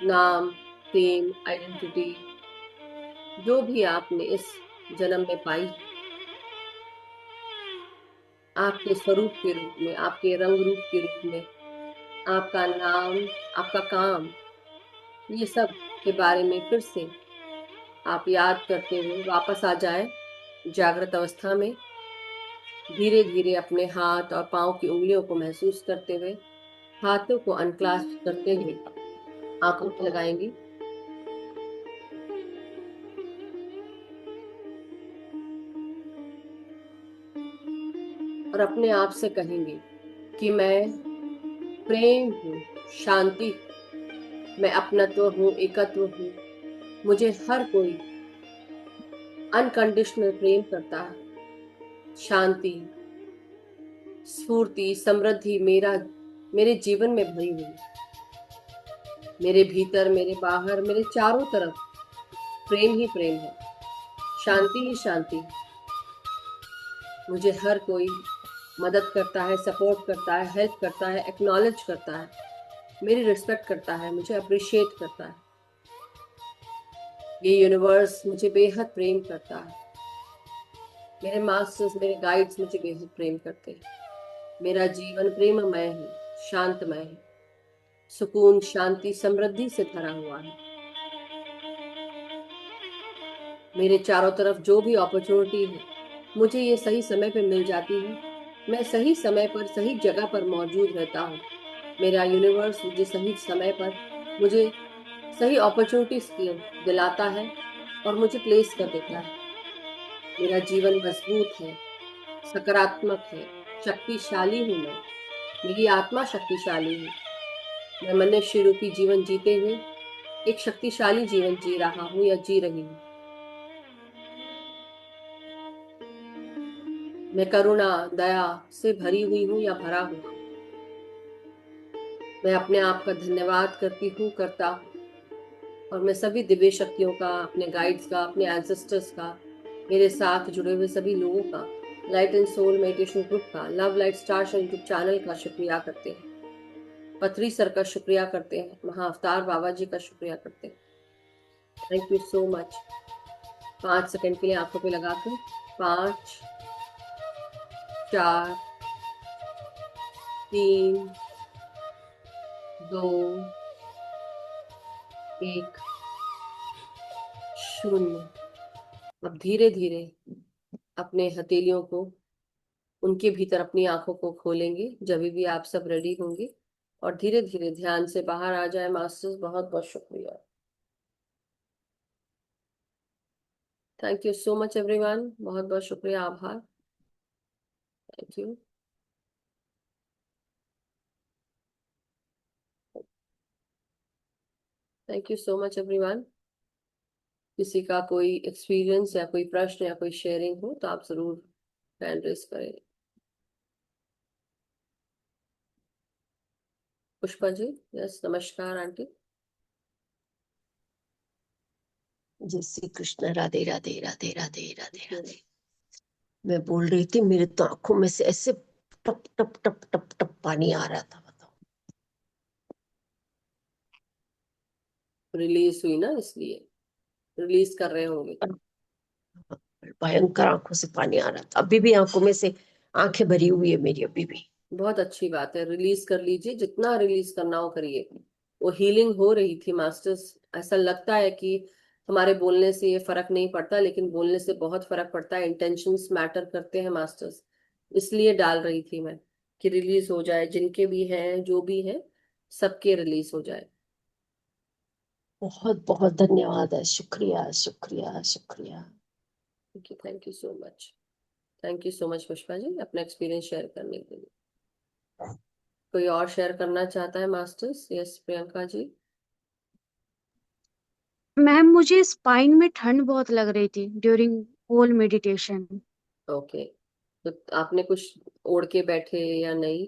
नाम, फेम, आइडेंटिटी जो भी आपने इस जन्म में पाई, आपके स्वरूप के रूप में, आपके रंग रूप के रूप में, आपका नाम, आपका काम, ये सब के बारे में फिर से आप याद करते हुए वापस आ जाएं जागृत अवस्था में। धीरे धीरे अपने हाथ और पांव की उंगलियों को महसूस करते हुए, हाथों को अनक्लास्प करते हुए आंखों को लगाएंगी। और अपने आप से कहेंगे कि मैं प्रेम हूँ, शांति हूँ, मैं अपनत्व हूँ, एकत्व हूँ, मुझे हर कोई अनकंडीशनल प्रेम करता है। शांति, स्फूर्ति, समृद्धि मेरे जीवन में भरी हुई, मेरे भीतर, मेरे बाहर, मेरे चारों तरफ प्रेम ही प्रेम है, शांति ही शांति। मुझे हर कोई मदद करता है, सपोर्ट करता है, हेल्प करता है, एक्नॉलेज करता है, मेरी रिस्पेक्ट करता है, मुझे अप्रिशिएट करता है। ये यूनिवर्स मुझे बेहद प्रेम करता है। मेरे मास्टर्स, मेरे गाइड्स मुझे बेहद प्रेम करते हैं। मेरा जीवन प्रेममय है, शांतमय है, सुकून, शांति, समृद्धि से भरा हुआ है। मेरे चारों तरफ जो भी अपॉर्चुनिटी है, मुझे ये सही समय पर मिल जाती है। मैं सही समय पर, सही जगह पर मौजूद रहता हूँ। मेरा यूनिवर्स मुझे सही समय पर मुझे सही अपॉर्चुनिटीज दिलाता है और मुझे प्लेस कर देता है। मेरा जीवन मजबूत है, सकारात्मक है, शक्तिशाली हूँ मैं, मेरी आत्मा शक्तिशाली है। मैं मनुष्य रूपी जीवन जीते हुए एक शक्तिशाली जीवन जी रहा हूँ या जी रही हूँ। मैं करुणा, दया से भरी हुई हूँ या भरा हुआ। मैं अपने आप का धन्यवाद करती हूँ, करता हूँ, और मैं सभी दिव्य शक्तियों का, अपने गाइड्स का, अपने एंसेस्टर्स का, मेरे साथ जुड़े हुए सभी लोगों का, light and soul meditation group का, love light stars YouTube channel का शुक्रिया करते हैं। पथरी सर का शुक्रिया करते हैं। महाअवतार बाबा जी का शुक्रिया करते हैं। Thank you so much. 5 second के लिए आंखों पे लगाकर 5, 4, 3, 2, 1, 0। अब धीरे धीरे अपने हथेलियों को, उनके भीतर अपनी आंखों को खोलेंगे जब भी आप सब रेडी होंगे, और धीरे धीरे ध्यान से बाहर आ जाए। मास्टर्स, बहुत बहुत शुक्रिया। Thank you so much everyone, बहुत बहुत शुक्रिया, आभार। Thank you. Thank you so much everyone. किसी का कोई एक्सपीरियंस या कोई प्रश्न या कोई शेयरिंग हो तो आप जरूर हैंड रेस करें। पुष्पा जी, यस, नमस्कार आंटी। जय श्री कृष्ण। राधे राधे राधे राधे राधे राधे। मैं बोल रही थी, मेरे तो आंखों में से ऐसे टप टप टप टप टप पानी आ रहा था, बताओ। रिलीज हुई ना, इसलिए रिलीज कर रहे होंगे। भयंकर आंखों से पानी आ रहा था, अभी भी आंखों में से आंखें भरी हुई है मेरी अभी भी। बहुत अच्छी बात है, रिलीज कर लीजिए, जितना रिलीज करना हो करिए। वो हीलिंग हो रही थी मास्टर्स। ऐसा लगता है कि हमारे बोलने से ये फर्क नहीं पड़ता, लेकिन बोलने से बहुत फर्क पड़ता है। इंटेंशंस मैटर करते हैं मास्टर्स। इसलिए डाल रही थी मैं कि रिलीज हो जाए, जिनके भी हैं, जो भी हैं, सबके रिलीज हो जाए। बहुत बहुत धन्यवाद है, शुक्रिया शुक्रिया शुक्रिया। Thank you so much. Thank you so much Pushpa ji, अपना एक्सपीरियंस शेयर करने के लिए। कोई और शेयर करना चाहता है masters? Yes, Priyanka ji. Ma'am मुझे स्पाइन में ठंड बहुत लग रही थी ड्यूरिंग होल मेडिटेशन। ओके, तो आपने कुछ ओढ़ के बैठे या नहीं?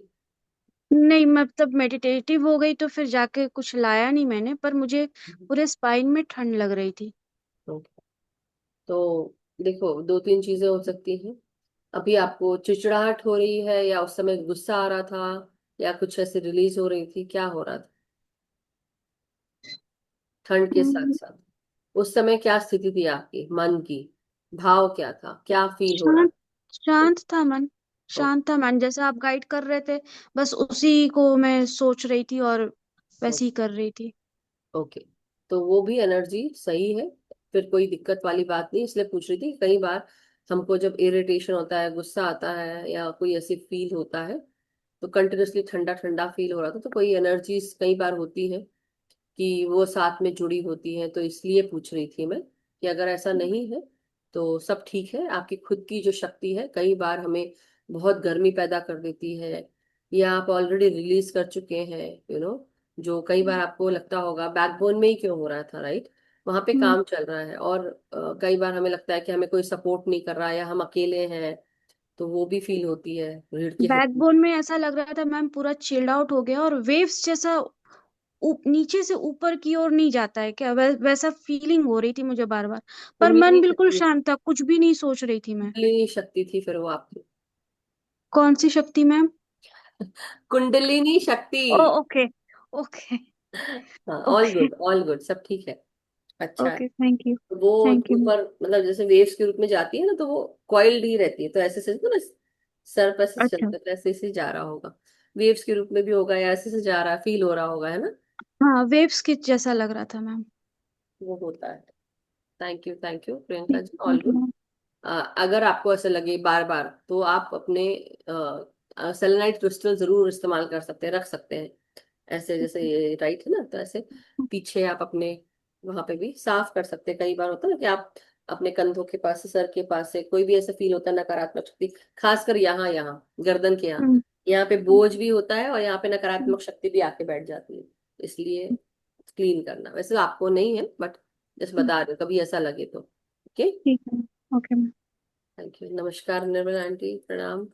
नहीं, मैं तब मेडिटेटिव हो गई तो फिर जाके कुछ लाया नहीं मैंने, पर मुझे पूरे स्पाइन में ठंड लग रही थी। ओके, तो देखो, दो तीन चीजें हो सकती हैं। अभी आपको चिड़चिड़ाहट हो रही है, या उस समय गुस्सा आ रहा था, या कुछ ऐसे रिलीज हो रही थी, क्या हो रहा था ठंड के साथ हम्म, साथ? उस समय क्या स्थिति थी आपकी मन की? भाव क्या था, क्या फील हो रहा शांत शांत था मन। था? शांत था मन, जैसा आप गाइड कर रहे थे, बस उसी को मैं सोच रही थी और वैसे ही कर रही थी। ओके, तो वो भी एनर्जी सही है, फिर कोई दिक्कत वाली बात नहीं। इसलिए पूछ रही थी, कई बार हमको जब इरिटेशन होता है, गुस्सा आता है, या कोई ऐसी फील होता है, तो कंटिन्यूसली ठंडा ठंडा फील हो रहा था, तो कोई एनर्जीज कई बार होती है कि वो साथ में जुड़ी होती है। तो इसलिए पूछ रही थी मैं कि अगर ऐसा नहीं है तो सब ठीक है। आपकी खुद की जो शक्ति है कई बार हमें बहुत गर्मी पैदा कर देती है, या आप ऑलरेडी रिलीज कर चुके हैं, जो कई बार आपको लगता होगा बैकबोन में ही क्यों हो रहा था, राइट? वहां पे हम्म, काम चल रहा है। और कई बार हमें लगता है कि हमें कोई सपोर्ट नहीं कर रहा है, या हम अकेले हैं, तो वो भी फील होती है रीढ़ की हड्डी। बैकबोन में ऐसा लग रहा था मैम, पूरा चिल्ड आउट हो गया और वेव्स जैसा नीचे से ऊपर की ओर नहीं जाता है क्या, वैसा फीलिंग हो रही थी मुझे बार बार। पर मन कुंडली बिल्कुल शक्ति, शांत था, कुछ भी नहीं सोच रही थी मैं। कुंडली शक्ति थी फिर वो आपकी। कौन सी शक्ति मैम? कुंडलिनी शक्ति। ओ, ओके। ओके। हाँ, all okay. Good all good, सब ठीक है। अच्छा है। Okay, thank you. तो वो थैंक यू। ऊपर, मतलब जैसे वेव्स के रूप में जाती है ना, तो वो कॉइल्ड ही रहती है, तो ऐसे से ना, सर पर से अच्छा। चलता है, ऐसे से जा रहा होगा। वेव्स के रूप में भी होगा, या ऐसे से जा रहा, फील हो रहा होगा, है ना? हाँ, वेव्स की जैसा लग रहा था मैम। वो होता है। थैंक यू प्रियंका ठीक जी, है, all thank you good. Ma'am. अगर आपको ऐसा लगे बार बार, तो आप अपने सेलेनाइट क्रिस्टल जरूर इस्तेमाल कर सकते हैं, रख सकते हैं ऐसे, जैसे ये राइट है ना, तो ऐसे पीछे आप अपने वहां पे भी साफ कर सकते हैं। कई बार होता है ना कि आप अपने कंधों के पास से, सर के पास से कोई भी ऐसा फील होता है नकारात्मक शक्ति, खासकर यहाँ यहाँ गर्दन के यहाँ, हम्म, यहाँ पे बोझ भी होता है, और यहाँ पे हम्म, नकारात्मक शक्ति भी आके बैठ जाती है। इसलिए क्लीन करना, वैसे आपको नहीं है, बट जैसे बता रहे हो, कभी ऐसा लगे तो। ओके, ठीक है। Okay ma'am. Thank you. नमस्कार निर्मला आंटी, प्रणाम।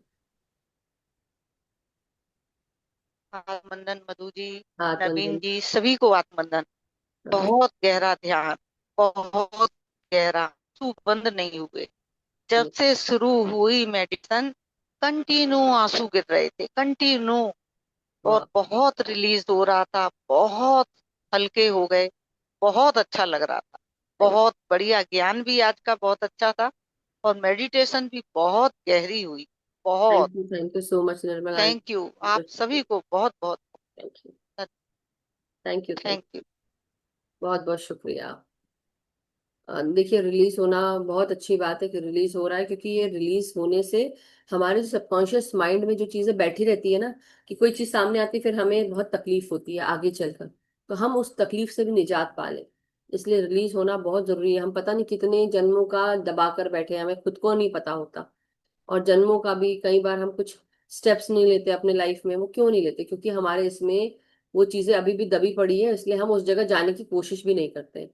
आत्मंदन मधु जी, हाथ नवीन बंधन। जी, सभी को आत्मंदन। हाँ। बहुत गहरा ध्यान, बहुत गहरा, आंसू बंद नहीं हुए। जब से शुरू हुई मेडिटेशन, कंटिन्यू आंसू गिर रहे थे, कंटिन्यू। वाह। और बहुत रिलीज हो रहा था, बहुत हल्के हो गए, बहुत अच्छा लग रहा था। थैंक बहुत बढ़िया, ज्ञान भी आज का बहुत अच्छा था, और मेडिटेशन भी बहुत गहरी हुई। बहुत thank you so much Nirmala thank you, आप आंटी। सभी को बहुत बहुत thank you. Thank you. Thank you. बहुत बहुत शुक्रिया। देखिए, रिलीज होना बहुत अच्छी बात है कि रिलीज हो रहा है, क्योंकि ये रिलीज होने से हमारे जो सबकॉन्शियस माइंड में जो चीजें बैठी रहती है ना, कि कोई चीज सामने आती है, फिर हमें बहुत तकलीफ होती है आगे चलकर, तो हम उस तकलीफ से भी निजात पा लें। इसलिए रिलीज होना बहुत जरूरी है। हम पता नहीं कितने जन्मों का दबा कर बैठे हैं, हमें खुद को नहीं पता होता। और जन्मों का भी कई बार हम कुछ स्टेप्स नहीं लेते अपने लाइफ में। वो क्यों नहीं लेते? क्योंकि हमारे इसमें वो चीजें अभी भी दबी पड़ी है, इसलिए हम उस जगह जाने की कोशिश भी नहीं करते।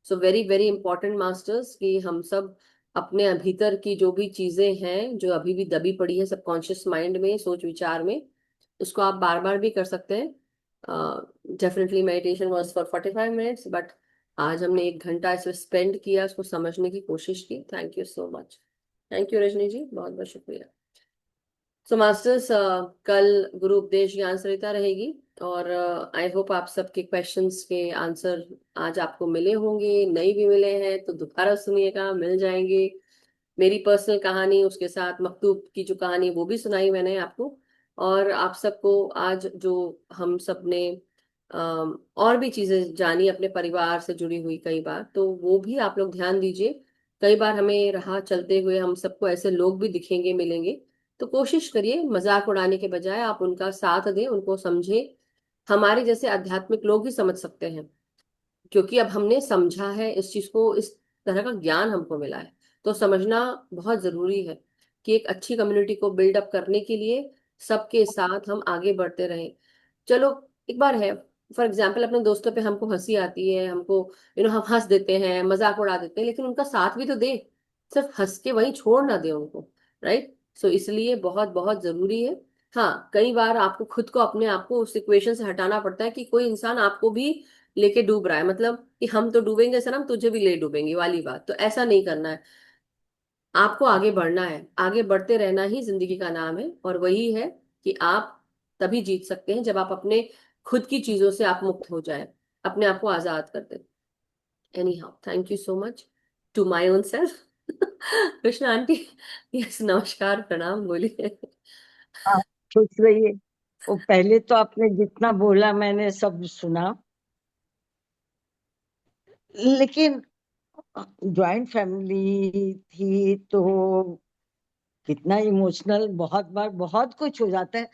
So very very important masters कि हम सब अपने भीतर की जो भी चीजें हैं जो अभी भी दबी पड़ी है सबकॉन्शियस माइंड में, सोच विचार में, उसको आप बार बार भी कर सकते हैं। Definitely meditation was for 45 minutes, but आज हमने 1 घंटा इसमें स्पेंड किया, उसको समझने की कोशिश की। Thank you so much. Thank you Rajni ji, बहुत बहुत शुक्रिया। सो मास्टर्स, कल गुरु उपदेश ज्ञान सरिता रहेगी, और आई होप आप सबके क्वेश्चंस के आंसर आज आपको मिले होंगे। नहीं भी मिले हैं तो दोबारा सुनिएगा, मिल जाएंगे। मेरी पर्सनल कहानी, उसके साथ मकतूब की जो कहानी वो भी सुनाई मैंने आपको। और आप सबको आज जो हम सब ने और भी चीजें जानी अपने परिवार से जुड़ी हुई कई बार, तो वो भी आप लोग ध्यान दीजिए। कई बार हमें राह चलते हुए हम सबको ऐसे लोग भी दिखेंगे, मिलेंगे, तो कोशिश करिए मजाक उड़ाने के बजाय आप उनका साथ दें, उनको समझे। हमारे जैसे आध्यात्मिक लोग ही समझ सकते हैं, क्योंकि अब हमने समझा है इस चीज को, इस तरह का ज्ञान हमको मिला है। तो समझना बहुत जरूरी है कि एक अच्छी कम्युनिटी को बिल्ड अप करने के लिए सबके साथ हम आगे बढ़ते रहें। चलो, एक बार है, फॉर एग्जाम्पल अपने दोस्तों पे हमको हंसी आती है, हमको हम हंस देते हैं, मजाक उड़ा देते हैं, लेकिन उनका साथ भी तो दे। सिर्फ हंस के वहीं छोड़ ना दे उनको, राइट? सो इसलिए बहुत बहुत जरूरी है। हाँ, कई बार आपको खुद को, अपने आप को उस इक्वेशन से हटाना पड़ता है कि कोई इंसान आपको भी लेके डूब रहा है, मतलब कि हम तो डूबेंगे सर, हम तुझे भी ले डूबेंगे वाली बात, तो ऐसा नहीं करना है। आपको आगे बढ़ना है, आगे बढ़ते रहना ही जिंदगी का नाम है। और वही है कि आप तभी जीत सकते हैं जब आप अपने खुद की चीजों से आप मुक्त हो जाए, अपने आप को आजाद कर दे। Anyhow, thank you so much to my own self. Krishna aunty, yes, नमस्कार, प्रणाम, बोलिए। आप खुश रहिए। वो पहले तो आपने जितना बोला मैंने सब सुना, लेकिन जॉइंट फैमिली थी तो कितना इमोशनल, बहुत बार बहुत कुछ हो जाता है।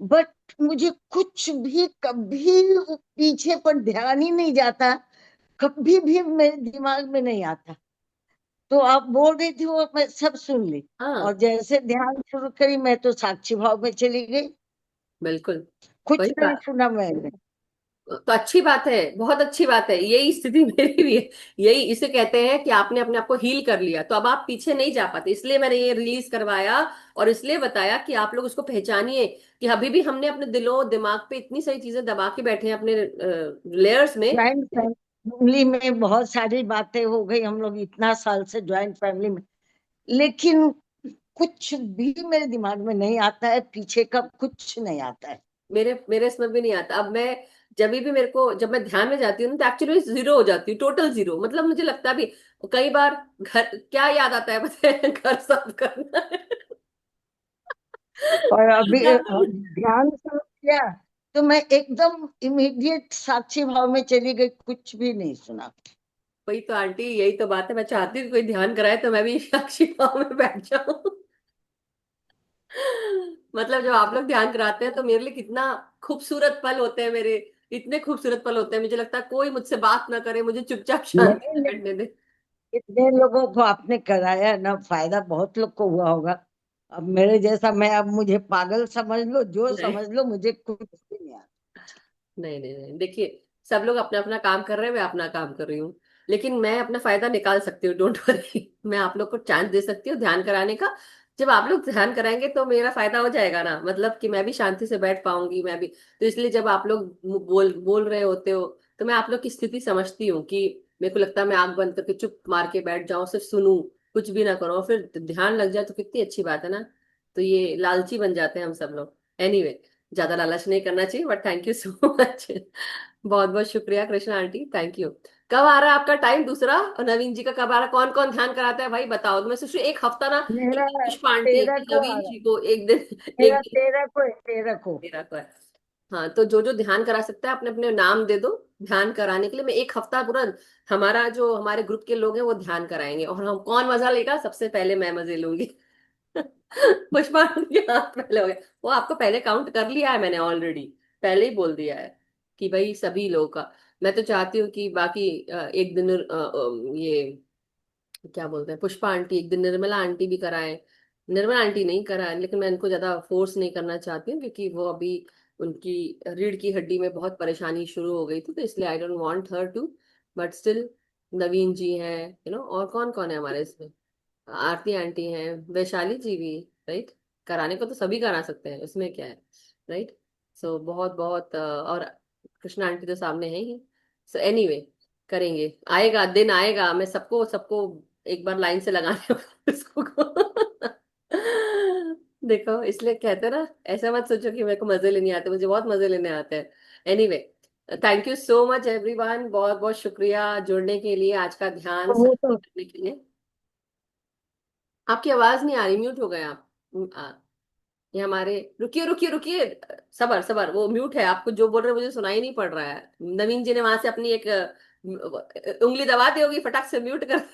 बट मुझे कुछ भी कभी पीछे पर ध्यान ही नहीं जाता, कभी भी मेरे दिमाग में नहीं आता। तो आप बोल रही थी वो मैं सब सुन ली, हाँ, और जैसे ध्यान शुरू करी मैं तो साक्षी भाव में चली गई, बिल्कुल कुछ वही नहीं बात। सुना मैंने। तो अच्छी बात है, बहुत अच्छी बात है, यही स्थिति मेरी भी है। यही इसे कहते हैं कि आपने अपने आप को हील कर लिया, तो अब आप पीछे नहीं जा पाते। इसलिए मैंने ये रिलीज करवाया और इसलिए बताया कि आप लोग उसको पहचानिए कि अभी भी हमने अपने दिलों दिमाग पे इतनी सारी चीजें दबा के बैठे हैं अपने लेयर्स में। ज्वाइंट फैमिली में बहुत सारी बातें हो गई, हम लोग इतना साल से ज्वाइंट फैमिली में, लेकिन कुछ भी मेरे दिमाग में नहीं आता है, पीछे का कुछ नहीं आता है। मेरे मेरे इसमें भी नहीं आता। अब मैं जब भी मेरे को, जब मैं ध्यान में जाती हूँ ना, तो एक्चुअली जीरो हो जाती हूँ, टोटल जीरो। मतलब मुझे लगता भी कई बार घर क्या याद आता है पता है? घर साफ करना है। और अभी या तो ध्यान शुरू किया तो मैं एकदम इमीडिएट साक्षी भाव में चली गई, कुछ भी नहीं सुना। वही तो आंटी, यही तो बात है। मैं चाहती हूँ कि कोई ध्यान कराए तो मैं भी साक्षी भाव में बैठ जाऊं। मतलब जब आप लोग ध्यान कराते हैं तो मेरे लिए कितना खूबसूरत पल होते हैं मेरे। इतने खूबसूरत पल होते हैं, मुझे लगता है कोई मुझसे बात ना करे, मुझे चुपचाप शांति नहीं से नहीं, बैठने दे। इतने लोगों को आपने कराया ना, फायदा बहुत लोग को हुआ होगा। अब मेरे जैसा, मैं अब मुझे पागल समझ लो, जो नहीं, समझ लो, मुझे कुछ भी नहीं आता। नहीं, नहीं, नहीं, देखिए, सब लोग अपना अपना काम कर रहे हैं, मैं अपना काम कर रही हूँ। लेकिन मैं अपना फायदा निकाल सकती हूँ, डोंट वरी। मैं आप लोग को चांस दे सकती हूँ ध्यान कराने का। जब आप लोग ध्यान कराएंगे तो मेरा फायदा हो जाएगा ना, मतलब कि मैं भी शांति से बैठ पाऊंगी, मैं भी। तो इसलिए जब आप लोग बोल बोल रहे होते हो, तो मैं आप लोग की स्थिति समझती हूँ कि मेरे को लगता है मैं आंख बंद करके चुप मार के बैठ जाऊं, सिर्फ सुनूं, कुछ भी ना करो, और फिर ध्यान लग जाए तो कितनी अच्छी बात है ना। तो ये लालची बन जाते हैं हम सब लोग। एनीवे, ज्यादा लालच नहीं करना चाहिए, but thank you so much. बहुत बहुत शुक्रिया कृष्णा आंटी, थैंक यू। कब आ रहा है आपका टाइम दूसरा? और नवीन जी का कब आ रहा है? कौन कौन ध्यान कराता है भाई, बताओ। तो मैं सोच रही हूँ एक हफ्ता ना, एक मेरा दिन पुष्पा आंटी, एक 13 दिन को आ नवीन रहा, जी को, एक दिन एक मेरा दिन 13 को है, 13 को। मेरा को है। हाँ, तो जो जो ध्यान करा सकता है अपने अपने नाम दे दो ध्यान कराने के लिए। मैं एक हफ्ता पूरा, हमारा जो हमारे ग्रुप के लोग हैं वो ध्यान कराएंगे, और हम कौन मजा लेगा, सबसे पहले मैं मजे लूंगी। पुष्पा आंटी के हाथ पहले हो गया। वो आपको पहले काउंट कर लिया है मैंने ऑलरेडी, पहले ही बोल दिया है कि भाई सभी लोगों का। मैं तो चाहती हूँ कि बाकी एक दिन ये क्या बोलते हैं, पुष्पा आंटी एक दिन निर्मला आंटी भी कराएं। निर्मला आंटी नहीं कराएं, लेकिन मैं इनको ज्यादा फोर्स नहीं करना चाहती हूँ, क्योंकि वो अभी उनकी रीढ़ की हड्डी में बहुत परेशानी शुरू हो गई थी, तो इसलिए I don't want her to. But still Naveen ji हैं, और कौन कौन है हमारे इसमें, आरती आंटी हैं, वैशाली जी भी, राइट। कराने को तो सभी करा सकते हैं, उसमें क्या है, राइट। सो बहुत बहुत और कृष्णा आंटी तो सामने है ही। सो एनीवे, करेंगे, आएगा दिन, आएगा, मैं सबको सबको एक बार लाइन से लगाने वाली इसको देखो, इसलिए कहते हैं ना, ऐसा मत सोचो कि मेरे को मजे लेने आते, मुझे बहुत मजे लेने आते हैं। Anyway, thank you so much everyone, बहुत बहुत शुक्रिया जुड़ने के लिए, आज का ध्यान वो साथी तो करने के लिए। आपकी आवाज नहीं आ रही, म्यूट हो गए आप। ये हमारे, रुकिए रुकिए रुकिए, सबर सबर, वो म्यूट है, आपको जो बोल रहे हैं मुझे सुनाई नहीं पड़ रहा है। नवीन जी ने वहां से अपनी एक उंगली दबा दी होगी, फटाक से म्यूट कर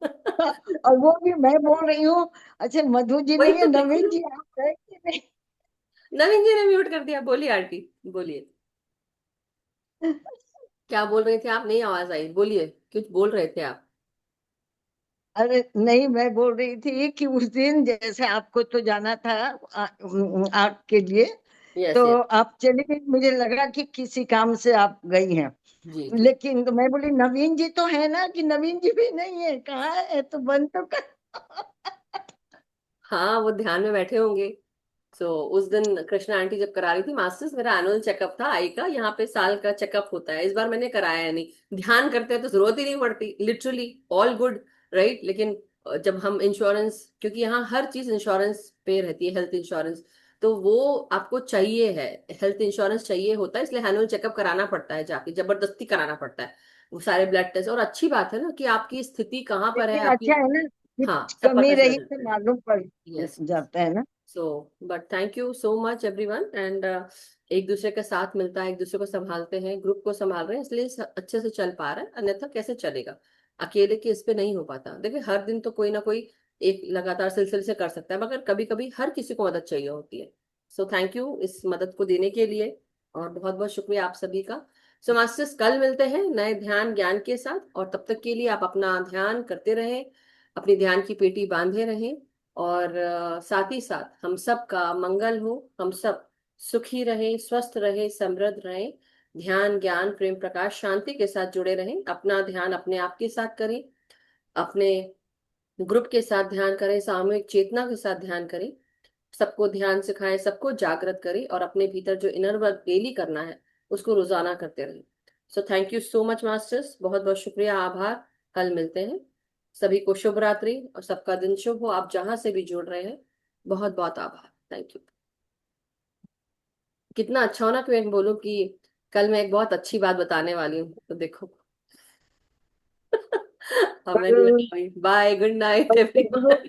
और वो भी मैं बोल रही हूँ। अच्छा, मधु जी वही नहीं है, तो देखो नवीन ना, जी आप है कि नहीं? नवीन जी ने म्यूट कर दिया। बोलिए आंटी, बोलिए, क्या बोल रहे थे आप, नहीं आवाज आई, बोलिए, कुछ बोल रहे थे आप। अरे नहीं, मैं बोल रही थी कि उस दिन जैसे आपको तो जाना था आर्ट के लिए, यस तो यस, आप चली गई, मुझे लगा कि किसी काम से आप गई हैं। जी जी। लेकिन तो मैं बोली नवीन जी तो है ना, कि नवीन जी भी नहीं है, कहाँ है, तो बंद तो कर। हाँ, वो ध्यान में बैठे होंगे। सो उस दिन कृष्णा आंटी जब करा रही थी मास्टर्स, मेरा एनुअल चेकअप था आई का, यहाँ पे साल का चेकअप होता है, इस बार मैंने कराया है नहीं, ध्यान करते हैं तो जरूरत ही नहीं पड़ती, लिटरली ऑल गुड, राइट। लेकिन जब हम इंश्योरेंस, क्योंकि यहाँ हर चीज इंश्योरेंस पे रहती है, हेल्थ इंश्योरेंस, तो वो आपको चाहिए है, हेल्थ इंश्योरेंस चाहिए होता है, इसलिए एनुअल चेकअप कराना पड़ता है, जाके जबरदस्ती कराना पड़ता है वो सारे ब्लड टेस्ट। और अच्छी बात है ना कि आपकी स्थिति कहाँ पर है लेकिन आपकी, अच्छा है ना, हाँ, कुछ सब कमी पता चल रही जाता तो है। मालूम पड़ यस। जाता है ना। So but thank you so much everyone, and एक दूसरे का साथ मिलता है, एक दूसरे को संभालते हैं, ग्रुप को संभाल रहे हैं, इसलिए अच्छे से चल पा रहा है, अन्यथा कैसे चलेगा, अकेले के इस पे नहीं हो पाता। देखिए, हर दिन तो कोई ना कोई एक लगातार सिलसिले से कर सकता है, मगर कभी कभी हर किसी को मदद चाहिए होती है। सो थैंक यू इस मदद को देने के लिए, और बहुत बहुत शुक्रिया आप सभी का। सो मास्टर्स, कल मिलते हैं नए ध्यान ज्ञान के साथ, और तब तक के लिए आप अपना ध्यान करते रहें, अपनी ध्यान की पेटी बांधे रहें, और साथ ही साथ हम सब का मंगल हो, हम सब सुखी रहे, स्वस्थ रहे, समृद्ध रहे, ध्यान ज्ञान प्रेम प्रकाश शांति के साथ जुड़े रहें। अपना ध्यान अपने आप के साथ करें, अपने ग्रुप के साथ ध्यान करें, सामूहिक चेतना के साथ ध्यान करें, सबको ध्यान सिखाएं, सबको जागृत करें, और अपने भीतर जो इनर वर्क डेली करना है उसको रोजाना करते रहें। So thank you so much masters, बहुत बहुत शुक्रिया, आभार। कल मिलते हैं। सभी को शुभ रात्रि, और सबका दिन शुभ हो, आप जहां से भी जुड़ रहे हैं, बहुत बहुत आभार, थैंक यू। कितना अच्छा हो ना कि मैं बोलूं कि कल मैं एक बहुत अच्छी बात बताने वाली हूँ, तो देखो अब मैंने कल बताई। बाय, गुड नाइट कल एवरीवन।